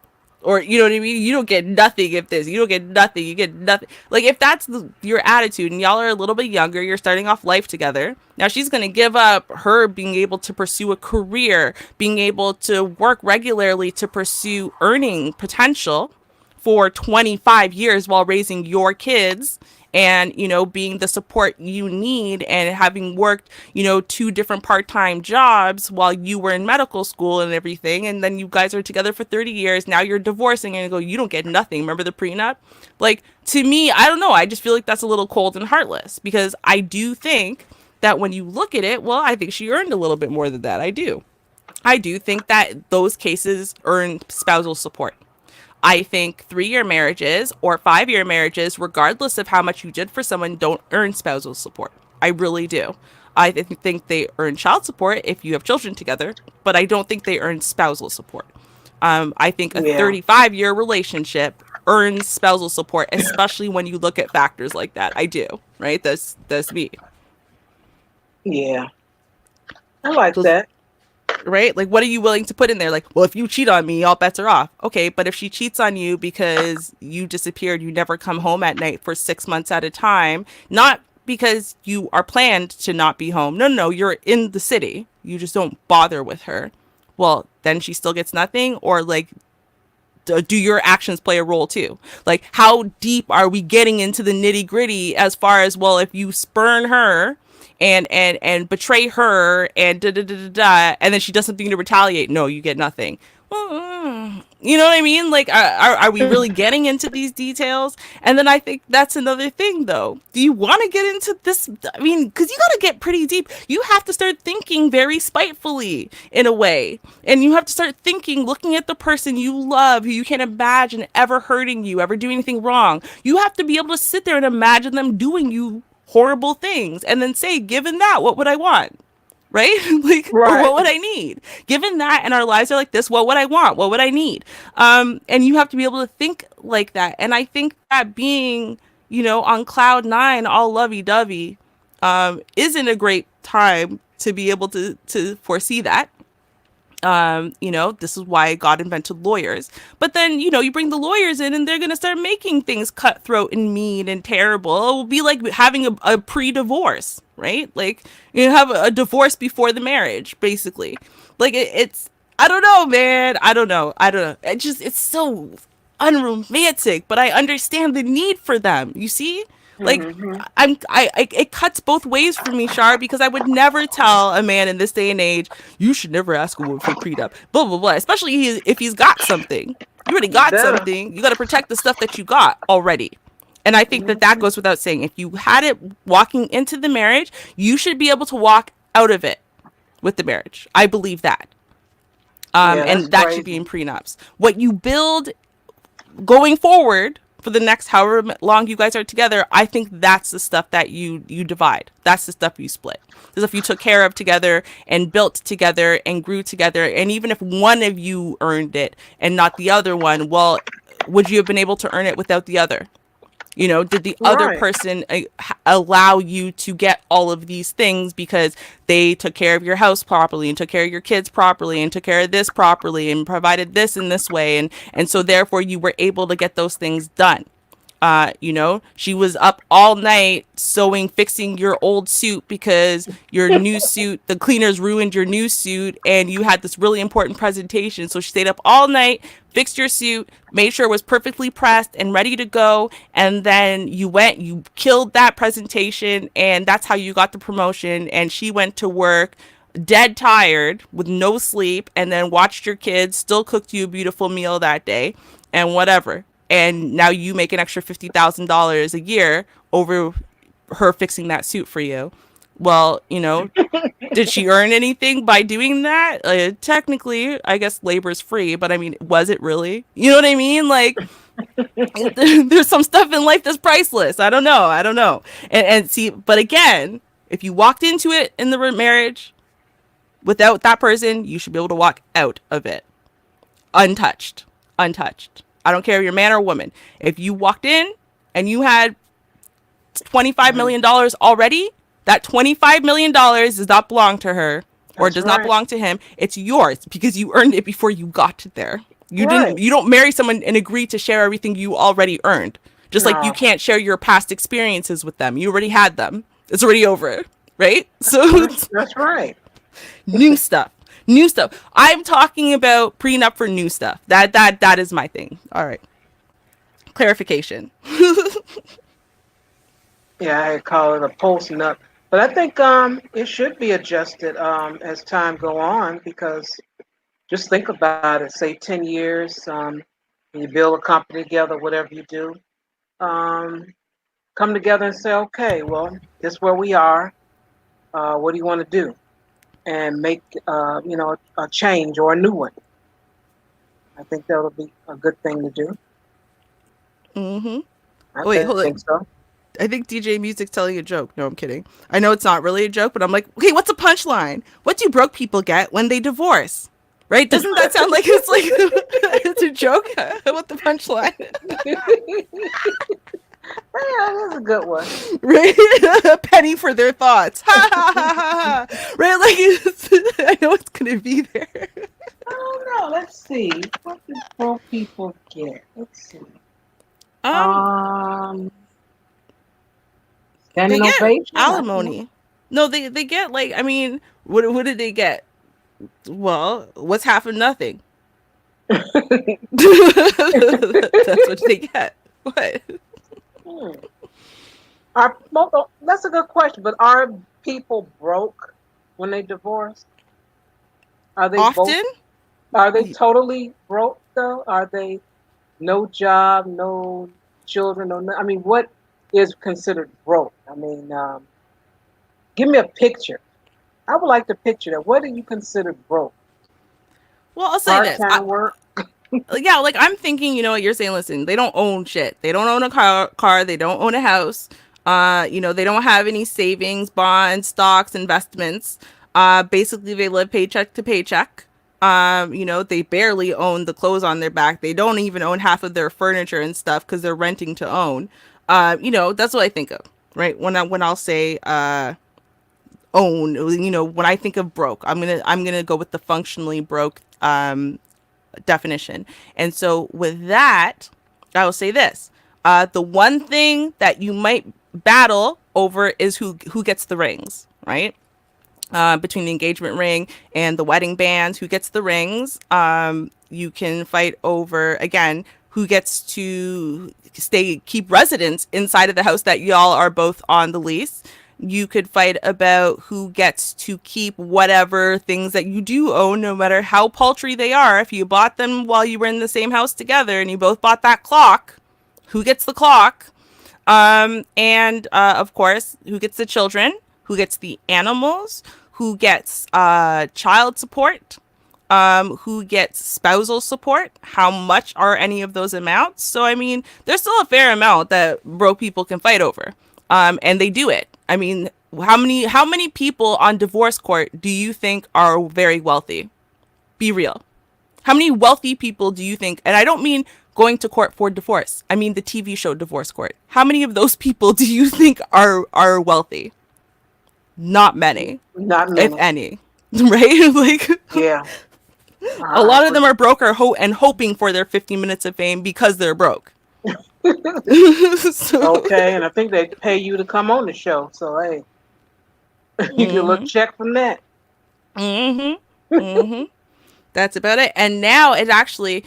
Or you know what I mean? You don't get nothing if this. You don't get nothing. You get nothing. Like if that's your attitude, and y'all are a little bit younger, you're starting off life together. Now she's gonna give up her being able to pursue a career, being able to work regularly to pursue earning potential for 25 years while raising your kids and being the support you need, and having worked two different part-time jobs while you were in medical school and everything, and then you guys are together for 30 years. Now you're divorcing and you go, you don't get nothing. Remember the prenup? Like, to me, I don't know, I just feel like that's a little cold and heartless, because I do think that when you look at it, well, I think she earned a little bit more than that. I do think that those cases earn spousal support. I think 3-year marriages or 5-year marriages, regardless of how much you did for someone, don't earn spousal support. I really do. I think they earn child support if you have children together, but I don't think they earn spousal support. I think a Yeah. 35-year relationship earns spousal support, especially when you look at factors like that. I do, right? That's me. Yeah. I like So, that. right? Like, what are you willing to put in there? Like, well, if you cheat on me, all bets are off. Okay, but if she cheats on you because you disappeared, you never come home at night for 6 months at a time, not because you are planned to not be home. No, no, no, you're in the city. You just don't bother with her. Well, then she still gets nothing, or like, do your actions play a role too? Like, how deep are we getting into the nitty gritty as far as, well, if you spurn her and betray her and da da da da da, and then she does something to retaliate, no, you get nothing. You know what I mean? Like, are we really getting into these details? And then I think that's another thing, though. Do you want to get into this? I mean, because you got to get pretty deep. You have to start thinking very spitefully in a way. And you have to start thinking, looking at the person you love, who you can't imagine ever hurting you, ever doing anything wrong. You have to be able to sit there and imagine them doing you horrible things and then say, given that, what would I want? Right? Like, or Right. what would I need? Given that, and our lives are like this, what would I want? What would I need? And you have to be able to think like that. And I think that being, on cloud nine, all lovey dovey, isn't a great time to be able to foresee that. This is why God invented lawyers. But then, you bring the lawyers in and they're going to start making things cutthroat and mean and terrible. It will be like having a pre-divorce, right? Like, you have a divorce before the marriage, basically. Like, it's, I don't know, man. I don't know. It's so unromantic, but I understand the need for them. You see? Like, Hmm. it cuts both ways for me, Shar, because I would never tell a man in this day and age, you should never ask a woman for prenup, blah blah blah. Especially if he's got something, you already You got better. something. You got to protect the stuff that you got already. And I think that Hmm. goes without saying. If you had it walking into the marriage, you should be able to walk out of it with the marriage. I believe that. Yeah, that's And that should be crazy. in prenups. What you build going forward for the next however long you guys are together, I think that's the stuff that you divide. That's the stuff you split. The stuff you took care of together and built together and grew together. And even if one of you earned it and not the other one, well, would you have been able to earn it without the other? Did the other Right. person allow you to get all of these things because they took care of your house properly and took care of your kids properly and took care of this properly and provided this in this way, and so therefore you were able to get those things done. She was up all night sewing, fixing your old suit because your new suit, the cleaners ruined your new suit, and you had this really important presentation. So she stayed up all night, fixed your suit, made sure it was perfectly pressed and ready to go. And then you killed that presentation, and that's how you got the promotion. And she went to work dead tired with no sleep, and then watched your kids, still cooked you a beautiful meal that day, and whatever. And now you make an extra $50,000 a year over her fixing that suit for you. Well, did she earn anything by doing that? Technically, I guess labor's free, but I mean, was it really? You know what I mean? Like, there's some stuff in life that's priceless. I don't know. I don't know. And see, but again, if you walked into it in the marriage without that person, you should be able to walk out of it untouched. Untouched. I don't care if you're a man or woman. If you walked in and you had $25 Hmm. million already, that $25 million does not belong to her or That's does not right. belong to him. It's yours because you earned it before you got there. Right. You don't marry someone and agree to share everything you already earned. Just like you No. can't share your past experiences with them. You already had them. It's already over, right? So That's right. new stuff. New stuff. I'm talking about prenup for new stuff. That is my thing. All right. clarification. Yeah, I call it a post nut. But I think it should be adjusted as time go on because just think about it. Say 10 years, you build a company together, whatever you do. Um, Come together and say, okay, well, this is where we are. What do you want to do? And make a change or a new one. I think that'll be a good thing to do. Mm-hmm. I Oh, wait, think hold so. on. I think DJ Music's telling a joke. No, I'm kidding. I know it's not really a joke, but I'm like, okay, what's a punchline? What do broke people get when they divorce? Right? Doesn't that sound like it's like it's a joke? What the punchline? Yeah, that's a good one. Right? A penny for their thoughts. Ha ha ha ha ha. Right? Like I know it's gonna be there. I don't know. Let's see. What do broke people get? Let's see. Um, Um, they Standing get ovation. I don't know. alimony. No, they get like I mean, what did they get? Well, what's half of nothing? That's what they get. What? Hmm. That's a good question. But are people broke when they divorce? Are they both? Often? Are they totally broke though? Are they no job, no children, no? I mean, what is considered broke? I mean, give me a picture. I would like to picture that. What do you consider broke? Well, I'll say Part this. time work? Yeah, like I'm thinking, you know what you're saying, listen, they don't own shit. They don't own a car, they don't own a house. They don't have any savings, bonds, stocks, investments. Basically they live paycheck to paycheck. They barely own the clothes on their back. They don't even own half of their furniture and stuff because they're renting to own. That's what I think of, right? When I'll say own, when I think of broke, I'm gonna go with the functionally broke definition. And so with that, I will say this. The one thing that you might battle over is who gets the rings, right? Between the engagement ring and the wedding bands, who gets the rings. You can fight over again who gets to keep residence inside of the house that y'all are both on the lease. You could fight about who gets to keep whatever things that you do own, no matter how paltry they are. If you bought them while you were in the same house together and you both bought that clock, who gets the clock? And Of course, who gets the children? Who gets the animals? Who gets child support? Who gets spousal support? How much are any of those amounts? So, I mean, there's still a fair amount that broke people can fight over. And they do it. I mean, how many people on divorce court do you think are very wealthy? Be real. How many wealthy people do you think, and I don't mean going to court for divorce, I mean the TV show Divorce Court. How many of those people do you think are wealthy? Not many, Not if many. any. Right? Like Yeah, a I lot of them agree. are broke and hoping for their 15 minutes of fame because they're broke. So, Okay, and I think they pay you to come on the show. So hey, you get a little mhm. check from that. Mhm. Mhm. That's about it. And now it actually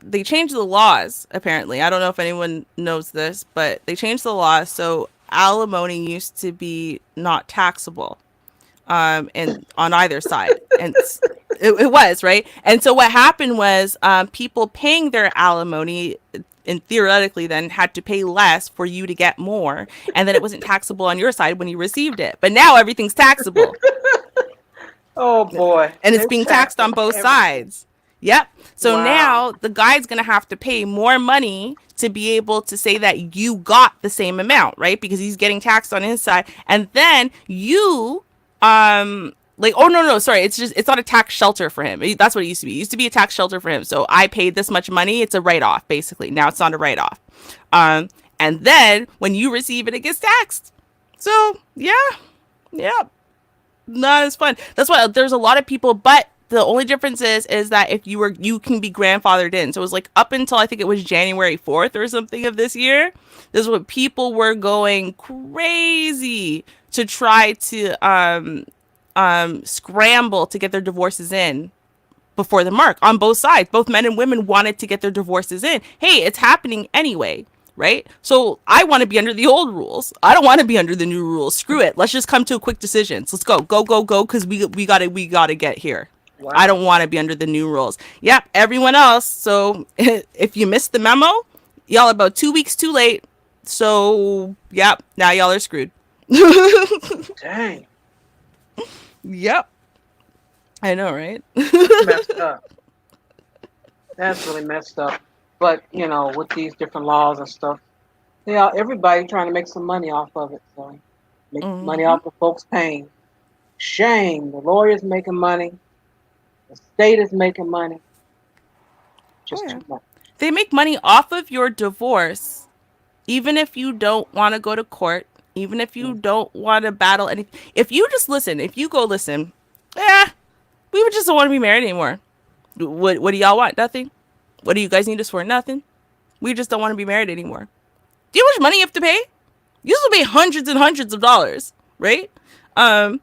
they changed the laws apparently. I don't know if anyone knows this, but they changed the laws so alimony used to be not taxable and on either side. And it was, right? And so what happened was people paying their alimony and theoretically then had to pay less for you to get more, and then it wasn't taxable on your side when you received it. But now everything's taxable, Oh boy, and it's they're being taxed on taxing both everything. sides. Yep. So Wow. now the guy's going to have to pay more money to be able to say that you got the same amount, right? Because he's getting taxed on his side. And then you like, oh no, sorry, it's not a tax shelter for him. That's what it used to be. It used to be a tax shelter for him. So I paid this much money, it's a write-off basically. Now it's not a write-off. And then when you receive it, it gets taxed. So, yeah. Yeah, not as fun. That's why there's a lot of people, but the only difference is that if you can be grandfathered in. So it was like up until I think it was January 4th or something of this year. This is what people were going crazy to try to scramble to get their divorces in before the mark on both sides. Both men and women wanted to get their divorces in. Hey, it's happening anyway, right? So I want to be under the old rules. I don't want to be under the new rules. Screw it. Let's just come to a quick decisions. Let's go, go, go, go, because we gotta get here. I Wow. don't want to be under the new rules. Yep, everyone else. So if you missed the memo, y'all about 2 weeks too late. So yep, now y'all are screwed. Dang. Yep, I know, right? That's messed up. That's really messed up. But, with these different laws and stuff, yeah, everybody trying to make some money off of it. So make money Mm-hmm. off of folks' pain. Shame. The lawyer's making money. The state is making money. Oh Just yeah, too much. they make money off of your divorce, even if you don't want to go to court, even if you Mm. don't want to battle anything. If you just listen, if you go listen, yeah, we would just don't want to be married anymore. What do y'all want? Nothing. What do you guys need us for? Nothing. We just don't want to be married anymore. Do you know how much money you have to pay? You used to pay hundreds and hundreds of dollars, right? Um,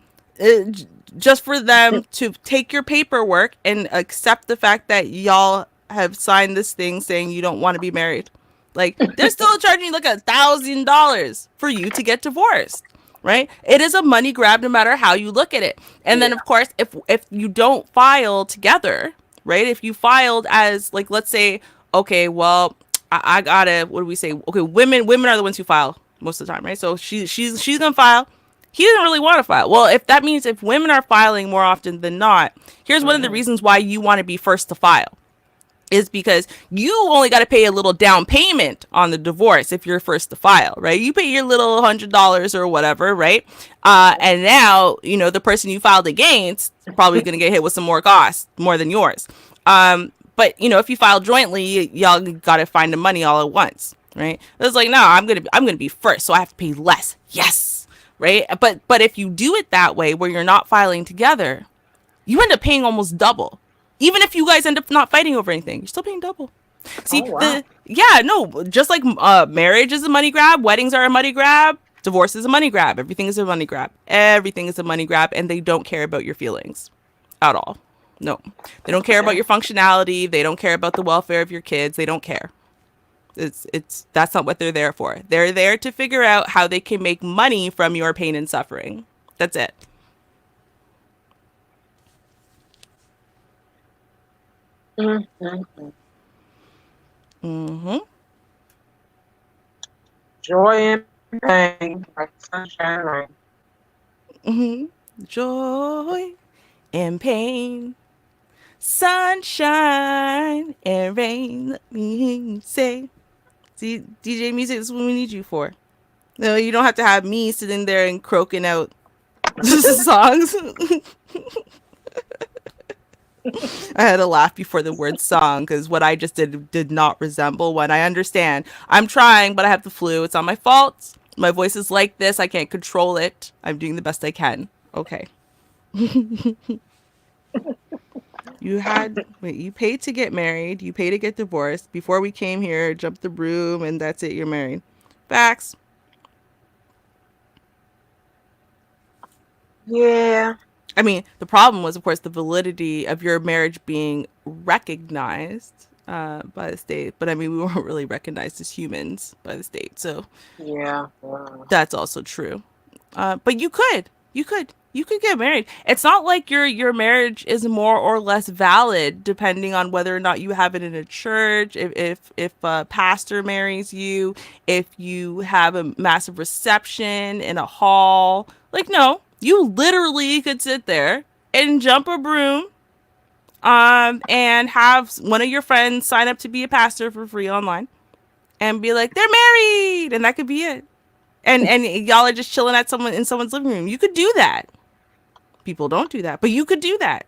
just for them to take your paperwork and accept the fact that y'all have signed this thing saying you don't want to be married. Like they're still charging you like $1,000 for you to get divorced, right? It is a money grab no matter how you look at it. And then Yeah. of course, if you don't file together, right? If you filed as like let's say, okay, well, I gotta what do we say? Okay, women are the ones who file most of the time, right? So she's gonna file. He doesn't really want to file. Well, if that means if women are filing more often than not, here's one of the Hmm. reasons why you want to be first to file is because you only got to pay a little down payment on the divorce if you're first to file, right? You pay your little $100 or whatever, right? And now, the person you filed against probably going to get hit with some more costs, more than yours. But if you file jointly, y'all got to find the money all at once, right? It's like, no, I'm gonna be first, so I have to pay less. Yes, right? But if you do it that way, where you're not filing together, you end up paying almost double. Even if you guys end up not fighting over anything, you're still paying double. Oh, See, wow. just like marriage is a money grab, weddings are a money grab, divorce is a money grab, everything is a money grab. Everything is a money grab, and they don't care about your feelings at all. No. They don't care about Okay. your functionality, they don't care about the welfare of your kids, they don't care. It's that's not what they're there for. They're there to figure out how they can make money from your pain and suffering. That's it. Mm-hmm. Mhm. Joy and pain, like sunshine and rain. Mhm. Joy and pain, sunshine and rain. Let me say, see, DJ music is what we need you for. No, you don't have to have me sitting there and croaking out songs. I had to laugh before the word song because what I just did not resemble one. I understand. I'm trying, but I have the flu. It's not my fault. My voice is like this. I can't control it. I'm doing the best I can. Okay. You paid to get married, you paid to get divorced. Before we came here, jumped the broom, and that's it, you're married. Facts. Yeah. I mean, the problem was, of course, the validity of your marriage being recognized by the state. But I mean, we weren't really recognized as humans by the state. So Yeah. that's also true. But you could get married. It's not like your marriage is more or less valid depending on whether or not you have it in a church. If a pastor marries you, if you have a massive reception in a hall, like no, you literally could sit there and jump a broom. And have one of your friends sign up to be a pastor for free online and be like, they're married, and that could be it. And y'all are just chilling at someone in someone's living room. You could do that. People don't do that, but you could do that.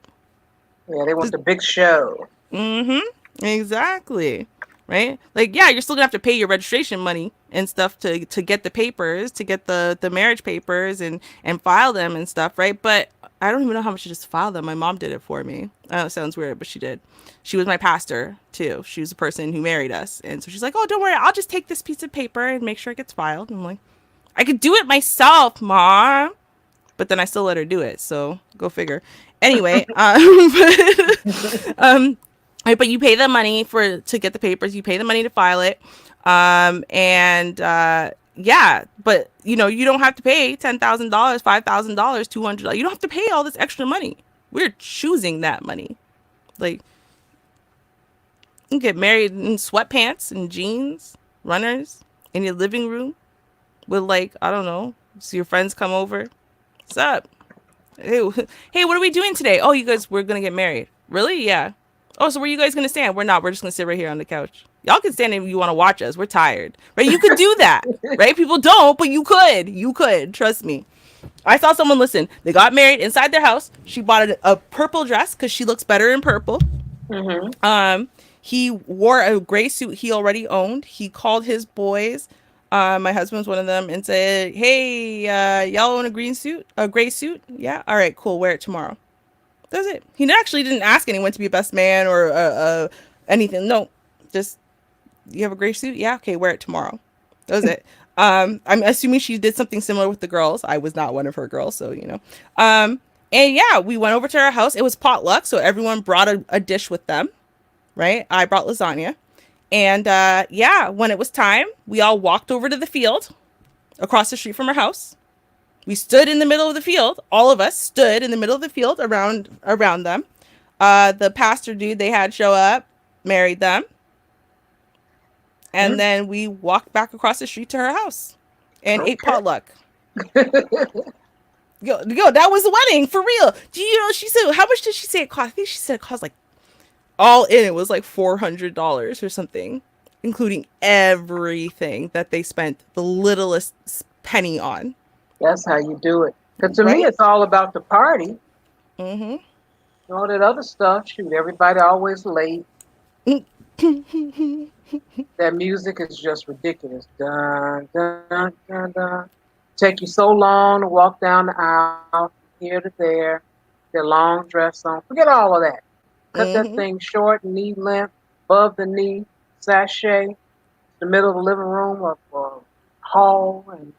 Yeah, they want the big show. Mm-hmm. Exactly. Right? Like, yeah, you're still gonna have to pay your registration money and stuff to get the papers, to get the marriage papers and file them and stuff, right? But I don't even know how much to just file them. My mom did it for me. I know it sounds weird, but she did. She was my pastor too. She was the person who married us, and so she's like, "Oh, don't worry, I'll just take this piece of paper and make sure it gets filed." And I'm like, "I could do it myself, mom." but then I still let her do it. So go figure. Anyway, um, right, but you pay the money for to get the papers. You pay the money to file it, and yeah, but you don't have to pay $10,000, $5,000, $200. You don't have to pay all this extra money. We're choosing that money. Like you can get married in sweatpants and jeans, runners, in your living room with like I don't know. So your friends come over. What's up? Hey, hey, what are we doing today? Oh, you guys, we're gonna get married. Really? Yeah. Oh, so where are you guys gonna stand? We're not. We're just gonna sit right here on the couch. Y'all can stand if you want to watch us. We're tired, right? You could do that, right? People don't, but you could. You could. Trust me. I saw someone listen. They got married inside their house. She bought a purple dress because she looks better in purple. Mm-hmm. Um, he wore a gray suit he already owned. He called his boys. My husband's one of them, and said, "Hey, y'all own a green suit, a gray suit? Yeah, all right, cool. Wear it tomorrow." That's it. He actually didn't ask anyone to be a best man or anything. No, just you have a gray suit. Yeah, okay, wear it tomorrow. That was it. I'm assuming she did something similar with the girls. I was not one of her girls, so you know. And yeah, we went over to our house. It was potluck, so everyone brought a dish with them. Right? I brought lasagna. And yeah, when it was time, we all walked over to the field across the street from our house. We stood in the middle of the field. All of us stood in the middle of the field around them. The pastor dude they had show up, married them, and then we walked back across the street to her house and ate Okay. potluck. Yo, that was the wedding for real. Do you know? She said, how much did she say it cost? I think she said it cost like all in. It was like $400 or something, including everything that they spent the littlest penny on. That's how you do it. Because to me, Right? it's all about the party. Mm-hmm. All that other stuff, shoot, everybody always late. That music is just ridiculous. Dun, dun, dun, dun. Take you so long to walk down the aisle, from here to there, their long dress on. Forget all of that. Cut that Mm-hmm. thing short, knee length, above the knee, sachet, the middle of the living room or hall, and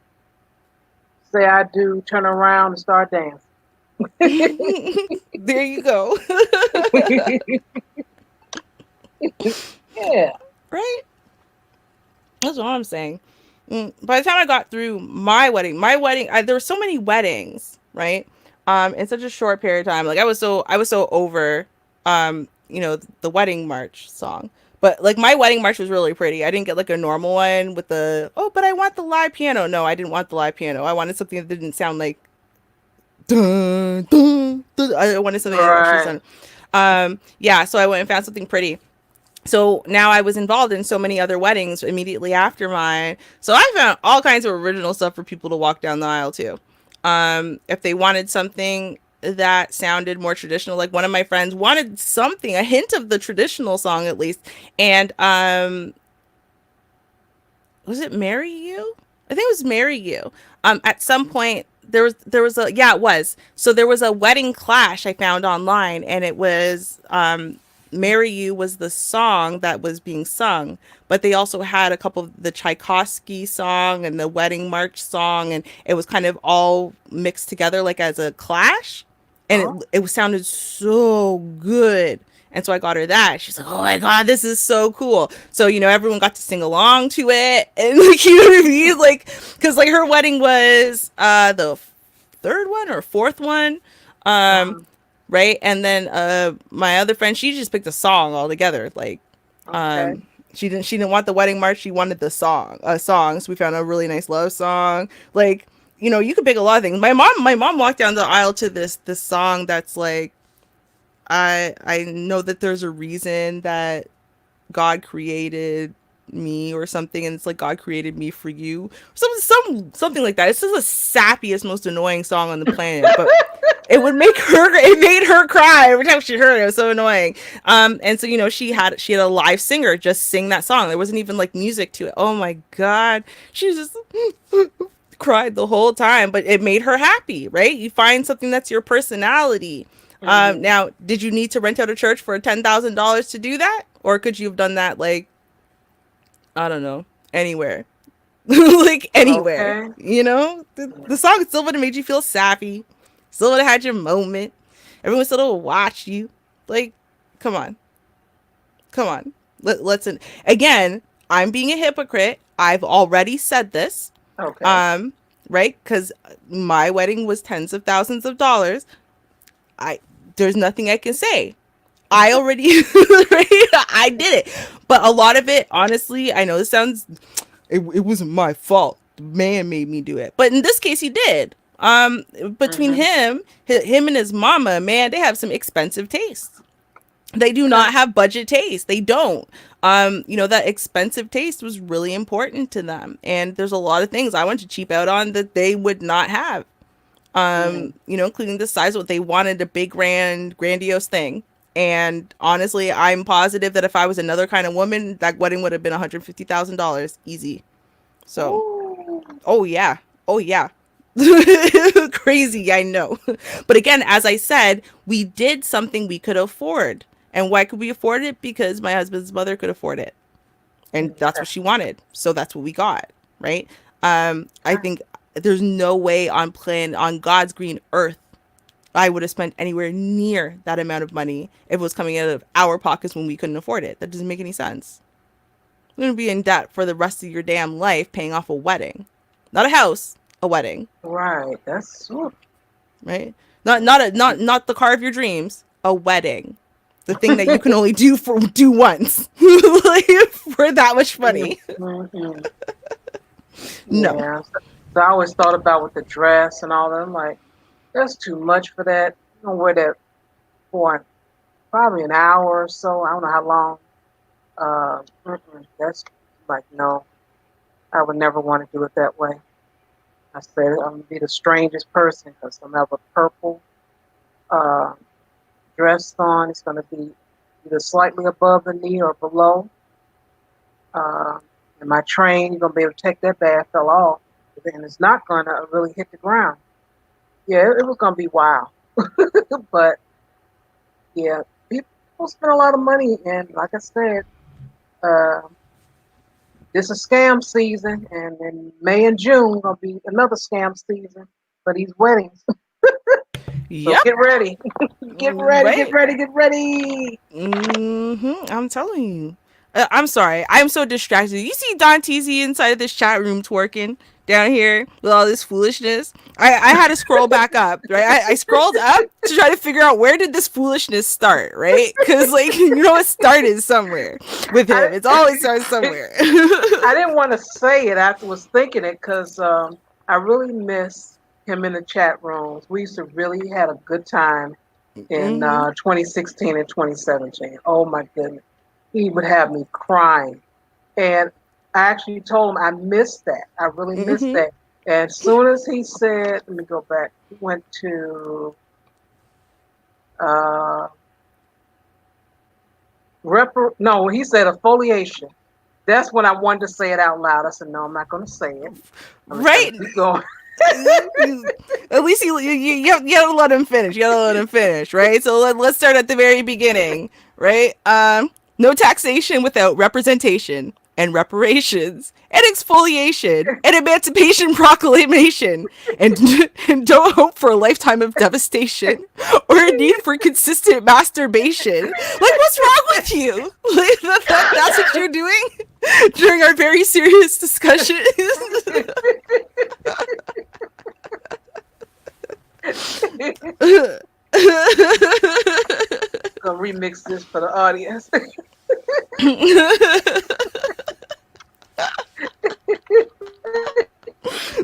say I do, turn around and start dancing. There you go. Yeah. Right? That's what I'm saying. By the time I got through my wedding, there were so many weddings, right? In such a short period of time. Like I was so over, the wedding march song. But like my wedding march was really pretty. I didn't get like a normal one with but I want the live piano. No, I didn't want the live piano. I wanted something that didn't sound like dun, dun, dun. I wanted something that actually Right. sounded. Yeah, so I went and found something pretty. So now I was involved in so many other weddings immediately after mine. So I found all kinds of original stuff for people to walk down the aisle to. If they wanted something that sounded more traditional, like one of my friends wanted something, a hint of the traditional song at least. And was it Marry You? I think it was Marry You. At some point there was a yeah, it was. So there was a wedding clash I found online, and it was Marry You was the song that was being sung, but they also had a couple of the Tchaikovsky song and the wedding march song, and it was kind of all mixed together like as a clash, and Oh, it sounded so good. And so I got her that. She's like, "Oh my god, this is so cool!" So everyone got to sing along to it, and like you know what I mean, like because like her wedding was the third one or fourth one, um, uh, right? And then my other friend, she just picked a song altogether. Like okay. she didn't want the wedding march, she wanted the song. So we found a really nice love song. Like you could pick a lot of things. My mom walked down the aisle to this song that's like I know that there's a reason that God created me or something, and it's like God created me for you. Something like that. It's just the sappiest, most annoying song on the planet. But it made her cry every time she heard it. It was so annoying. And so she had a live singer just sing that song. There wasn't even like music to it. Oh my god. She just cried the whole time, but it made her happy, right? You find something that's your personality. Hmm. Now, did you need to rent out a church for $10,000 to do that? Or could you have done that like, I don't know, anywhere? Like anywhere. Okay. The song still would have made you feel sappy. Still would have had your moment. Everyone still would have watched you. Like, come on. Come on. Let's again, I'm being a hypocrite. I've already said this. Okay. Um, right? Because my wedding was tens of thousands of dollars. I There's nothing I can say. I already right? I did it. But a lot of it, honestly, I know this sounds it wasn't my fault. The man made me do it. But in this case he did. Between Mhm. him and his mama, man, they have some expensive tastes. They do Okay. not have budget taste. They don't. That expensive taste was really important to them. And there's a lot of things I went to cheap out on that they would not have. Mhm. Including the size of what they wanted, a big grandiose thing. And honestly, I'm positive that if I was another kind of woman, that wedding would have been $150,000 easy. So, Ooh. oh yeah. Oh yeah. Crazy, I know. But again, as I said, we did something we could afford. And why could we afford it? Because my husband's mother could afford it. And that's Okay. what she wanted. So that's what we got, right? I Right. think there's no way on God's green earth I would have spent anywhere near that amount of money if it was coming out of our pockets when we couldn't afford it. That doesn't make any sense. You're gonna be in debt for the rest of your damn life paying off a wedding, not a house, a wedding, Right. That's ooh. right? Not the car of your dreams, a wedding, the thing that you can only do once, like, for that much money. Mhm. No. Yeah. So I always thought about with the dress and all that. I'm like, that's too much for that. You don't wear that for probably an hour or so. I don't know how long. That's like no. I would never want to do it that way. I said I'm gonna be the strangest person because I'm gonna have a purple uh, dress on. It's gonna be either slightly above the knee or below. Uh, and my train, you're gonna be able to take that bad fell off, and it's not gonna really hit the ground. Yeah, it was gonna be wild, but yeah, people spend a lot of money, and like I said, uh, this is scam season, and in May and June gonna be another scam season for these weddings. So Yep. get ready, get ready, get Right. ready, get ready. I'm telling you. I'm sorry. I'm so distracted. You see Don TZ inside of this chat room twerking down here with all this foolishness. I had to scroll back up, right? I scrolled up to try to figure out where did this foolishness start, right? Because, like, it started somewhere with I him. It's always started somewhere. I didn't want to say it. I was thinking it because I really miss him in the chat rooms. We used to really had a good time in hmm 2016 and 2017. Oh my goodness, he would have me crying, and I actually told him I missed that. I really missed hmm that. And as soon as he said, "Let me go back," he went to uh, No, he said affiliation. That's when I wanted to say it out loud. I said, "No, I'm not going to say it. I'm just going to Right. keep going." At least you gotta let him finish. You gotta let him finish, right? So let's start at the very beginning, right? No taxation without representation and reparations and exfoliation and emancipation proclamation and and don't hope for a lifetime of devastation or a need for consistent masturbation. Like, what's wrong with you? Like, that's what you're doing during our very serious discussion. Gonna remix this for the audience.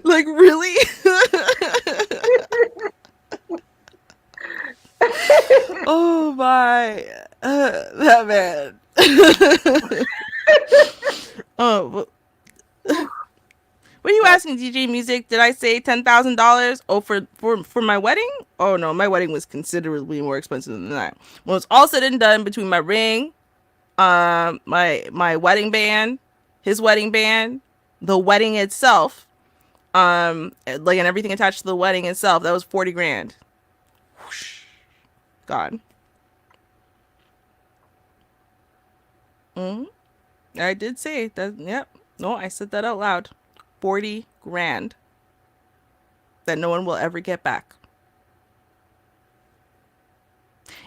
Like, really? Oh my, that man. Oh, what are you asking, DJ Music? Did I say $10,000? Oh, for my wedding? Oh no, my wedding was considerably more expensive than that. When it's all said and done, between my ring, my wedding band, his wedding band, the wedding itself, like, and everything attached to the wedding itself, that was 40 grand. Whoosh, God. Mm-hmm. I did say that. Yep. No, I said that out loud. 40 grand that no one will ever get back.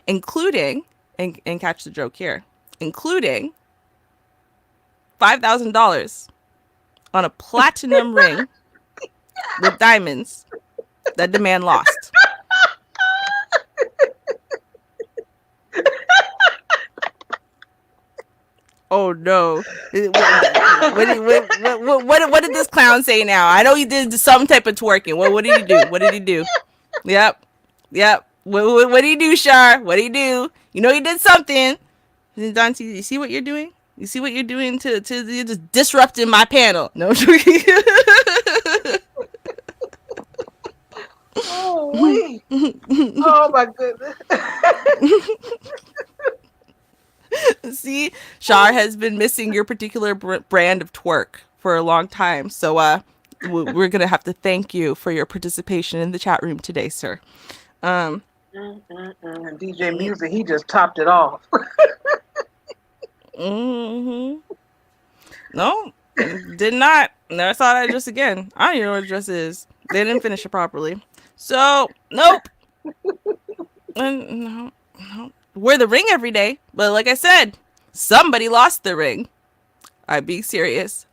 including, and catch the joke here, including $5,000 on a platinum ring with diamonds that the man lost. Oh no! What did this clown say now? I know he did some type of twerking. What did he do? What did he do? Yep, yep. What did he do, Shar? What did he do? You know he did something. Dante, you see what you're doing? You see what you're doing to you're just disrupting my panel. No, I'm joking. Oh, wait. Oh, my goodness. See, Shar has been missing your particular brand of twerk for a long time. So we're gonna have to thank you for your participation in the chat room today, sir. And DJ Music, he just topped it off. Mm-hmm. No, did not. Never saw that dress again. I don't even know what the dress is. They didn't finish it properly. So, nope. No, no. Wear the ring every day. But like I said, somebody lost the ring. I'm being serious.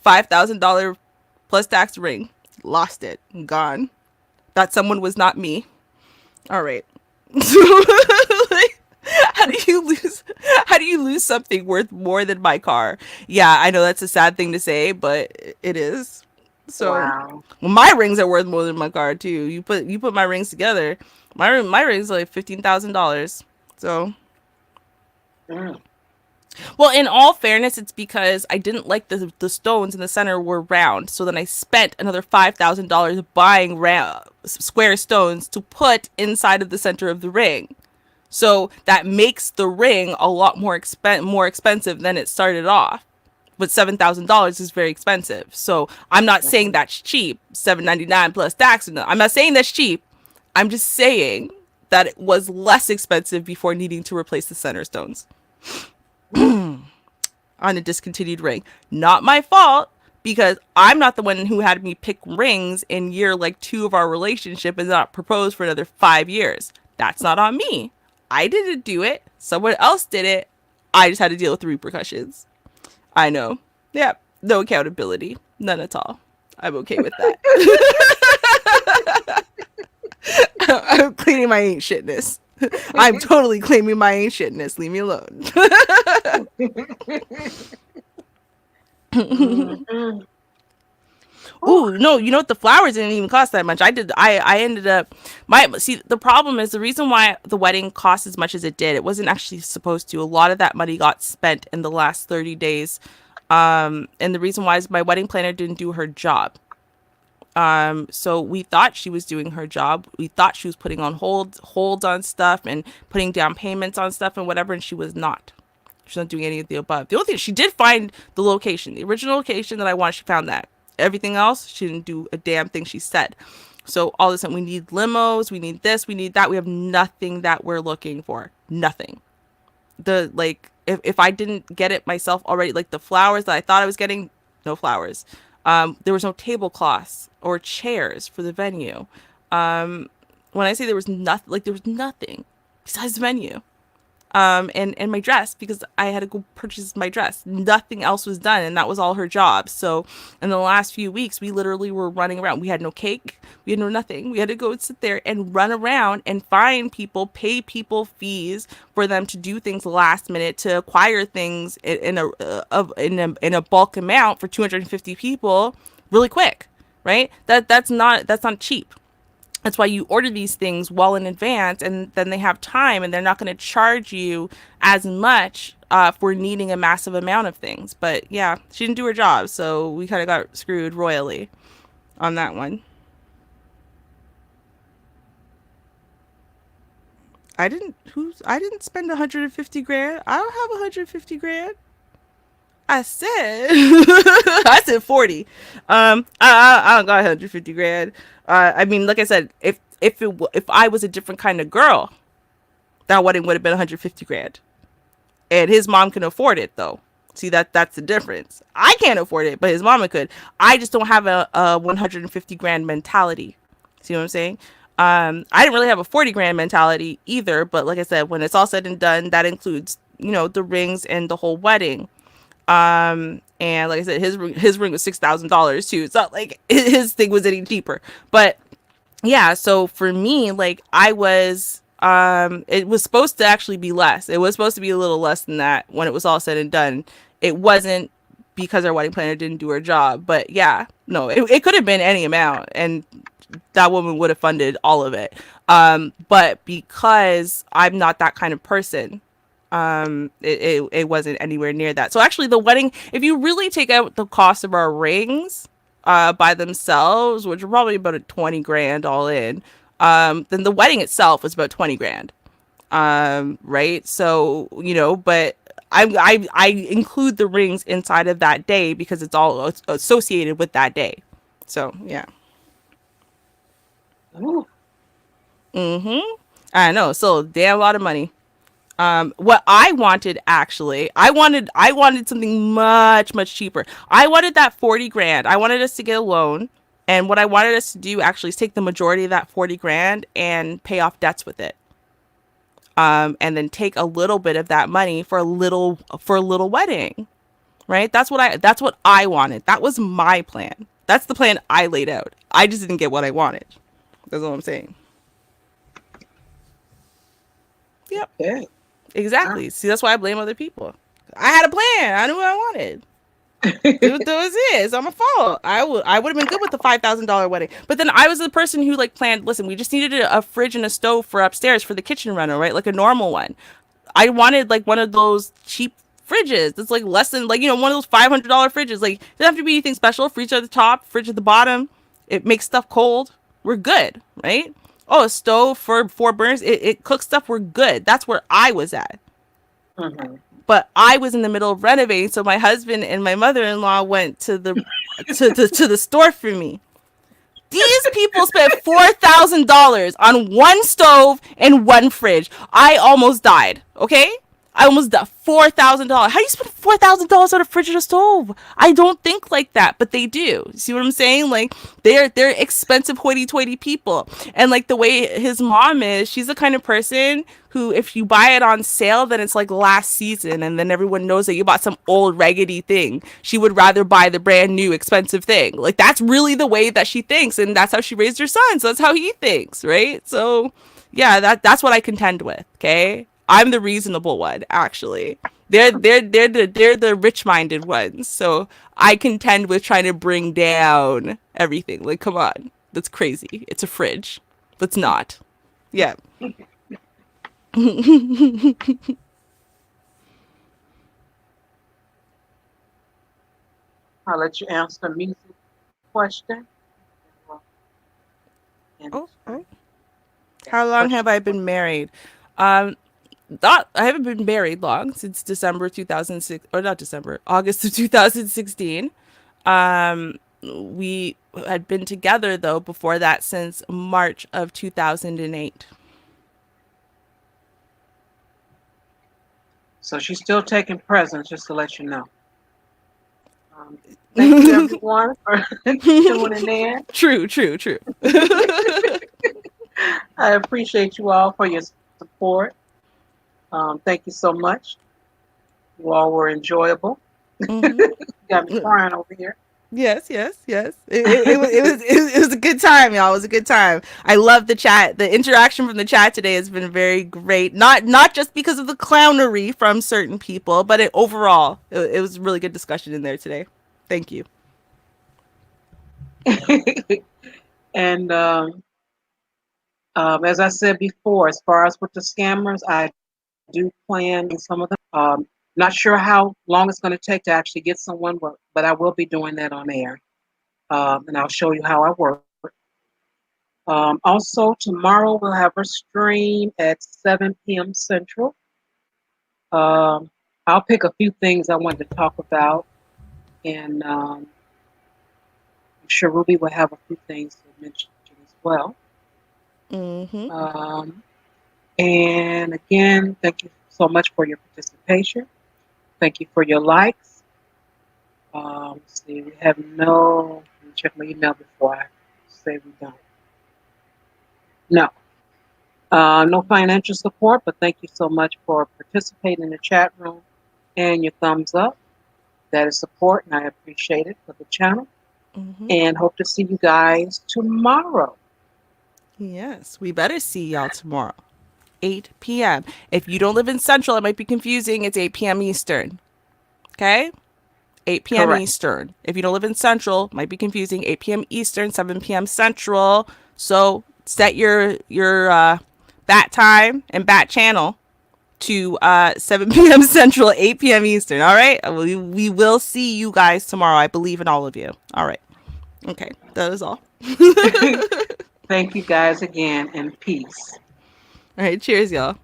$5,000 plus tax ring. Lost it. Gone. That someone was not me. All right. how do you lose something worth more than my car? Yeah, I know that's a sad thing to say, but it is. So Wow. well, my rings are worth more than my car too. You put my rings together. My rings are like $15,000. So Mm. well, in all fairness, it's because I didn't like the stones in the center were round. So then I spent another $5,000 buying square stones to put inside of the center of the ring. So that makes the ring a lot more expensive than it started off. But $7,000 is very expensive. So I'm not saying that's cheap. $799 plus tax. No, I'm not saying that's cheap. I'm just saying that it was less expensive before needing to replace the center stones on a discontinued ring. Not my fault, because I'm not the one who had me pick rings in year like 2 of our relationship and not propose for another 5 years. That's not on me. I didn't do it. Someone else did it. I just had to deal with the repercussions. I know. Yeah. No accountability. None at all. I'm okay with that. I'm cleaning my ain't shitness. I'm totally claiming my ain't shitness. Leave me alone. Mm-hmm. Ooh, no, you know what? The flowers didn't even cost that much. I ended up, the problem is the reason why the wedding cost as much as it did, it wasn't actually supposed to. A lot of that money got spent in the last 30 days. And the reason why is my wedding planner didn't do her job. So we thought she was doing her job. We thought she was putting on holds on stuff and putting down payments on stuff and whatever, and she was not. She's not doing any of the above. The only thing, she did find the location, the original location that I wanted. She found that. Everything else, she didn't do a damn thing she said. So all of a sudden, we need limos, we need this, we need that. We have nothing that we're looking for. Nothing. If I didn't get it myself already, like the flowers that I thought I was getting, no flowers. There was no tablecloths or chairs for the venue. When I say there was nothing, like there was nothing besides the venue. And my dress, because I had to go purchase my dress. Nothing else was done, and that was all her job. So in the last few weeks, we literally were running around. We had no cake. We had no nothing. We had to go sit there and run around and find people, pay people fees for them to do things last minute, to acquire things in a bulk amount for 250 people really quick, right? That's not cheap. That's why you order these things well in advance, and then they have time, and they're not going to charge you as much for needing a massive amount of things. But yeah, she didn't do her job, so we kind of got screwed royally on that one. I didn't spend 150 grand. I don't have 150 grand. I said I said 40. I don't got 150 grand. I mean, like I said, if I was a different kind of girl, that wedding would have been 150 grand. And his mom can afford it though. See, that's the difference. I can't afford it, but his mama could. I just don't have a 150 grand mentality. See what I'm saying? I didn't really have a 40 grand mentality either, but like I said, when it's all said and done, that includes, the rings and the whole wedding. And like I said, his ring was $6,000 too. It's not like his thing was any cheaper. But yeah, so for me, like it was supposed to actually be less. It was supposed to be a little less than that when it was all said and done. It wasn't because our wedding planner didn't do her job, but yeah, no, it could have been any amount, and that woman would have funded all of it. But because I'm not that kind of person, it wasn't anywhere near that. So actually, the wedding, if you really take out the cost of our rings, by themselves, which are probably about a 20 grand all in, then the wedding itself was about 20 grand. Right. So, but I include the rings inside of that day because it's all associated with that day. So yeah. Ooh, Mm-hmm. I know. So damn lot of money. What I wanted actually, I wanted something much, much cheaper. I wanted that 40 grand. I wanted us to get a loan. And what I wanted us to do actually is take the majority of that 40 grand and pay off debts with it. And then take a little bit of that money for a little wedding. Right? That's what I wanted. That was my plan. That's the plan I laid out. I just didn't get what I wanted. That's all I'm saying. Yep. okay. Ah. Exactly. See, that's why I blame other people. I had a plan. I knew what I wanted. That was it. It's not my fault. I would have been good with the $5,000 wedding, but then I was the person who like planned. Listen, we just needed a fridge and a stove for upstairs for the kitchen rental, right? Like a normal one. I wanted like one of those cheap fridges. It's like less than like one of those $500 fridges. Like it doesn't have to be anything special. Freezer at the top, fridge at the bottom. It makes stuff cold. We're good, right? Oh, a stove for 4 burners. It cooks stuff. We're good. That's where I was at. Mm-hmm. But I was in the middle of renovating, so my husband and my mother-in-law went to the store for me. These people spent $4,000 on one stove and one fridge. I almost died. Okay, I almost died. $4,000. How do you spend $4,000 on a fridge and a stove? I don't think like that, but they do. See what I'm saying? Like they're expensive hoity-toity people, and like the way his mom is, she's the kind of person who, if you buy it on sale, then it's like last season, and then everyone knows that you bought some old raggedy thing. She would rather buy the brand new expensive thing. Like that's really the way that she thinks, and that's how she raised her son. So that's how he thinks, right? So yeah, that's what I contend with. Okay, I'm the reasonable one, actually. They're the rich minded ones. So I contend with trying to bring down everything. Like, come on, that's crazy. It's a fridge. Let's not. Yeah. I'll let you answer the music question. Well, and Oh, I oh. got How long have questions I for been married? Um, not I haven't been married long, since December 2006, or not December, August of 2016. We had been together though before that since March of 2008. so she's still taking presents, just to let you know. Thank you, everyone, for tuning in. True, true, true. I appreciate you all for your support. Thank you so much. You all were enjoyable. Hmm. Got me crying over here. Yes, yes, yes. It was a good time, y'all. It was a good time. I love the chat. The interaction from the chat today has been very great. Not just because of the clownery from certain people, but overall, it was a really good discussion in there today. Thank you. And as I said before, as far as with the scammers, I do plan some of them. Not sure how long it's going to take to actually get someone, but I will be doing that on air. And I'll show you how I work. Also, tomorrow we'll have a stream at 7 p.m. Central. Um, I'll pick a few things I wanted to talk about, and I'm sure Ruby will have a few things to mention as well. Mm-hmm. Um, and again, thank you so much for your participation. Thank you for your likes. Let's see, we have no. Let me check my email before I say we don't. No, no financial support, but thank you so much for participating in the chat room and your thumbs up. That is support, and I appreciate it for the channel. Mm-hmm. And hope to see you guys tomorrow. Yes, we better see y'all tomorrow, 8 p.m. If you don't live in Central, it might be confusing. It's 8 p.m. Eastern. Okay? 8 p.m. Correct. Eastern. If you don't live in Central, might be confusing. 8 p.m. Eastern, 7 p.m. Central. So set your bat time and bat channel to 7 p.m. Central, 8 p.m. Eastern. All right? We will see you guys tomorrow. I believe in all of you. All right. Okay. That is all. Thank you guys again, and peace. All right. Cheers, y'all.